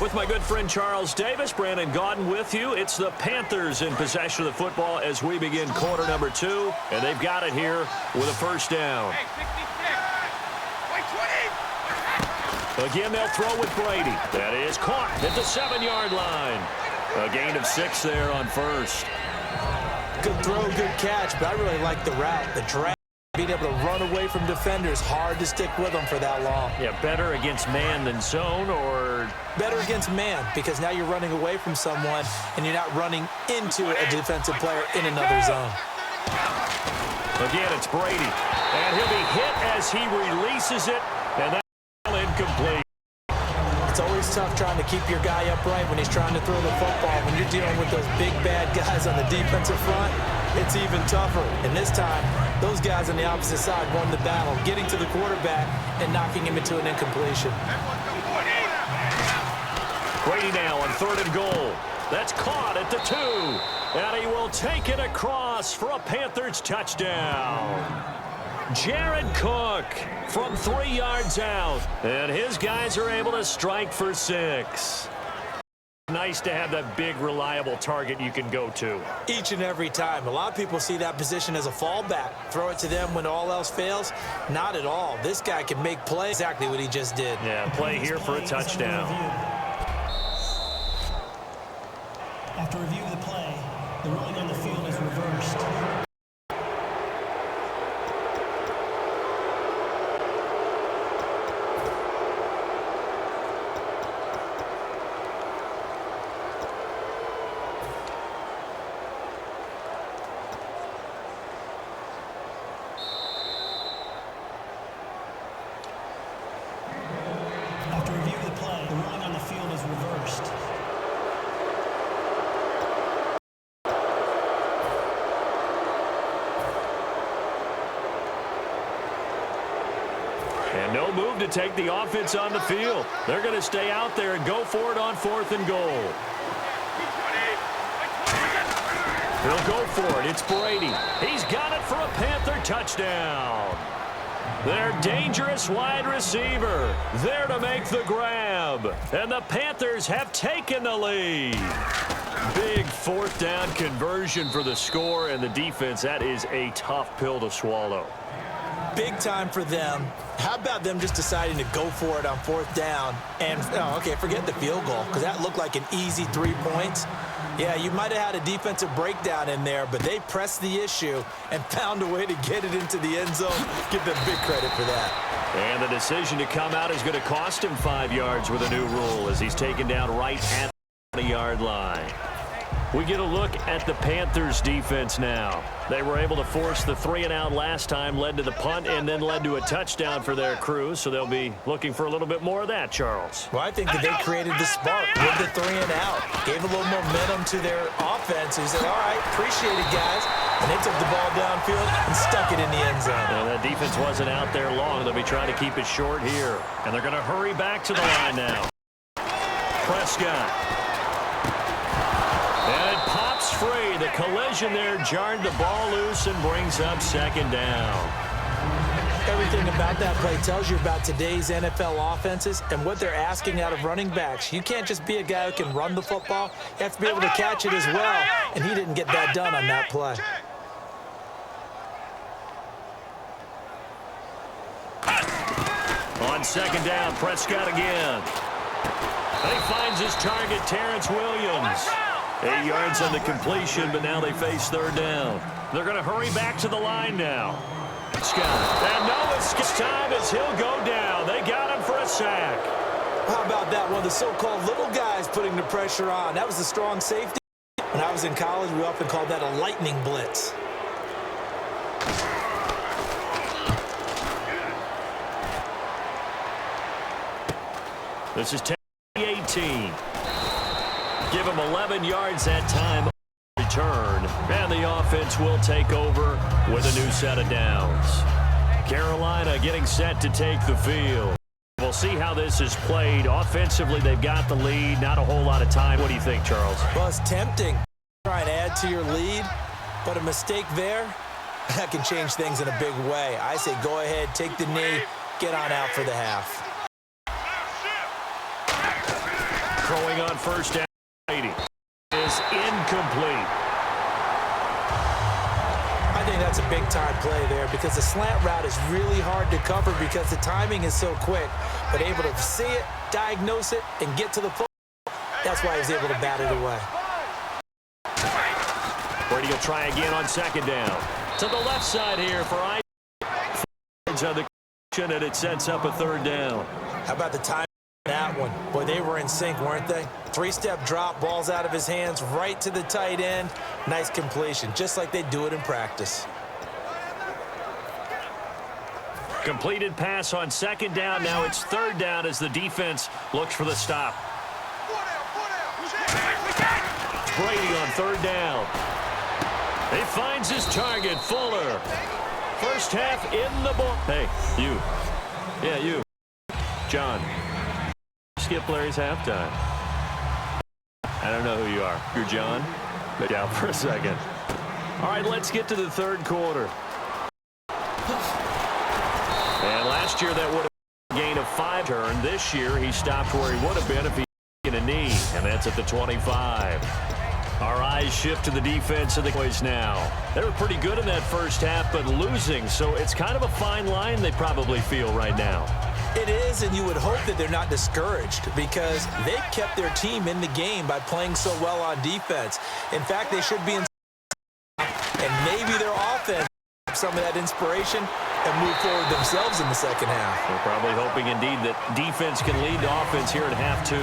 [SPEAKER 2] With my good friend Charles Davis, Brandon Gaudin with you. It's the Panthers in possession of the football as we begin quarter number 2, and they've got it here with a 1st down. Again, they'll throw with Brady. That is caught at the 7-yard line. A gain of 6 there on 1st.
[SPEAKER 3] Good throw, good catch, but I really like the route, the drag. Being able to run away from defenders, hard to stick with them for that long.
[SPEAKER 2] Yeah, better against man than zone, or?
[SPEAKER 3] Better against man, because now you're running away from someone and you're not running into a defensive player in another zone.
[SPEAKER 2] Again, it's Brady. And he'll be hit as he releases it, and that's incomplete.
[SPEAKER 3] It's always tough trying to keep your guy upright when he's trying to throw the football. When you're dealing with those big, bad guys on the defensive front, it's even tougher. And this time, those guys on the opposite side won the battle, getting to the quarterback and knocking him into an incompletion.
[SPEAKER 2] Brady now on 3rd and goal. That's caught at the 2. And he will take it across for a Panthers touchdown. Jared Cook from 3 yards out. And his guys are able to strike for 6. Nice to have that big, reliable target you can go to.
[SPEAKER 3] Each and every time. A lot of people see that position as a fallback. Throw it to them when all else fails. Not at all. This guy can make play. Exactly what he just did.
[SPEAKER 2] Yeah, play here for a touchdown.
[SPEAKER 4] After review of the play, the ruling on the field is reversed. After review of the play, the ruling on the field is reversed.
[SPEAKER 2] And no move to take the offense on the field. They're going to stay out there and go for it on 4th and goal. He'll go for it. It's Brady. He's got it for a Panther touchdown. Their dangerous wide receiver there to make the grab. And the Panthers have taken the lead. Big 4th down conversion for the score, and the defense, that is a tough pill to swallow.
[SPEAKER 3] Big time for them. How about them just deciding to go for it on 4th down? And, okay, forget the field goal, because that looked like an easy 3 points. Yeah, you might have had a defensive breakdown in there, but they pressed the issue and found a way to get it into the end zone. Give them big credit for that.
[SPEAKER 2] And the decision to come out is going to cost him 5 yards with a new rule as he's taken down right at the 20-yard line. We get a look at the Panthers' defense now. They were able to force the 3-and-out last time, led to the punt, and then led to a touchdown for their crew, so they'll be looking for a little bit more of that, Charles.
[SPEAKER 3] Well, I think that they created the spark with the 3-and-out, gave a little momentum to their offense, and said, all right, appreciate it, guys. And they took the ball downfield and stuck it in the end zone.
[SPEAKER 2] And that defense wasn't out there long. They'll be trying to keep it short here. And they're going to hurry back to the line now. Prescott. And it pops free. The collision there jarred the ball loose and brings up 2nd down.
[SPEAKER 3] Everything about that play tells you about today's NFL offenses and what they're asking out of running backs. You can't just be a guy who can run the football. You have to be able to catch it as well, and he didn't get that done on that play.
[SPEAKER 2] On 2nd down, Prescott again. And he finds his target, Terrence Williams. 8 yards on the completion, but now they face 3rd down. They're going to hurry back to the line now. Scott. And no, it's time as he'll go down. They got him for a sack.
[SPEAKER 3] How about that one? The so-called little guys putting the pressure on. That was the strong safety. When I was in college, we often called that a lightning blitz.
[SPEAKER 2] This is 10-18. Give him 11 yards that time. Return. And the offense will take over with a new set of downs. Carolina getting set to take the field. We'll see how this is played. Offensively, they've got the lead. Not a whole lot of time. What do you think, Charles?
[SPEAKER 3] Well, it's tempting. Try and add to your lead, but a mistake there, that can change things in a big way. I say go ahead, take the knee, get on out for the half.
[SPEAKER 2] Throwing on 1st down. Is incomplete.
[SPEAKER 3] I think that's a big-time play there because the slant route is really hard to cover because the timing is so quick. But able to see it, diagnose it, and get to the football, that's why he was able to bat it away.
[SPEAKER 2] Brady will try again on 2nd down. To the left side here for I. On the and it sets up a 3rd down.
[SPEAKER 3] How about the timing on that one? Boy, they were in sync, weren't they? 3-step drop, balls out of his hands, right to the tight end. Nice completion, just like they do it in practice.
[SPEAKER 2] Completed pass on 2nd down. Now it's 3rd down as the defense looks for the stop. Brady on 3rd down. He finds his target, Fuller. First half in the book. Hey, you. Yeah, you. John. Skip Larry's halftime. I don't know who you are. You're John? But down for a second. All right, let's get to the 3rd quarter. Last year, that would have been a gain of 5 turn. This year, he stopped where he would have been if he had taken a knee, and that's at the 25. Our eyes shift to the defense of the Cowboys now. They were pretty good in that first half, but losing, so it's kind of a fine line they probably feel right now.
[SPEAKER 3] It is, and you would hope that they're not discouraged because they've kept their team in the game by playing so well on defense. In fact, they should be in, and maybe their offense some of that inspiration and move forward themselves in the second half.
[SPEAKER 2] We're probably hoping indeed that defense can lead to offense here in half 2.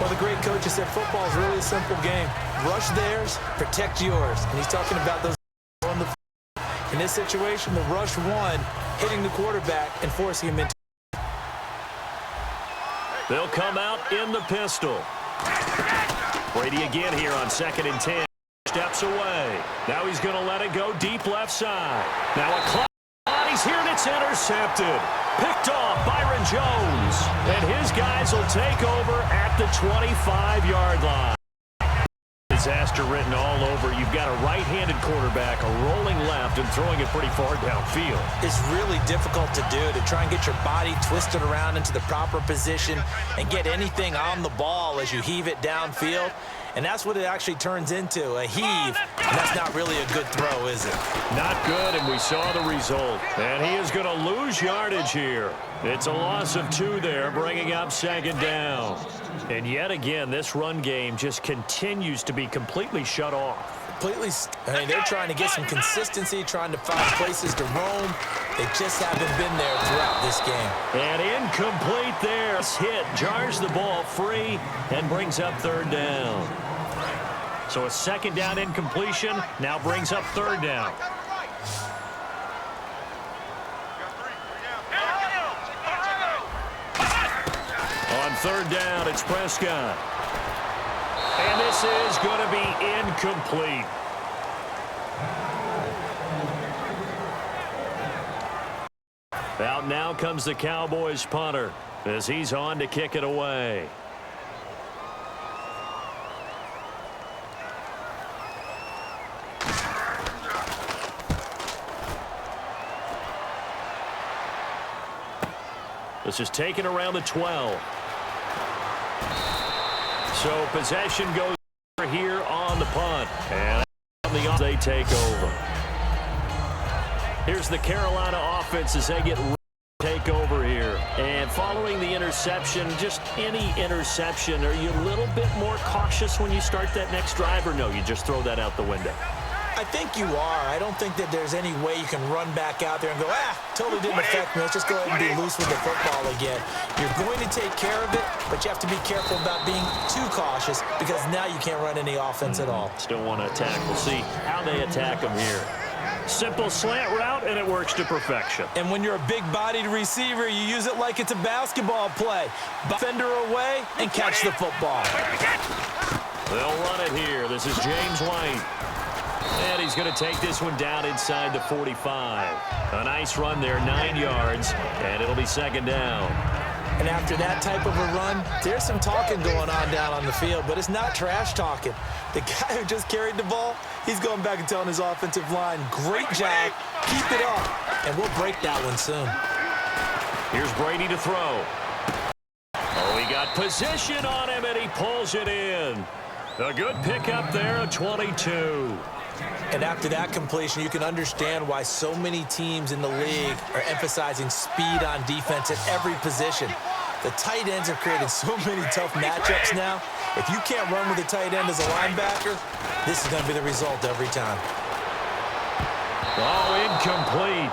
[SPEAKER 3] Well, the great coach has said football is really a simple game. Rush theirs, protect yours. And he's talking about those on the field. In this situation, the rush one, hitting the quarterback and forcing him into.
[SPEAKER 2] They'll come out in the pistol. Brady again here on 2nd and 10. Steps away. Now he's going to let it go deep left side. Now a clock. He's here and it's intercepted. Picked off Byron Jones. And his guys will take over at the 25-yard line. Disaster written all over. You've got a right-handed quarterback, a rolling left, and throwing it pretty far downfield.
[SPEAKER 3] It's really difficult to do, to try and get your body twisted around into the proper position and get anything on the ball as you heave it downfield. And that's what it actually turns into, a heave. And that's not really a good throw, is it?
[SPEAKER 2] Not good, and we saw the result. And he is going to lose yardage here. It's a loss of 2 there, bringing up 2nd down. And yet again, this run game just continues to be completely shut off.
[SPEAKER 3] They're trying to get some consistency, trying to find places to roam. They just haven't been there throughout this game.
[SPEAKER 2] And incomplete there. Hit, jars the ball free, and brings up 3rd down. So a 2nd down incompletion now brings up 3rd down. On 3rd down, it's Prescott. And this is going to be incomplete. Out now comes the Cowboys punter as he's on to kick it away. This is taken around the 12. So possession goes here on the punt. And they take over. Here's the Carolina offense as they get take over here. And following the interception, just any interception, are you a little bit more cautious when you start that next drive, or no, you just throw that out the window?
[SPEAKER 3] I think you are. I don't think that there's any way you can run back out there and go, totally didn't affect me. Let's just go ahead and be loose with the football again. You're going to take care of it, but you have to be careful about being too cautious because now you can't run any offense at all.
[SPEAKER 2] Still want to attack. We'll see how they attack them here. Simple slant route, and it works to perfection.
[SPEAKER 3] And when you're a big-bodied receiver, you use it like it's a basketball play. Defender away and catch the football.
[SPEAKER 2] They'll run it here. This is James White. And he's going to take this one down inside the 45. A nice run there, 9 yards, and it'll be 2nd down.
[SPEAKER 3] And after that type of a run, there's some talking going on down on the field, but it's not trash talking. The guy who just carried the ball, he's going back and telling his offensive line, great job, keep it up, and we'll break that one soon.
[SPEAKER 2] Here's Brady to throw. Oh, he got position on him, and he pulls it in. A good pickup there, a 22.
[SPEAKER 3] And after that completion, you can understand why so many teams in the league are emphasizing speed on defense at every position. The tight ends have created so many tough matchups now. If you can't run with a tight end as a linebacker, this is going to be the result every time.
[SPEAKER 2] Oh, incomplete.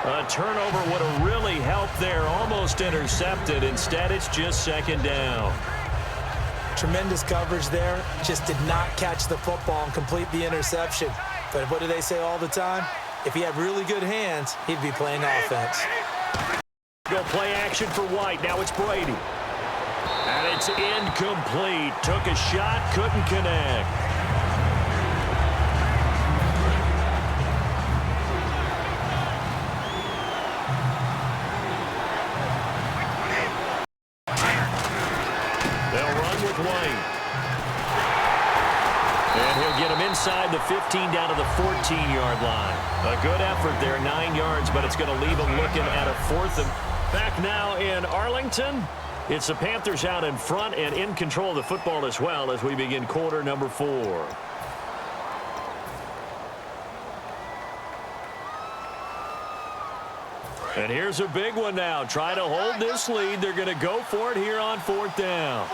[SPEAKER 2] A turnover would have really helped there. Almost intercepted. Instead, it's just 2nd down.
[SPEAKER 3] Tremendous coverage there. Just did not catch the football and complete the interception. But what do they say all the time? If he had really good hands, he'd be playing offense.
[SPEAKER 2] Go play action for White. Now it's Brady. And it's incomplete. Took a shot, couldn't connect. They'll run with White. And he'll get him inside the 15 down to the 14-yard line. A good effort there, 9 yards, but it's going to leave him looking at a 4th Back now in Arlington. It's the Panthers out in front and in control of the football as well as we begin quarter number 4. And here's a big one now. Try to hold this lead. They're going to go for it here on 4th down.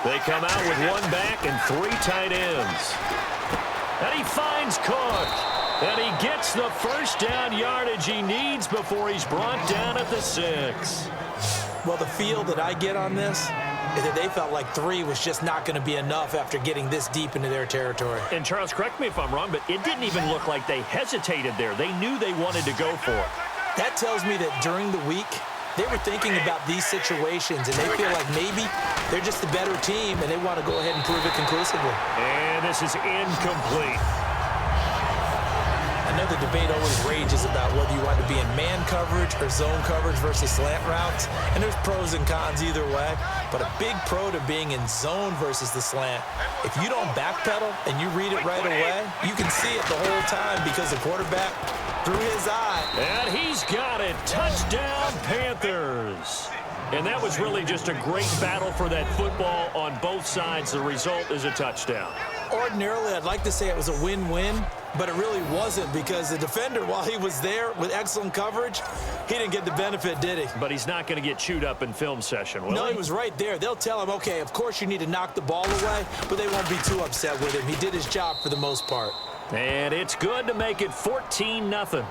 [SPEAKER 2] They come out with 1 back and 3 tight ends. And he finds Cook. And he gets the first down yardage he needs before he's brought down at the 6.
[SPEAKER 3] Well, the feel that I get on this is that they felt like 3 was just not going to be enough after getting this deep into their territory.
[SPEAKER 2] And Charles, correct me if I'm wrong, but it didn't even look like they hesitated there. They knew they wanted to go for it.
[SPEAKER 3] That tells me that during the week, they were thinking about these situations, and they feel like maybe they're just the better team, and they want to go ahead and prove it conclusively.
[SPEAKER 2] And this is incomplete.
[SPEAKER 3] I know the debate always rages about whether you want to be in man coverage or zone coverage versus slant routes, and there's pros and cons either way, but a big pro to being in zone versus the slant. If you don't backpedal and you read it right away, you can see it the whole time because the quarterback through his eye.
[SPEAKER 2] And he's got it. Touchdown, Panthers. And that was really just a great battle for that football on both sides. The result is a touchdown.
[SPEAKER 3] Ordinarily, I'd like to say it was a win-win, but it really wasn't because the defender, while he was there with excellent coverage, he didn't get the benefit, did he?
[SPEAKER 2] But he's not going to get chewed up in film session, will he?
[SPEAKER 3] No, he was right there. They'll tell him, okay, of course you need to knock the ball away, but they won't be too upset with him. He did his job for the most part.
[SPEAKER 2] And it's good to make it 14-0.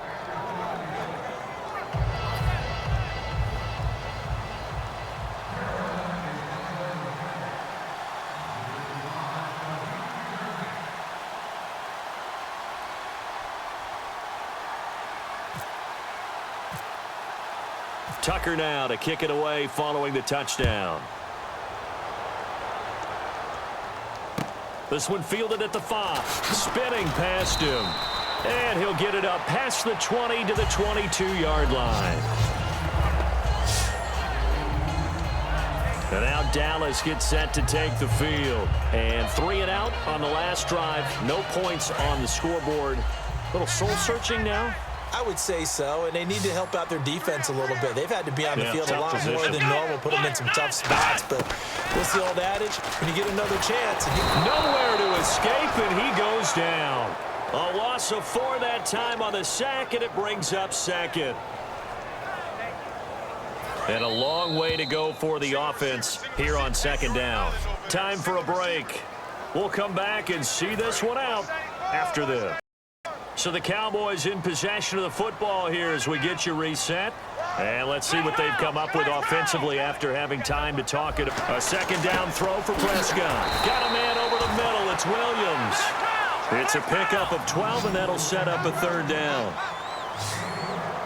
[SPEAKER 2] Tucker now to kick it away following the touchdown. This one fielded at the 5. Spinning past him. And he'll get it up past the 20 to the 22-yard line. And now Dallas gets set to take the field. And 3 and out on the last drive. No points on the scoreboard. A little soul-searching now.
[SPEAKER 3] I would say so, and they need to help out their defense a little bit. They've had to be on the field a lot more than normal, put them in some tough spots. But what's the old adage? When you get another chance.
[SPEAKER 2] Nowhere to escape, and he goes down. A loss of 4 that time on the sack, and it brings up 2nd. And a long way to go for the offense here on 2nd down. Time for a break. We'll come back and see this one out after this. So the Cowboys in possession of the football here as we get you reset. And let's see what they've come up with offensively after having time to talk it. A 2nd down throw for Prescott. Got a man over the middle. It's Williams. It's a pickup of 12, and that'll set up a 3rd down.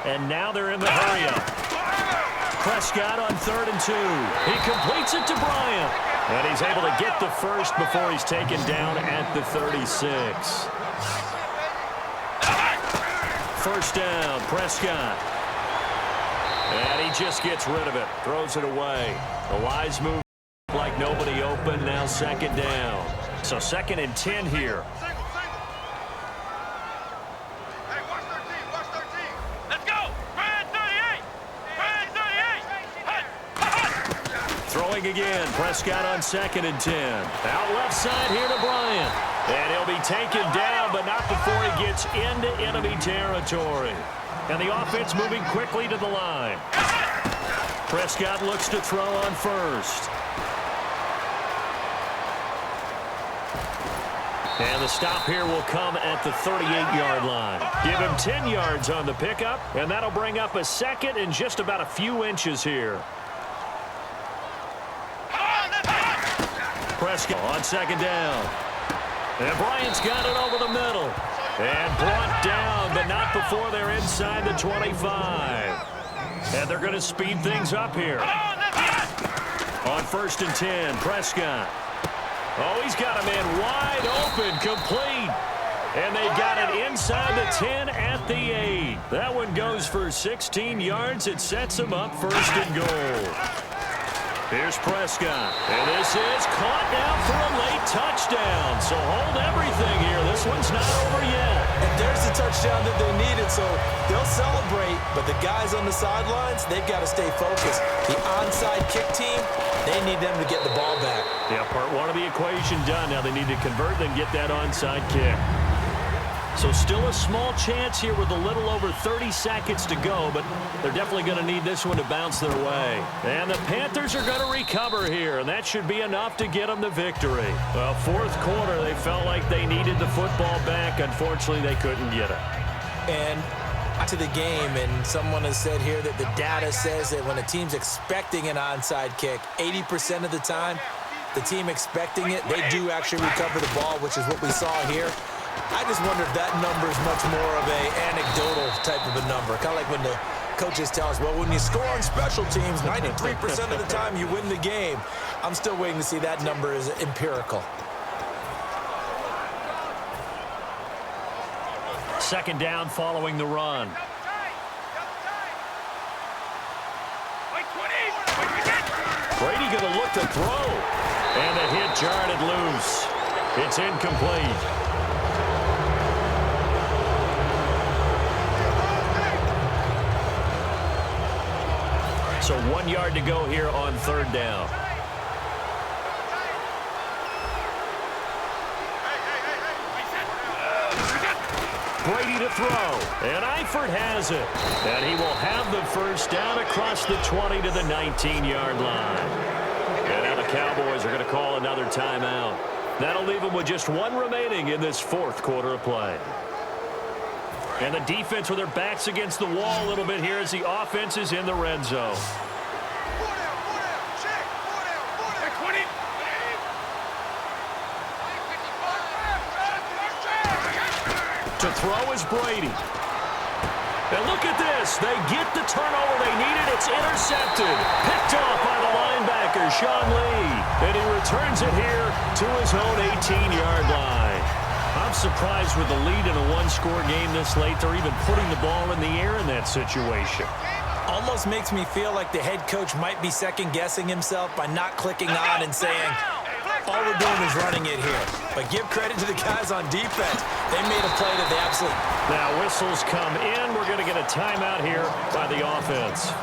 [SPEAKER 2] And now they're in the hurry-up. Prescott on 3rd and 2. He completes it to Bryant. And he's able to get the first before he's taken down at the 36. 1st down, Prescott. And he just gets rid of it. Throws it away. A wise move like nobody open. Now 2nd down. So 2nd and 10 here.
[SPEAKER 6] Hey, watch 13, watch 13. Let's go. Red 38. Red 38.
[SPEAKER 2] Throwing again. Prescott on 2nd and 10. Out left side here to Bryant. And he'll be taken down, but not before he gets into enemy territory. And the offense moving quickly to the line. Prescott looks to throw on 1st. And the stop here will come at the 38-yard line. Give him 10 yards on the pickup, and that'll bring up a 2nd and just about a few inches here. Prescott on 2nd down. And Bryant's got it over the middle. And brought down, but not before they're inside the 25. And they're going to speed things up here. On 1st and 10, Prescott. Oh, he's got a man wide open, complete. And they've got it inside the 10 at the 8. That one goes for 16 yards. It sets them up 1st and goal. Here's Prescott. And this is caught now for a late touchdown. So hold everything here. This one's not over yet.
[SPEAKER 3] And there's the touchdown that they needed, so they'll celebrate. But the guys on the sidelines, they've got to stay focused. The onside kick team, they need them to get the ball back.
[SPEAKER 2] Yeah, part one of the equation done. Now they need to convert and get that onside kick. So still a small chance here with a little over 30 seconds to go, but they're definitely going to need this one to bounce their way. And the Panthers are going to recover here, and that should be enough to get them the victory. Well, fourth quarter, they felt like they needed the football back. Unfortunately, they couldn't get it.
[SPEAKER 3] And to the game, and someone has said here that the data says that when a team's expecting an onside kick, 80% of the time, the team expecting it, they do actually recover the ball, which is what we saw here. I just wonder if that number is much more of a anecdotal type of a number. Kind of like when the coaches tell us, well, when you score on special teams, 93% of the time you win the game. I'm still waiting to see that number is empirical.
[SPEAKER 2] Second down following the run. Brady going to look to throw. And the hit jarred it loose. It's incomplete. So 1 yard to go here on third down. Brady to throw. And Eifert has it. And he will have the first down across the 20 to the 19-yard line. And now the Cowboys are going to call another timeout. That'll leave them with just one remaining in this fourth quarter of play. And the defense with their backs against the wall a little bit here as the offense is in the red zone. To throw is Brady. And look at this. They get the turnover they needed. It's intercepted. Picked off by the linebacker, Sean Lee. And he returns it here to his own 18-yard line. I'm surprised with the lead in a one-score game this late. They're even putting the ball in the air in that situation.
[SPEAKER 3] Almost makes me feel like the head coach might be second-guessing himself by not clicking on and saying, all we're doing is running it here. But give credit to the guys on defense. They made a play that they absolutely...
[SPEAKER 2] Now whistles come in. We're going to get a timeout here by the offense.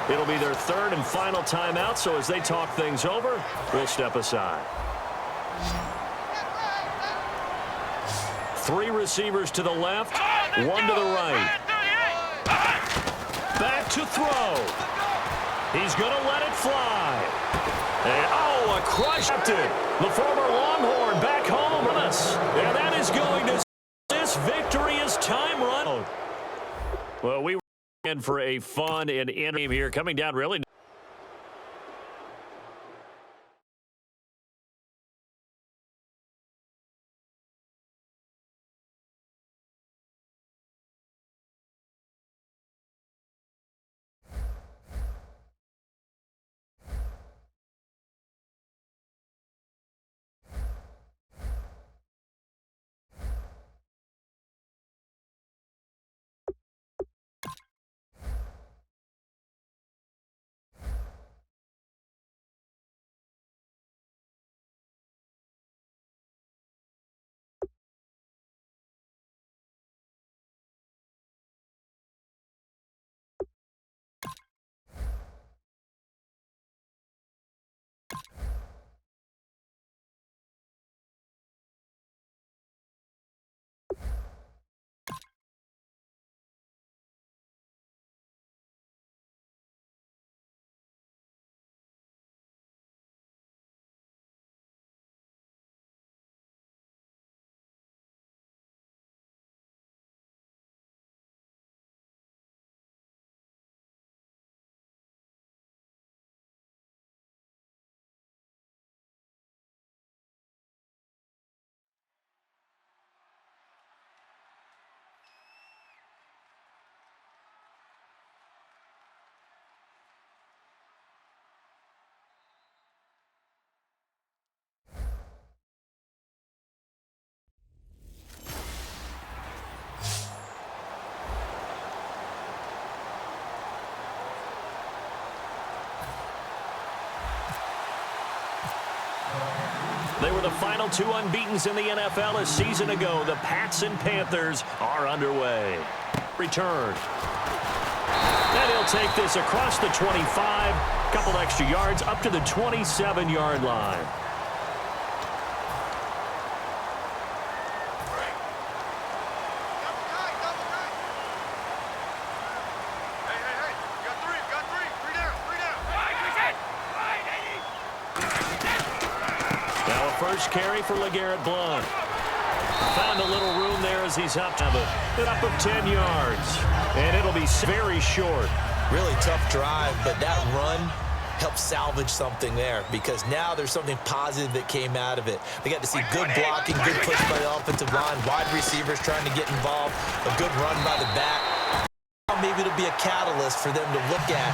[SPEAKER 2] It'll be their third and final timeout, so as they talk things over, we'll step aside. Three receivers to the left, one to the right. Back to throw. He's going to let it fly. And, a crush. The former Longhorn back home with us. And that is going to... This victory is time run. Well, we were in for a fun and in-game here. Coming down really... They were the final two unbeatens in the NFL a season ago. The Pats and Panthers are underway. Return. And he'll take this across the 25. Couple extra yards up to the 27-yard line. First carry for LeGarrette Blount. Found a little room there as he's up of 10 yards. And it'll be very short.
[SPEAKER 3] Really tough drive, but that run helped salvage something there because now there's something positive that came out of it. They got to see good blocking, good push by the offensive line, wide receivers trying to get involved, a good run by the back. Maybe it'll be a catalyst for them to look at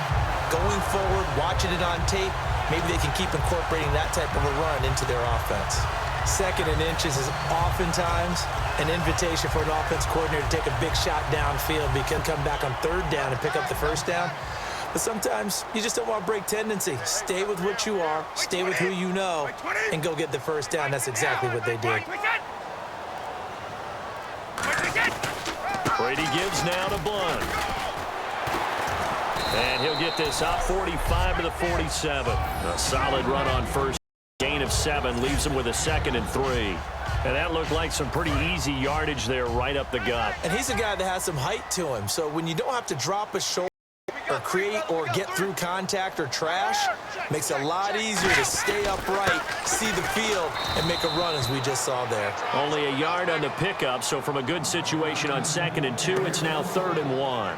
[SPEAKER 3] going forward, watching it on tape. Maybe they can keep incorporating that type of a run into their offense. Second and inches is oftentimes an invitation for an offense coordinator to take a big shot downfield because come back on third down and pick up the first down. But sometimes you just don't want to break tendency. Stay with what you are, stay with who you know, and go get the first down. That's exactly what they did.
[SPEAKER 2] Brady gives now to Blount. And he'll get this out 45 to the 47. A solid run on first. Gain of 7 leaves him with a 2nd and 3. And that looked like some pretty easy yardage there right up the gut.
[SPEAKER 3] And he's a guy that has some height to him. So when you don't have to drop a shoulder or create or get through contact or trash, makes it a lot easier to stay upright, see the field, and make a run as we just saw there.
[SPEAKER 2] Only a yard on the pickup, so from a good situation on 2nd and 2, it's now 3rd and 1.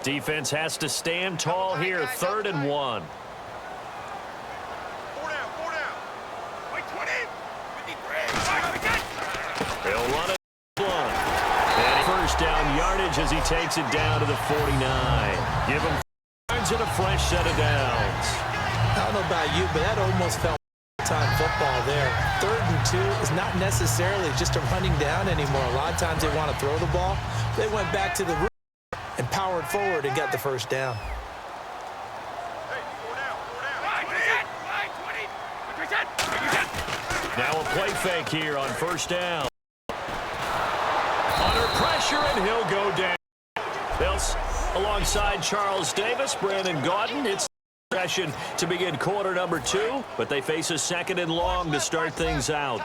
[SPEAKER 2] Defense has to stand tall here, 3rd and 1. They'll run it. And first down yardage as he takes it down to the 49. Give him yards and a fresh set of downs.
[SPEAKER 3] I don't know about you, but that almost felt time football there. 3rd and 2 is not necessarily just a running down anymore. A lot of times they want to throw the ball. They went back to the root and powered forward and got the first down.
[SPEAKER 2] Now a play fake here on first down. Under pressure, and he'll go down. Alongside Charles Davis, Brandon Gaudin. It's session to begin quarter number 2, but they face a 2nd and long to start things out.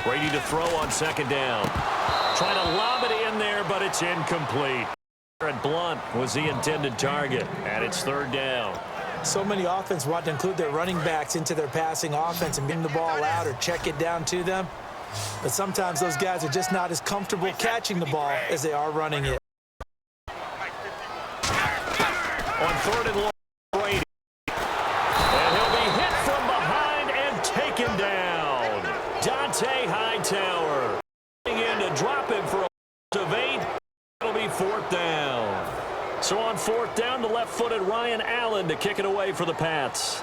[SPEAKER 2] Brady to throw on 2nd down. Trying to lob it in there, but it's incomplete. Blount was the intended target, and it's 3rd down.
[SPEAKER 3] So many offenses want to include their running backs into their passing offense and bring the ball out or check it down to them. But sometimes those guys are just not as comfortable catching the ball as they are running it.
[SPEAKER 2] On 3rd and long, Brady. And he'll be hit from behind and taken down. Dante Hightower in to drop him for a loss of 8. It'll be 4th down. So on 4th down, the left-footed Ryan Allen to kick it away for the Pats.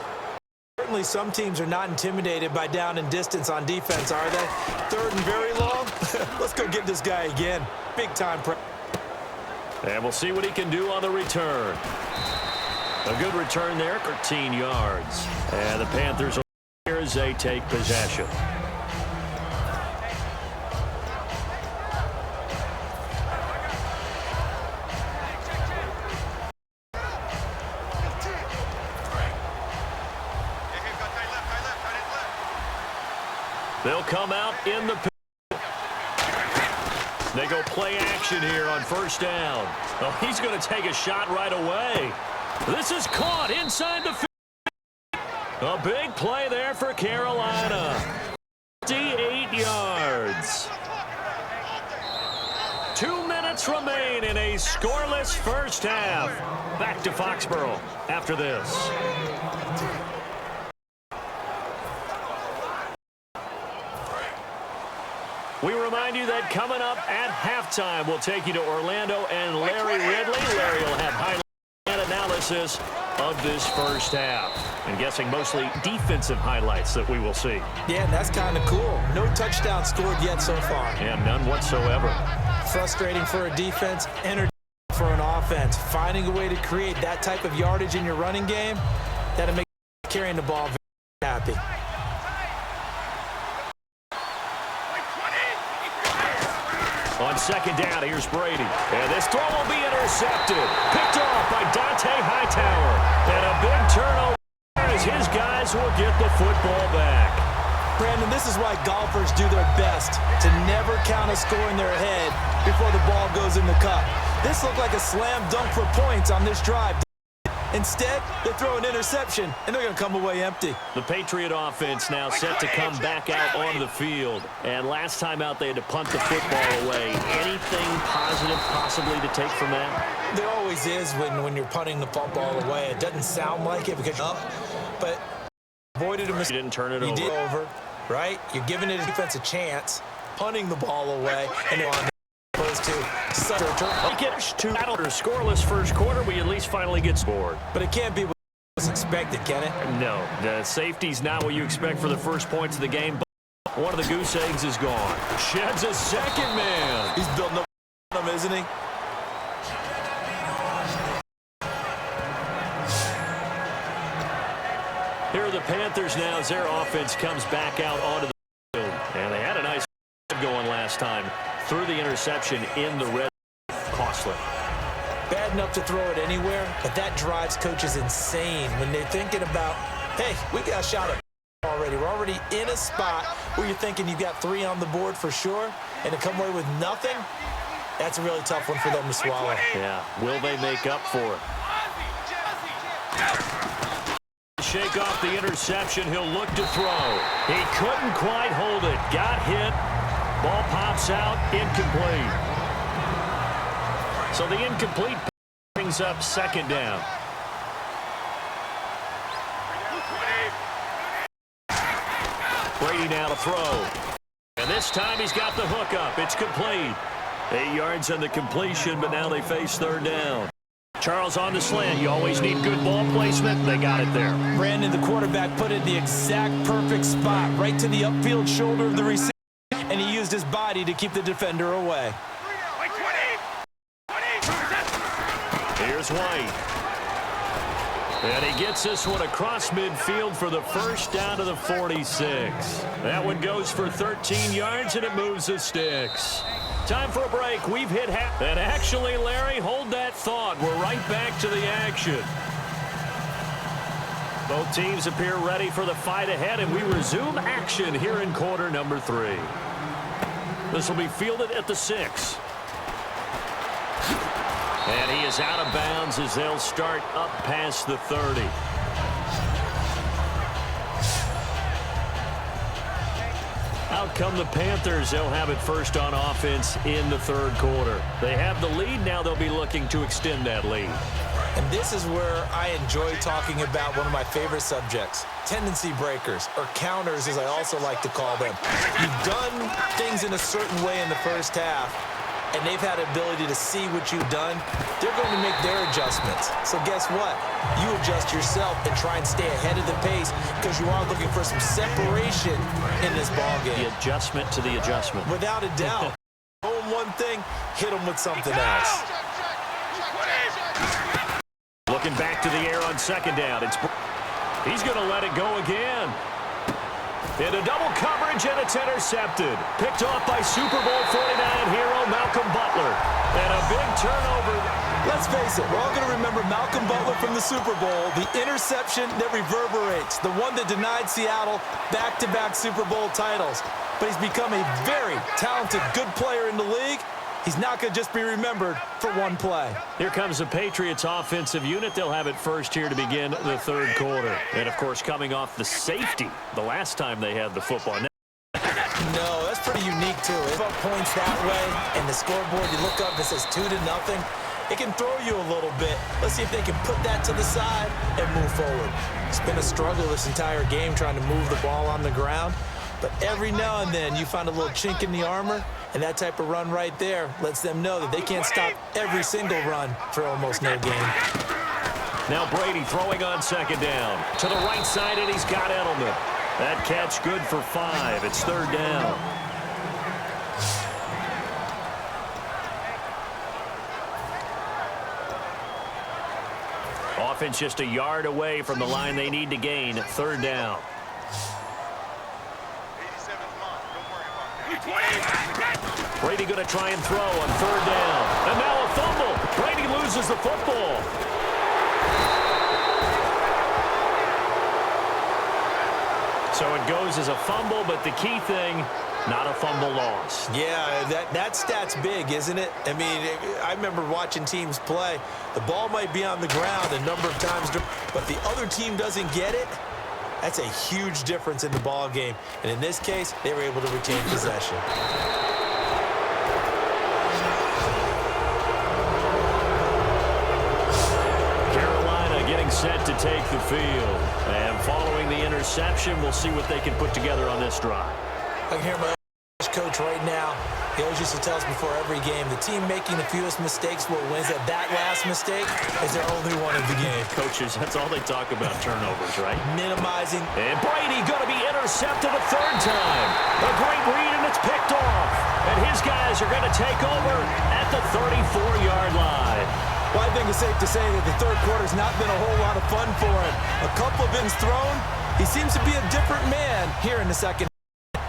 [SPEAKER 3] Certainly some teams are not intimidated by down and distance on defense, are they? 3rd and very long? Let's go get this guy again. Big-time pressure.
[SPEAKER 2] And we'll see what he can do on the return. A good return there, 13 yards. And the Panthers, here as they take possession. They'll come out in the pit. They go play action here on first down. Oh, he's going to take a shot right away. This is caught inside the field. A big play there for Carolina. 58 yards. 2 minutes remain in a scoreless first half. Back to Foxborough after this. We remind you that coming up at halftime, we'll take you to Orlando and Larry Ridley. Larry will have highlight and analysis of this first half. I'm guessing mostly defensive highlights that we will see.
[SPEAKER 3] Yeah, and that's kind of cool. No touchdown scored yet so far.
[SPEAKER 2] Yeah, none whatsoever.
[SPEAKER 3] Frustrating for a defense, energy for an offense. Finding a way to create that type of yardage in your running game, that'll make carrying the ball very happy.
[SPEAKER 2] On second down, here's Brady. And this throw will be intercepted. Picked off by Dante Hightower. And a big turnover as his guys will get the football back.
[SPEAKER 3] Brandon, this is why golfers do their best to never count a score in their head before the ball goes in the cup. This looked like a slam dunk for points on this drive. Instead, they throw an interception, and they're going to come away empty.
[SPEAKER 2] The Patriot offense now set to come back out onto the field. And last time out, they had to punt the football away. Anything positive possibly to take from that?
[SPEAKER 3] There always is when you're punting the football away. It doesn't sound like it because but avoided a mistake.
[SPEAKER 2] You didn't turn it
[SPEAKER 3] over.
[SPEAKER 2] over.
[SPEAKER 3] You did over, right? You're giving it a defense a chance, punting the ball away, and they're on opposed to
[SPEAKER 2] scoreless first quarter. We at least finally get scored.
[SPEAKER 3] But it can't be what was expected, can it?
[SPEAKER 2] No, the safety's not what you expect for the first points of the game. But one of the goose eggs is gone. Sheds a second man.
[SPEAKER 3] He's building up on him, isn't he?
[SPEAKER 2] Here are the Panthers now as their offense comes back out onto the field. And they had a nice going last time. Threw the interception in the red. Costly.
[SPEAKER 3] Bad enough to throw it anywhere, but that drives coaches insane when they're thinking about, hey, we got a shot at already. We're already in a spot where you're thinking you've got 3 on the board for sure, and to come away with nothing, that's a really tough one for them to swallow.
[SPEAKER 2] Yeah. Will they make up for it? Shake off the interception. He'll look to throw. He couldn't quite hold it. Got hit. Ball pops out. Incomplete. So the incomplete brings up second down. Brady now to throw. And this time he's got the hook up. It's complete. 8 yards on the completion, but now they face third down. Charles on the slant. You always need good ball placement. They got it there.
[SPEAKER 3] Brandon, the quarterback, put it in the exact perfect spot, right to the upfield shoulder of the receiver, and he used his body to keep the defender away.
[SPEAKER 2] Here's White. And he gets this one across midfield for the first down to the 46. That one goes for 13 yards, and it moves the sticks. Time for a break. We've hit half. And actually, Larry, hold that thought. We're right back to the action. Both teams appear ready for the fight ahead, and we resume action here in quarter number 3. This will be fielded at the 6. And he is out of bounds as they'll start up past the 30. Out come the Panthers. They'll have it first on offense in the third quarter. They have the lead. Now they'll be looking to extend that lead.
[SPEAKER 3] And this is where I enjoy talking about one of my favorite subjects, tendency breakers, or counters as I also like to call them. You've done things in a certain way in the first half, and they've had the ability to see what you've done. They're going to make their adjustments. So guess what? You adjust yourself and try and stay ahead of the pace because you are looking for some separation in this ballgame.
[SPEAKER 2] The adjustment to the adjustment.
[SPEAKER 3] Without a doubt. Own one thing, hit them with something else.
[SPEAKER 2] Looking back to the air on second down. He's going to let it go again. Into double coverage, and it's intercepted. Picked off by Super Bowl 49 hero Malcolm Butler. And a big turnover.
[SPEAKER 3] Let's face it, we're all going to remember Malcolm Butler from the Super Bowl, the interception that reverberates, the one that denied Seattle back-to-back Super Bowl titles. But he's become a very talented, good player in the league. He's not going to just be remembered for one play.
[SPEAKER 2] Here comes the Patriots offensive unit. They'll have it first here to begin the third quarter. And, of course, coming off the safety the last time they had the football.
[SPEAKER 3] No, that's pretty unique, too. If up points that way and the scoreboard, you look up and it says 2-0, it can throw you a little bit. Let's see if they can put that to the side and move forward. It's been a struggle this entire game trying to move the ball on the ground. But every now and then you find a little chink in the armor, and that type of run right there lets them know that they can't stop every single run for almost no gain.
[SPEAKER 2] Now Brady throwing on second down. To the right side, and he's got Edelman. That catch good for 5. It's third down. Offense just a yard away from the line they need to gain. Third down. Brady going to try and throw on third down. And now a fumble. Brady loses the football. So it goes as a fumble, but the key thing, not a fumble loss.
[SPEAKER 3] Yeah, that stat's big, isn't it? I mean, I remember watching teams play. The ball might be on the ground a number of times, but the other team doesn't get it. That's a huge difference in the ball game. And in this case, they were able to retain possession.
[SPEAKER 2] Carolina getting set to take the field. And following the interception, we'll see what they can put together on this drive.
[SPEAKER 3] I can hear my coach right now. He always used to tell us before every game, the team making the fewest mistakes will win. That last mistake is their only one of the game.
[SPEAKER 2] Coaches, that's all they talk about, turnovers, right?
[SPEAKER 3] Minimizing.
[SPEAKER 2] And Brady going to be intercepted a third time. A great read, and it's picked off. And his guys are going to take over at the 34-yard line.
[SPEAKER 3] Well, I think it's safe to say that the third quarter's not been a whole lot of fun for him. A couple of ins thrown. He seems to be a different man here in the second.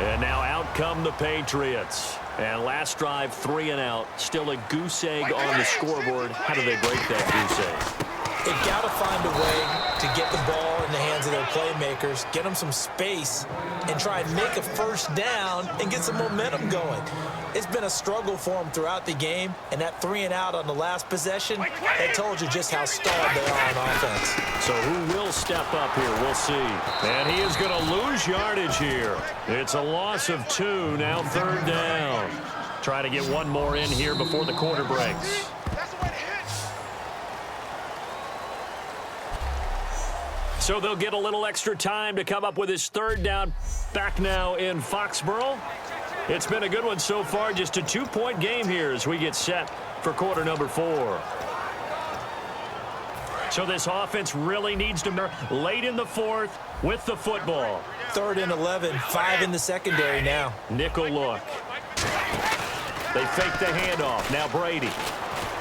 [SPEAKER 2] And now out come the Patriots. And last drive, 3 and out. Still a goose egg on the scoreboard. How do they break that goose egg?
[SPEAKER 3] They've got to find a way to get the ball in the hands of their playmakers, get them some space, and try and make a first down and get some momentum going. It's been a struggle for them throughout the game, and that 3 and out on the last possession, that told you just how stalled they are on offense.
[SPEAKER 2] So who will step up here? We'll see. And he is going to lose yardage here. It's a loss of 2, now third down. Try to get one more in here before the quarter breaks. So they'll get a little extra time to come up with his third down. Back now in Foxborough. It's been a good one so far. Just a 2-point game here as we get set for quarter number 4. So this offense really needs to late in the fourth with the football.
[SPEAKER 3] 3rd and 11, 5 in the secondary now.
[SPEAKER 2] Nickel look. They fake the handoff. Now Brady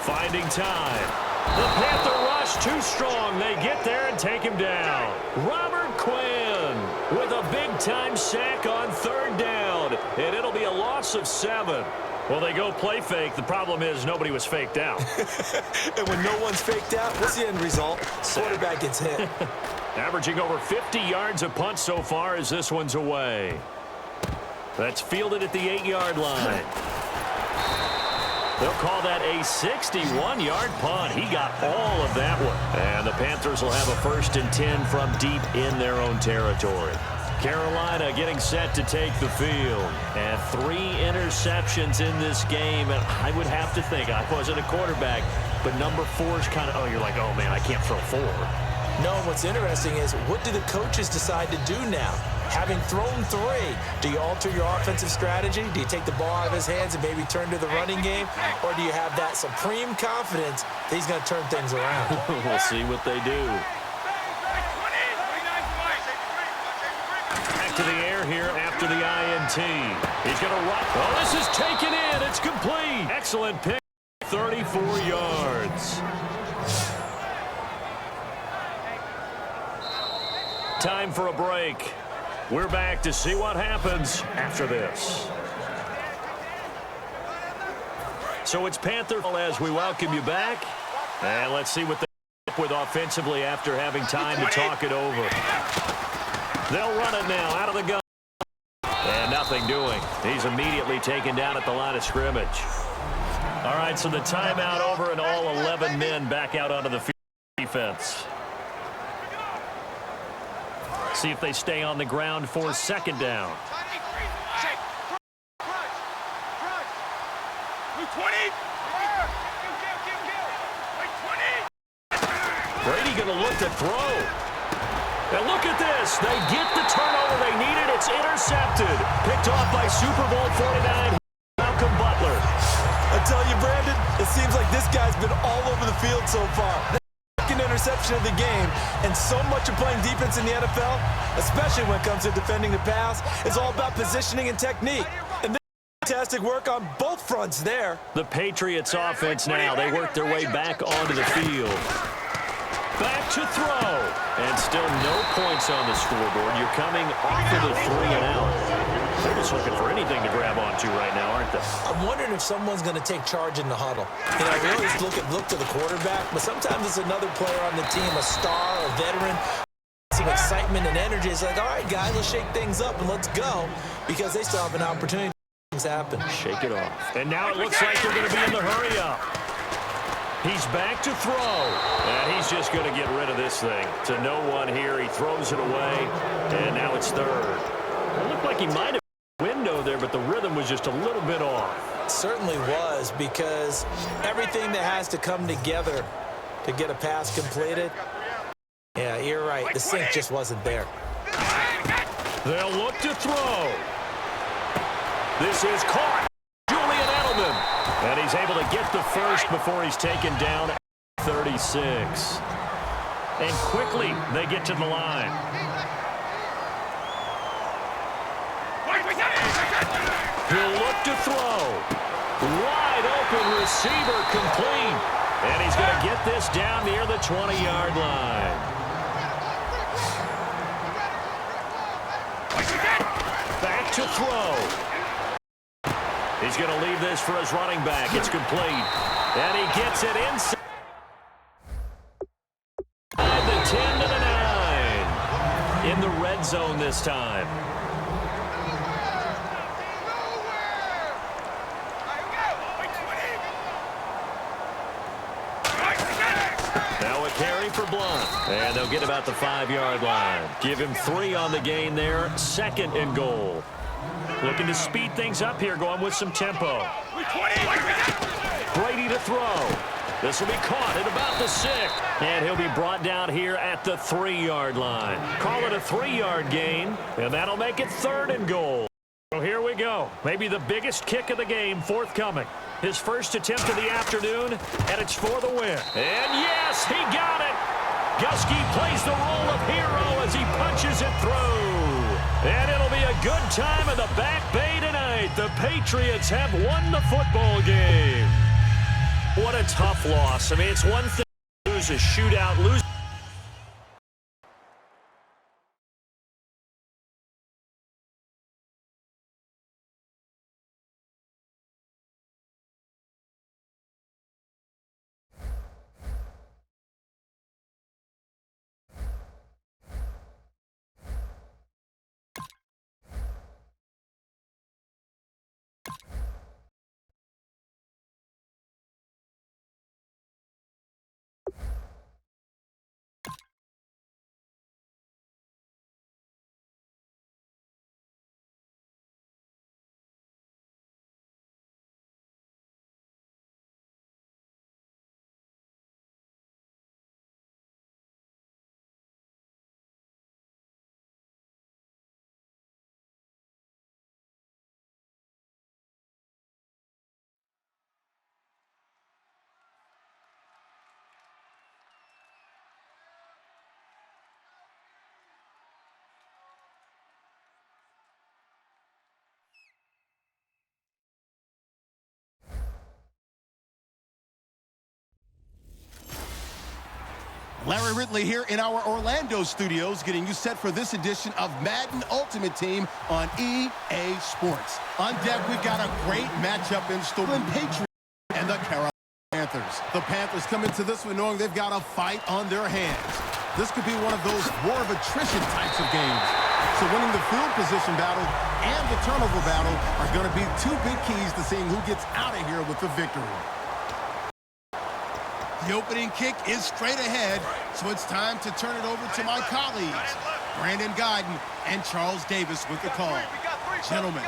[SPEAKER 2] finding time. The Panther rush too strong. They get there and take him down. Robert Quinn with a big-time sack on third down. And it'll be a loss of 7. Well, they go play fake. The problem is nobody was faked out.
[SPEAKER 3] And when no one's faked out, what's the end result? Quarterback gets hit.
[SPEAKER 2] Averaging over 50 yards a punt so far as this one's away. That's fielded at the 8-yard line. They'll call that a 61-yard punt. He got all of that one. And the Panthers will have a 1st and 10 from deep in their own territory. Carolina getting set to take the field. And 3 interceptions in this game. And I would have to think, I wasn't a quarterback, but number 4 is kind of, oh, you're like, oh, man, I can't throw 4.
[SPEAKER 3] No, what's interesting is what do the coaches decide to do now? Having thrown 3, do you alter your offensive strategy? Do you take the ball out of his hands and maybe turn to the running game? Or do you have that supreme confidence that he's going to turn things around?
[SPEAKER 2] We'll see what they do. Back to the air here after the INT. He's going to run. Oh, this is taken in. It's complete. Excellent pick. 34 yards. Time for a break. We're back to see what happens after this. So it's Panther as we welcome you back. And let's see what they come up with offensively after having time to talk it over. They'll run it now out of the gun. And nothing doing. He's immediately taken down at the line of scrimmage. All right, so the timeout over and all 11 men back out onto the field defense. See if they stay on the ground for 2nd down. Brady going to look to throw. And look at this. They get the turnover they needed. It's intercepted. Picked off by Super Bowl 49, Malcolm Butler.
[SPEAKER 3] I tell you, Brandon, it seems like this guy's been all over the field so far. That second interception perception of the game. And so much of playing defense in the NFL, especially when it comes to defending the pass, is all about positioning and technique. And fantastic work on both fronts there.
[SPEAKER 2] The Patriots offense now, they work their way back onto the field. Back to throw. And still no points on the scoreboard. You're coming off of the 3 and out. They're just looking for anything to grab onto right now, aren't they?
[SPEAKER 3] I'm wondering if someone's going to take charge in the huddle. You know, we always look to the quarterback, but sometimes it's another player on the team, a star, a veteran, some excitement and energy. It's like, all right, guys, let's shake things up and let's go, because they still have an opportunity to make things happen.
[SPEAKER 2] Shake it off. And now it looks like they're going to be in the hurry-up. He's back to throw. And he's just going to get rid of this thing. To no one here. He throws it away. And now it's third. It looked like he might have window there, but the rhythm was just a little bit off.
[SPEAKER 3] It certainly was, because everything that has to come together to get a pass completed, yeah, you're right. The sync just wasn't there.
[SPEAKER 2] They'll look to throw. This is caught. Julian Edelman. And he's able to get the first before he's taken down at 36. And quickly, they get to the line. He'll look to throw. Wide open receiver complete. And he's going to get this down near the 20-yard line. Back to throw. He's going to leave this for his running back. It's complete. And he gets it inside the 10 to the 9. In the red zone this time. Now a carry for Blunt. And they'll get about the 5-yard line. Give him 3 on the gain there. 2nd and goal. Looking to speed things up here, going with some tempo. Brady to throw. This will be caught at about the 6. And he'll be brought down here at the 3-yard line. Call it a 3-yard gain, and that'll make it 3rd and goal. So here we go. Maybe the biggest kick of the game forthcoming. His first attempt of the afternoon, and it's for the win. And yes, he got it. Gusky plays the role of hero as he punches it through. And it'll be a good time in the Back Bay tonight. The Patriots have won the football game. What a tough loss. I mean, it's one thing to lose a shootout, lose.
[SPEAKER 1] Larry Ridley here in our Orlando studios, getting you set for this edition of Madden Ultimate Team on EA Sports. On deck, we've got a great matchup in store. Patriots and the Carolina Panthers. The Panthers come into this one knowing they've got a fight on their hands. This could be one of those war of attrition types of games. So winning the field position battle and the turnover battle are going to be 2 big keys to seeing who gets out of here with the victory. The opening kick is straight ahead, so it's time to turn it over to my colleagues, Brandon Guyton and Charles Davis with the call. Gentlemen.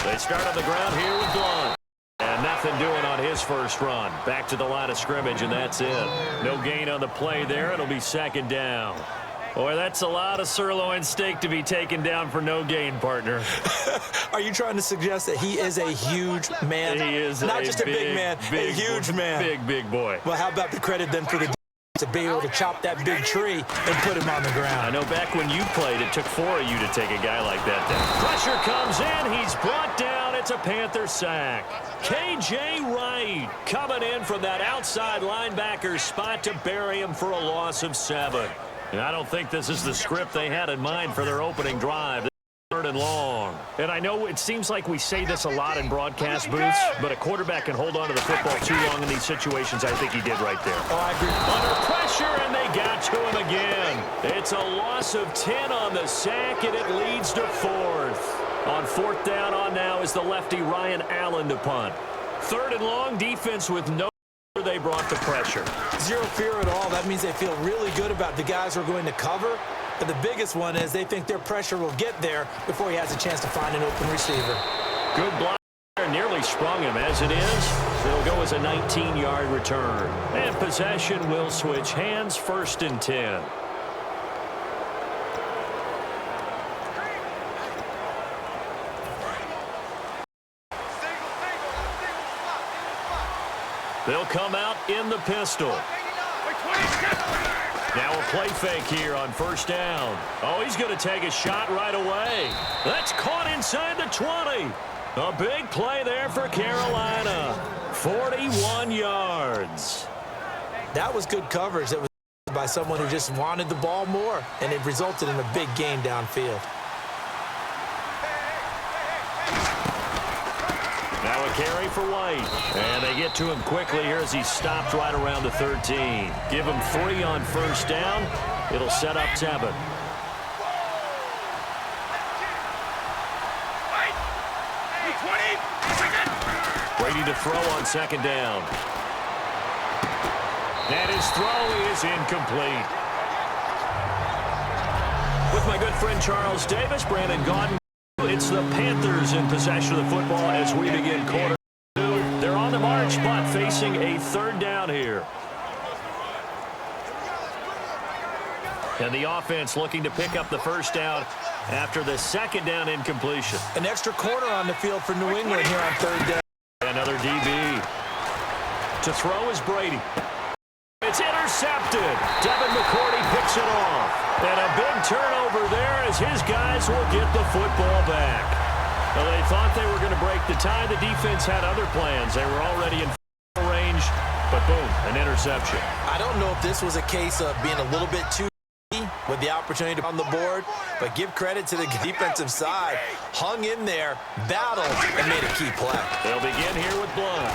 [SPEAKER 2] They start on the ground here with Blunt. And nothing doing on his first run. Back to the line of scrimmage, and that's it. No gain on the play there. It'll be 2nd down. Boy, that's a lot of sirloin steak to be taken down for no gain, partner.
[SPEAKER 3] Are you trying to suggest that he is a huge man?
[SPEAKER 2] He is
[SPEAKER 3] not just a big man, a huge man.
[SPEAKER 2] Big boy.
[SPEAKER 3] Well, how about the credit then for the to be able to chop that big tree and put him on the ground?
[SPEAKER 2] I know back when you played, it took 4 of you to take a guy like that down. Pressure comes in. He's brought down. It's a Panther sack. K.J. Wright coming in from that outside linebacker spot to bury him for a loss of 7. And I don't think this is the script they had in mind for their opening drive. Third and long. And I know it seems like we say this a lot in broadcast booths, but a quarterback can hold on to the football too long in these situations. I think he did right there.
[SPEAKER 3] Oh, I agree.
[SPEAKER 2] Under pressure, and they got to him again. It's a loss of 10 on the sack, and it leads to 4th. On 4th down on now is the lefty Ryan Allen to punt. 3rd and long, defense with no. They brought the pressure.
[SPEAKER 3] Zero fear at all. That means they feel really good about the guys who are going to cover. But the biggest one is they think their pressure will get there before he has a chance to find an open receiver.
[SPEAKER 2] Good block there. Nearly sprung him. As it is, it'll go as a 19-yard return. And possession will switch hands. 1st and 10. They'll come out in the pistol. Now a play fake here on 1st down. Oh, he's going to take a shot right away. That's caught inside the 20. A big play there for Carolina. 41 yards.
[SPEAKER 3] That was good coverage. That was by someone who just wanted the ball more, and it resulted in a big gain downfield.
[SPEAKER 2] Now a carry for White. And they get to him quickly here as he stopped right around the 13. Give him 3 on 1st down. It'll set up 7. Brady to throw on 2nd down. And his throw is incomplete. With my good friend Charles Davis, Brandon Gaudin. It's the Panthers in possession of the football as we begin quarter 2. They're on the march, but facing a 3rd down here. And the offense looking to pick up the 1st down after the 2nd down incompletion.
[SPEAKER 3] An extra corner on the field for New England here on 3rd down.
[SPEAKER 2] Another DB. To throw is Brady. It's intercepted. Devin McCourty picks it off. And a big turnover there as his guys will get the football back. Well, they thought they were going to break the tie. The defense had other plans. They were already in range, but boom, an interception.
[SPEAKER 3] I don't know if this was a case of being a little bit too with the opportunity on the board, but give credit to the defensive side. Hung in there, battled, and made a key play.
[SPEAKER 2] They'll begin here with Blunt.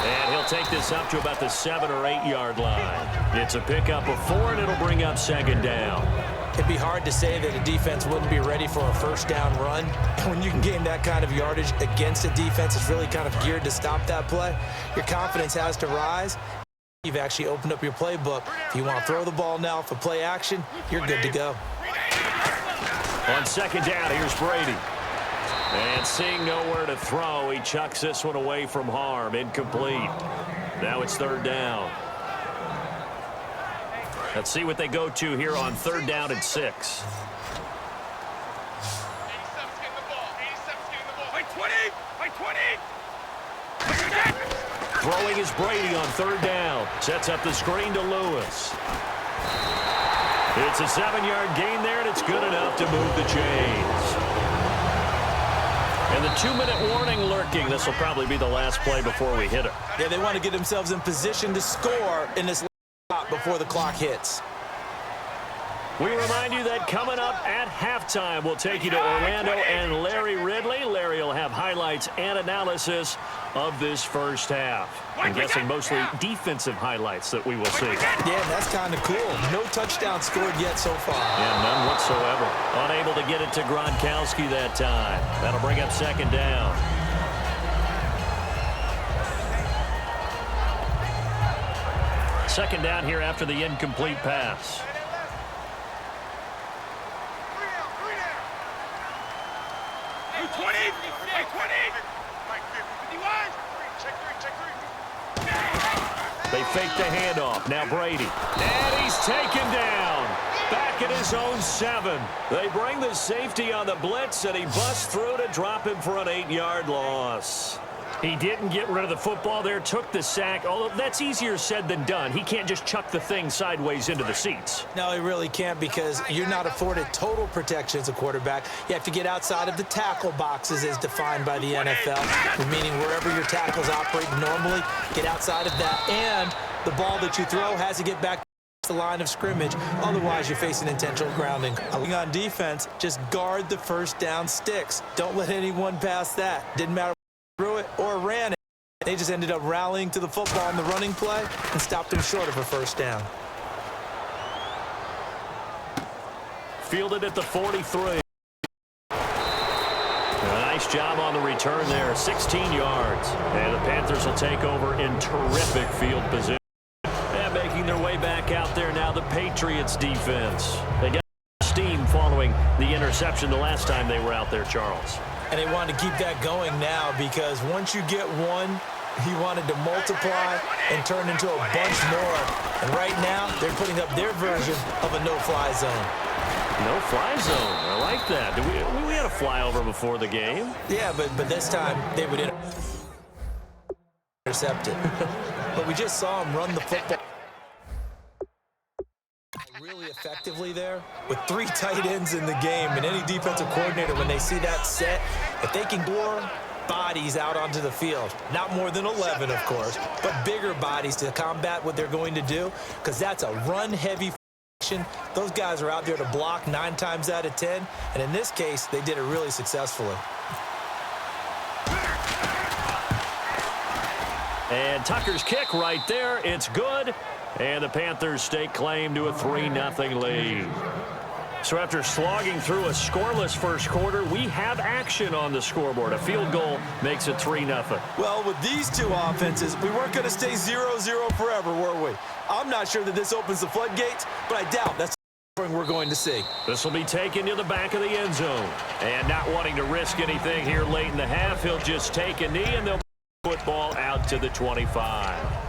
[SPEAKER 2] And he'll take this up to about the 7 or 8 yard line. It's a pickup of 4, and it'll bring up 2nd down.
[SPEAKER 3] It'd be hard to say that a defense wouldn't be ready for a 1st down run. When you can gain that kind of yardage against a defense that's really kind of geared to stop that play, your confidence has to rise. You've actually opened up your playbook. If you want to throw the ball now for play action, you're good to go.
[SPEAKER 2] On 2nd down, here's Brady. And seeing nowhere to throw, he chucks this one away from harm. Incomplete. Now it's 3rd down. Let's see what they go to here on 3rd down and 6. Throwing is Brady on 3rd down. Sets up the screen to Lewis. It's a 7-yard gain there, and it's good enough to move the chains. And the 2-minute warning lurking. This will probably be the last play before we hit it.
[SPEAKER 3] Yeah, they want to get themselves in position to score in this spot before the clock hits.
[SPEAKER 2] We remind you that coming up at halftime, we'll take you to Orlando and Larry Ridley. Larry will have highlights and analysis of this 1st half. I'm guessing mostly defensive highlights that we will see.
[SPEAKER 3] Yeah, that's kind of cool. No touchdown scored yet so far.
[SPEAKER 2] Yeah, none whatsoever. Unable to get it to Gronkowski that time. That'll bring up 2nd down. Second down here after the incomplete pass. They fake the handoff. Now Brady. And he's taken down. Back at inside his own 7. They bring the safety on the blitz, and he busts through to drop him for an 8-yard loss.
[SPEAKER 5] He didn't get rid of the football there, took the sack, although that's easier said than done. He can't just chuck the thing sideways into the seats.
[SPEAKER 3] No, he really can't, because you're not afforded total protection as a quarterback. You have to get outside of the tackle boxes as defined by the NFL, meaning wherever your tackles operate normally, get outside of that, and the ball that you throw has to get back the line of scrimmage. Otherwise, you're facing intentional grounding. On defense, just guard the first down sticks. Don't let anyone pass that. Didn't matter threw it or ran it. They just ended up rallying to the football on the running play and stopped him short of a first down.
[SPEAKER 2] Fielded at the 43. A nice job on the return there, 16 yards. And the Panthers will take over in terrific field position. And making their way back out there now, the Patriots defense. They got steam following the interception the last time they were out there, Charles.
[SPEAKER 3] And they wanted to keep that going now, because once you get one, he wanted to multiply and turn into a bunch more. And right now, they're putting up their version of a no-fly zone.
[SPEAKER 2] No-fly zone. I like that. We had a flyover before the game.
[SPEAKER 3] Yeah, but this time they would intercept it. But we just saw him run the football really effectively there with 3 tight ends in the game, and any defensive coordinator, when they see that set, if they can lure bodies out onto the field, not more than 11 of course, but bigger bodies to combat what they're going to do, because that's a run-heavy action. Those guys are out there to block 9 times out of 10, and in this case they did it really successfully.
[SPEAKER 2] And Tucker's kick right there, it's good. And the Panthers stake claim to a 3-0 lead. So after slogging through a scoreless first quarter, we have action on the scoreboard. A field goal makes it 3-0.
[SPEAKER 3] Well, with these two offenses, we weren't going to stay 0-0 forever, were we? I'm not sure that this opens the floodgates, but I doubt that's something we're going to see.
[SPEAKER 2] This will be taken to the back of the end zone. And not wanting to risk anything here late in the half, he'll just take a knee, and they'll put football out to the 25.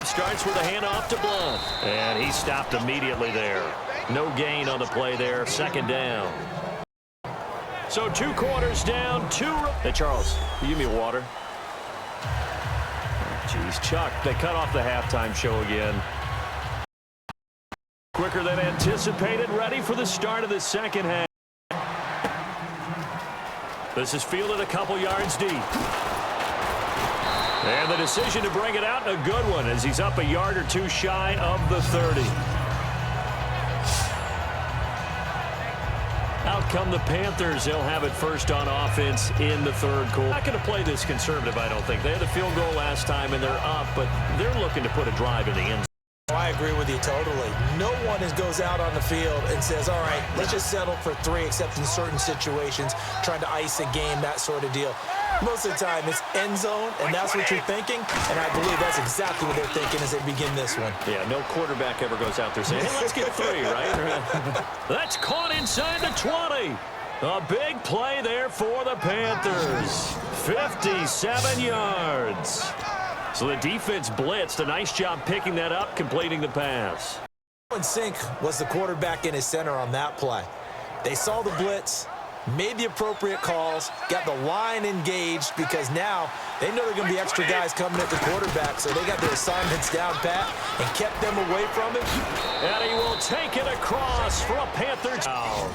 [SPEAKER 2] Starts with a handoff to Blunt. And he stopped immediately there. No gain on the play there. 2nd down. So 2 quarters down. 2. Hey, Charles, you give me a water? Jeez, Chuck, they cut off the halftime show again. Quicker than anticipated. Ready for the start of the second half. This is fielded a couple yards deep. And the decision to bring it out, a good one, as he's up a yard or 2 shy of the 30. Out come the Panthers. They'll have it first on offense in the 3rd quarter. Not going to play this conservative, I don't think. They had the field goal last time, and they're up, but they're looking to put a drive in the end.
[SPEAKER 3] I agree with you totally. No one goes out on the field and says, all right, let's just settle for 3, except in certain situations, trying to ice a game, that sort of deal. Most of the time, it's end zone, and that's what you're thinking, and I believe that's exactly what they're thinking as they begin this one.
[SPEAKER 2] Yeah, no quarterback ever goes out there saying, hey, let's get 3, right? That's caught inside the 20. A big play there for the Panthers. 57 yards. So the defense blitzed. A nice job picking that up, completing the pass.
[SPEAKER 3] Sink was the quarterback in his center on that play. They saw the blitz, made the appropriate calls, got the line engaged, because now they know there are going to be extra guys coming at the quarterback, so they got their assignments down pat and kept them away from it.
[SPEAKER 2] And he will take it across for a Panther down.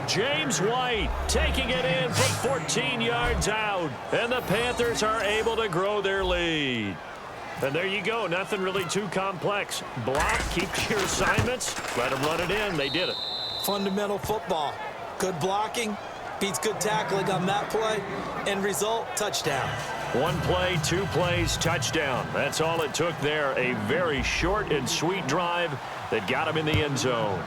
[SPEAKER 2] James White taking it in from 14 yards out, and the Panthers are able to grow their lead. And there you go, nothing really too complex. Block, keep your assignments, let them run it in. They did it.
[SPEAKER 3] Fundamental football. Good blocking beats good tackling on that play. End result, touchdown.
[SPEAKER 2] 1 play, 2 plays, touchdown. That's all it took there. A very short and sweet drive that got him in the end zone.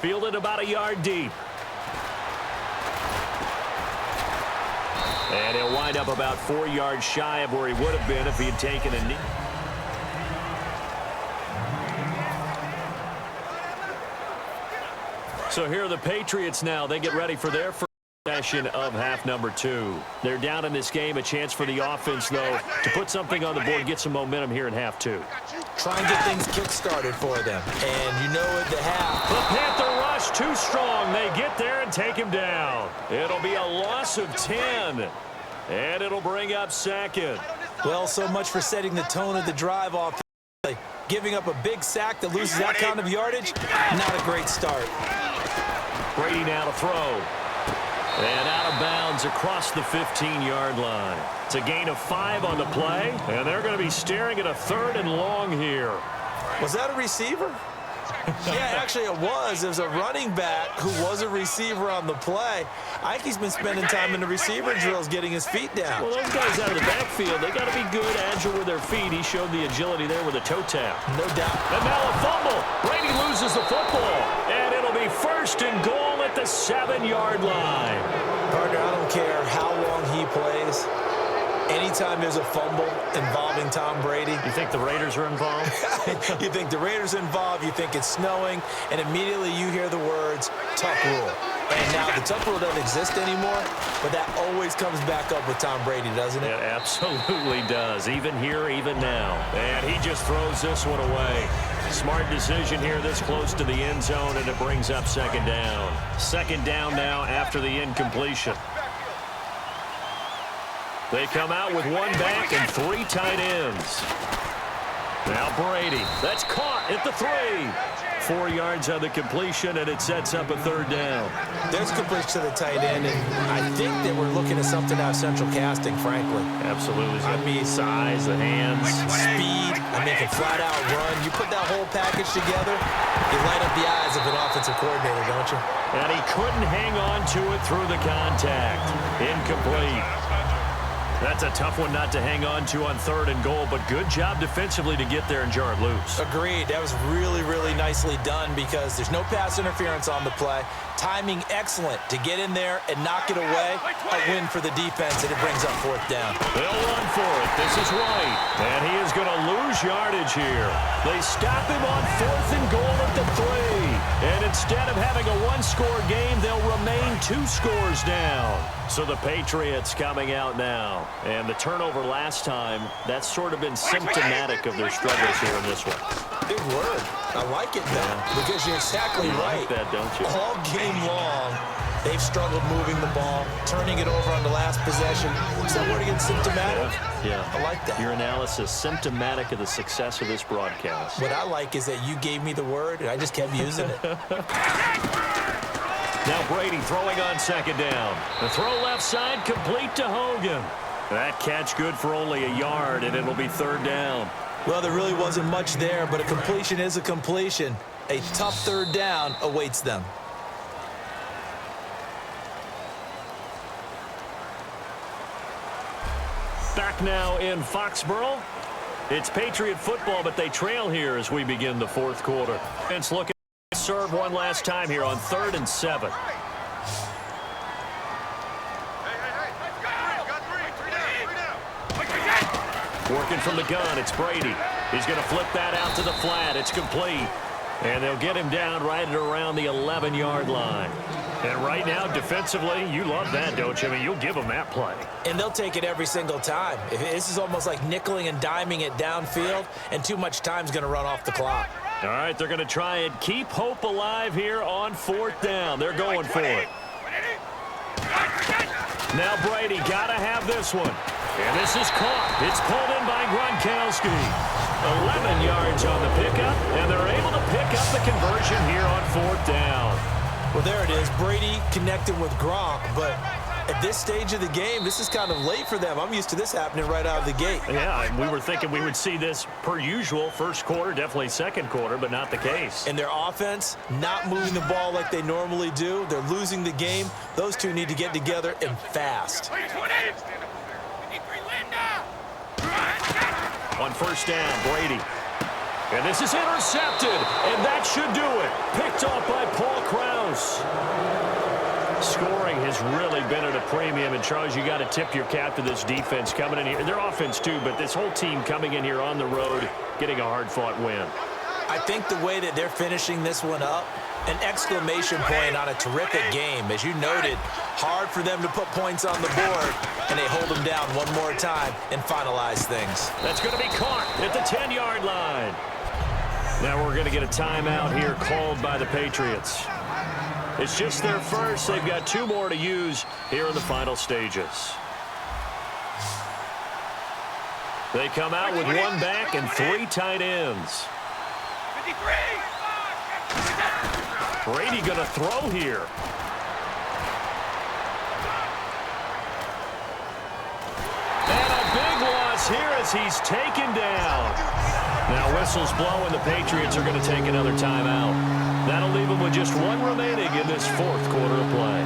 [SPEAKER 2] Fielded about a yard deep. And he'll wind up about 4 yards shy of where he would have been if he had taken a knee.
[SPEAKER 5] So here are the Patriots now. They get ready for their first possession of half number 2. They're down in this game. A chance for the offense, though, to put something on the board, get some momentum here in half 2.
[SPEAKER 3] Try and get things kick-started for them. And you know at the half.
[SPEAKER 5] The Panther rush too strong. They get there and take him down. It'll be a loss of 10. And it'll bring up second.
[SPEAKER 3] Well, so much for setting the tone of the drive off. Giving up a big sack that loses that kind of yardage, not a great start.
[SPEAKER 5] Brady now to throw. And out of bounds across the 15-yard line. It's a gain of 5 on the play, and they're going to be staring at a 3rd and long here.
[SPEAKER 3] Was that a receiver? Yeah, actually it was. It was a running back who was a receiver on the play. I think he's been spending time in the receiver drills getting his feet down.
[SPEAKER 5] Well, those guys out of the backfield, they got to be good, agile with their feet. He showed the agility there with a toe tap.
[SPEAKER 3] No doubt.
[SPEAKER 5] And now a fumble. Brady loses the football. And it'll be 1st and goal at the 7-yard line.
[SPEAKER 3] Partner, I don't care how long he plays. Anytime there's a fumble involving Tom Brady.
[SPEAKER 5] You think the Raiders are involved?
[SPEAKER 3] You think the Raiders are involved, you think it's snowing, and immediately you hear the words, Tuck rule. And now the Tuck rule doesn't exist anymore, but that always comes back up with Tom Brady, doesn't it?
[SPEAKER 5] It absolutely does, even here, even now. And he just throws this one away. Smart decision here this close to the end zone, and it brings up 2nd down. 2nd down now after the incompletion. They come out with 1 back and 3 tight ends. Now Brady. That's caught at the 3. 4 yards on the completion, and it sets up a 3rd down.
[SPEAKER 3] There's completion to the tight end, and I think that we're looking at something out of central casting, frankly.
[SPEAKER 5] Absolutely.
[SPEAKER 3] I mean,
[SPEAKER 5] size, the hands.
[SPEAKER 3] Speed. I mean, can flat out run. You put that whole package together, you light up the eyes of an offensive coordinator, don't you?
[SPEAKER 5] And he couldn't hang on to it through the contact. Incomplete. That's a tough one not to hang on to on 3rd and goal, but good job defensively to get there and jar it loose.
[SPEAKER 3] Agreed. That was really, really nicely done because there's no pass interference on the play. Timing excellent to get in there and knock it away. A win for the defense, and it brings up 4th down.
[SPEAKER 5] They'll run for it. This is White, and he is going to lose yardage here. They stop him on 4th and goal at the 3. And instead of having a 1-score game, they'll remain 2 scores down. So the Patriots coming out now. And the turnover last time, that's sort of been symptomatic of their struggles here in this one.
[SPEAKER 3] Big word. I like it now because you're exactly right.
[SPEAKER 5] You like that, don't you?
[SPEAKER 3] All game long, they've struggled moving the ball, turning it over on the last possession. Is that word again, symptomatic?
[SPEAKER 5] Yeah.
[SPEAKER 3] I like that.
[SPEAKER 5] Your analysis, symptomatic of the success of this broadcast.
[SPEAKER 3] What I like is that you gave me the word, and I just kept using it.
[SPEAKER 5] Now Brady throwing on 2nd down. The throw left side complete to Hogan. That catch good for only a yard, and it'll be 3rd down.
[SPEAKER 3] Well, there really wasn't much there, but a completion is a completion. A tough 3rd down awaits them.
[SPEAKER 5] Back now in Foxborough. It's Patriot football, but they trail here as we begin the 4th quarter. It's looking to serve one last time here on 3rd and 7. Working from the gun, it's Brady. He's going to flip that out to the flat. It's complete. And they'll get him down right at around the 11-yard line. And right now, defensively, you love that, don't you? I mean, you'll give them that play.
[SPEAKER 3] And they'll take it every single time. This is almost like nickeling and diming it downfield, and too much time's going to run off the clock.
[SPEAKER 5] All right, they're going to try and keep hope alive here on 4th down. They're going for it. Now Brady got to have this one. And this is caught. It's pulled in by Gronkowski. 11 yards on the pickup, and they're able to pick up the conversion here on 4th down.
[SPEAKER 3] Well, there it is. Brady connected with Gronk, but at this stage of the game, this is kind of late for them. I'm used to this happening right out of the gate.
[SPEAKER 5] Yeah, we were thinking we would see this per usual. 1st quarter, definitely 2nd quarter, but not the case.
[SPEAKER 3] And their offense, not moving the ball like they normally do. They're losing the game. Those two need to get together and fast.
[SPEAKER 5] On 1st down, Brady. And this is intercepted, and that should do it. Picked off by Paul Krause. Scoring has really been at a premium, and Charles, you got to tip your cap to this defense coming in here. Their offense too, but this whole team coming in here on the road, getting a hard-fought win.
[SPEAKER 3] I think the way that they're finishing this one up, an exclamation point on a terrific game. As you noted, hard for them to put points on the board, and they hold them down one more time and finalize things.
[SPEAKER 2] That's going to be caught at the 10-yard line. Now we're going to get a timeout here called by the Patriots. It's just their first. They've got 2 more to use here in the final stages. They come out with 1 back and 3 tight ends.
[SPEAKER 6] 53.
[SPEAKER 2] Brady going to throw here. And a big loss here as he's taken down. Now whistles blow and the Patriots are going to take another timeout. That'll leave them with just 1 remaining in this 4th quarter of play.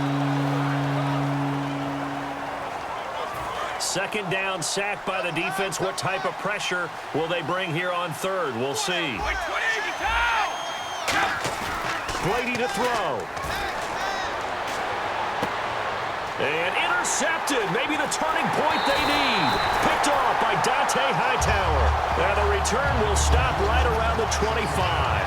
[SPEAKER 2] 2nd down, sack by the defense. What type of pressure will they bring here on 3rd? We'll see. Brady to throw. And intercepted. Maybe the turning point they need. Picked off by Dante Hightower. Now the return will stop right around the 25.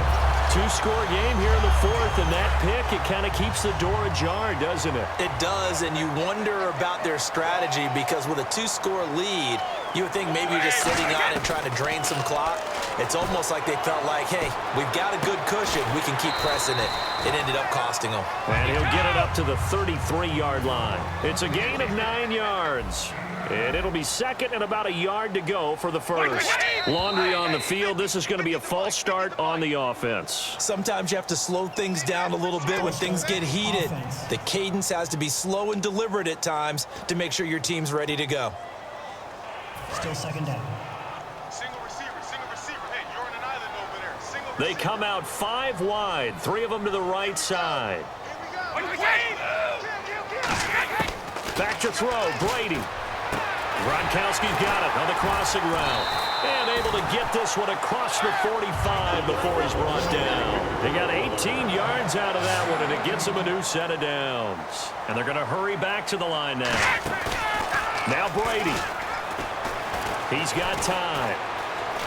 [SPEAKER 2] 2-score game here in the 4th, and that pick, it kind of keeps the door ajar, doesn't it?
[SPEAKER 3] It does, and you wonder about their strategy because with a 2-score lead, you would think maybe you're just sitting on and trying to drain some clock. It's almost like they felt like, hey, we've got a good cushion. We can keep pressing it. It ended up costing them.
[SPEAKER 2] And he'll get it up to the 33-yard line. It's a gain of 9 yards. And it'll be 2nd and about a yard to go for the 1st. Laundry on the field. This is going to be a false start on the offense.
[SPEAKER 3] Sometimes you have to slow things down a little bit when things get heated. The cadence has to be slow and deliberate at times to make sure your team's ready to go.
[SPEAKER 4] Still 2nd down.
[SPEAKER 6] Single receiver. Hey, you're on an island over there. Single
[SPEAKER 2] They come out 5 wide, 3 of them to the right side. Back to throw, Brady. Gronkowski's got it on the crossing route. And able to get this one across the 45 before he's brought down. They got 18 yards out of that one, and it gets them a new set of downs. And they're going to hurry back to the line now. Now Brady. He's got time.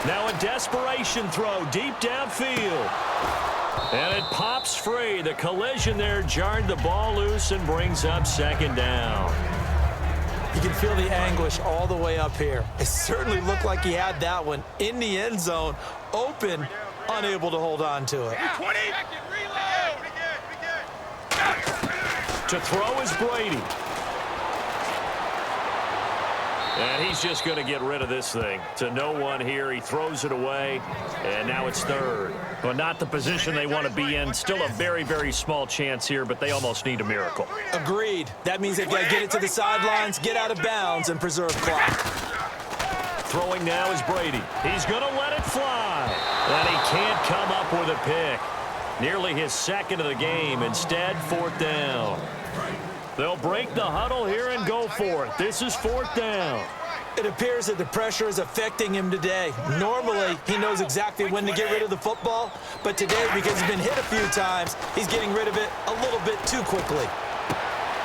[SPEAKER 2] Now a desperation throw deep downfield. And it pops free. The collision there jarred the ball loose and brings up 2nd down.
[SPEAKER 3] You can feel the anguish all the way up here. It certainly looked like he had that one in the end zone, open, unable to hold on to it.
[SPEAKER 6] 20.
[SPEAKER 2] To throw is Brady. And he's just going to get rid of this thing. To no one here. He throws it away. And now it's 3rd. But not the position they want to be in. Still a very, very small chance here, but they almost need a miracle.
[SPEAKER 3] Agreed. That means they've got to get it to the sidelines, get out of bounds, and preserve clock.
[SPEAKER 2] Throwing now is Brady. He's going to let it fly. And he can't come up with a pick. Nearly his 2nd of the game. Instead, 4th down. They'll break the huddle here and go for it. This is 4th down.
[SPEAKER 3] It appears that the pressure is affecting him today. Normally, he knows exactly when to get rid of the football, but today, because he's been hit a few times, he's getting rid of it a little bit too quickly.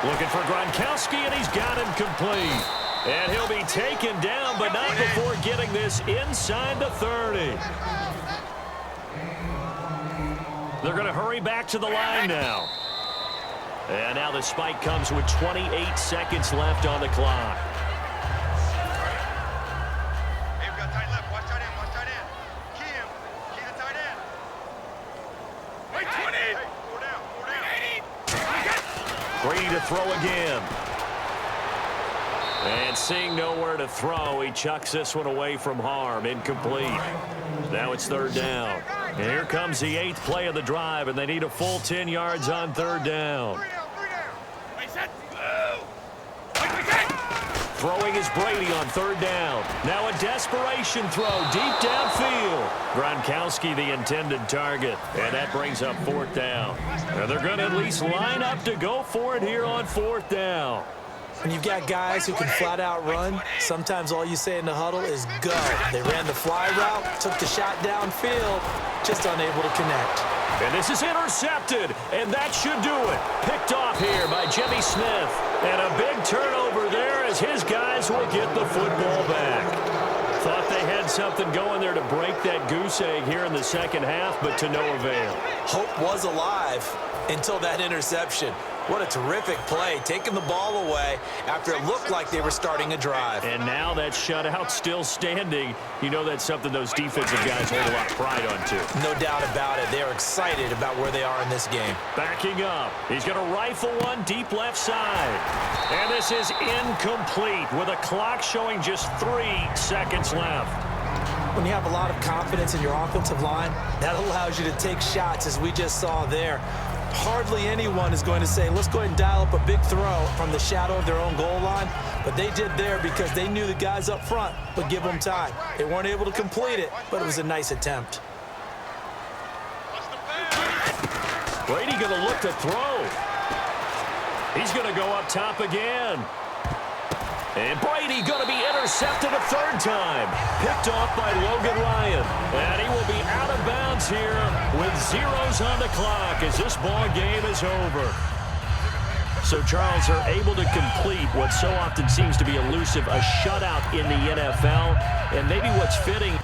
[SPEAKER 2] Looking for Gronkowski, and he's got him complete. And he'll be taken down, but not before getting this inside the 30. They're going to hurry back to the line now. And now the spike comes with 28 seconds left on the clock.
[SPEAKER 6] Hey, we got tight left. Watch tight end. Key him. Key the tight end. Wait, 20. Hey, 4 down.
[SPEAKER 2] Brady to throw again. And seeing nowhere to throw, he chucks this one away from harm. Incomplete. Now it's 3rd down. And here comes the 8th play of the drive, and they need a full 10 yards on 3rd down.
[SPEAKER 6] 3 down. Wait, set.
[SPEAKER 2] Throwing is Brady on 3rd down. Now a desperation throw deep downfield. Gronkowski the intended target, and that brings up 4th down. And they're going to at least line up to go for it here on 4th down.
[SPEAKER 3] When you've got guys who can flat out run, sometimes all you say in the huddle is go. They ran the fly route, took the shot downfield, just unable to connect.
[SPEAKER 2] And this is intercepted, and that should do it. Picked off here by Jimmy Smith. And a big turnover there as his guys will get the football back. Thought they had something going there to break that goose egg here in the second half, but to no avail.
[SPEAKER 3] Hope was alive until that interception. What a terrific play, taking the ball away after it looked like they were starting a drive.
[SPEAKER 2] And now that shutout still standing. You know that's something those defensive guys hold a lot of pride on, too.
[SPEAKER 3] No doubt about it. They're excited about where they are in this game.
[SPEAKER 2] Backing up. He's going to rifle one deep left side. And this is incomplete with a clock showing just 3 seconds left.
[SPEAKER 3] When you have a lot of confidence in your offensive line, that allows you to take shots, as we just saw there. Hardly anyone is going to say, let's go ahead and dial up a big throw from the shadow of their own goal line. But they did there because they knew the guys up front would give them time. They weren't able to complete it, but it was a nice attempt.
[SPEAKER 2] Brady going to look to throw. He's going to go up top again. And Brady going to be intercepted a third time. Picked off by Logan Ryan. And he will be out of bounds here with zeros on the clock as this ball game is over. So, Charles, are able to complete what so often seems to be elusive, a shutout in the NFL. And maybe what's fitting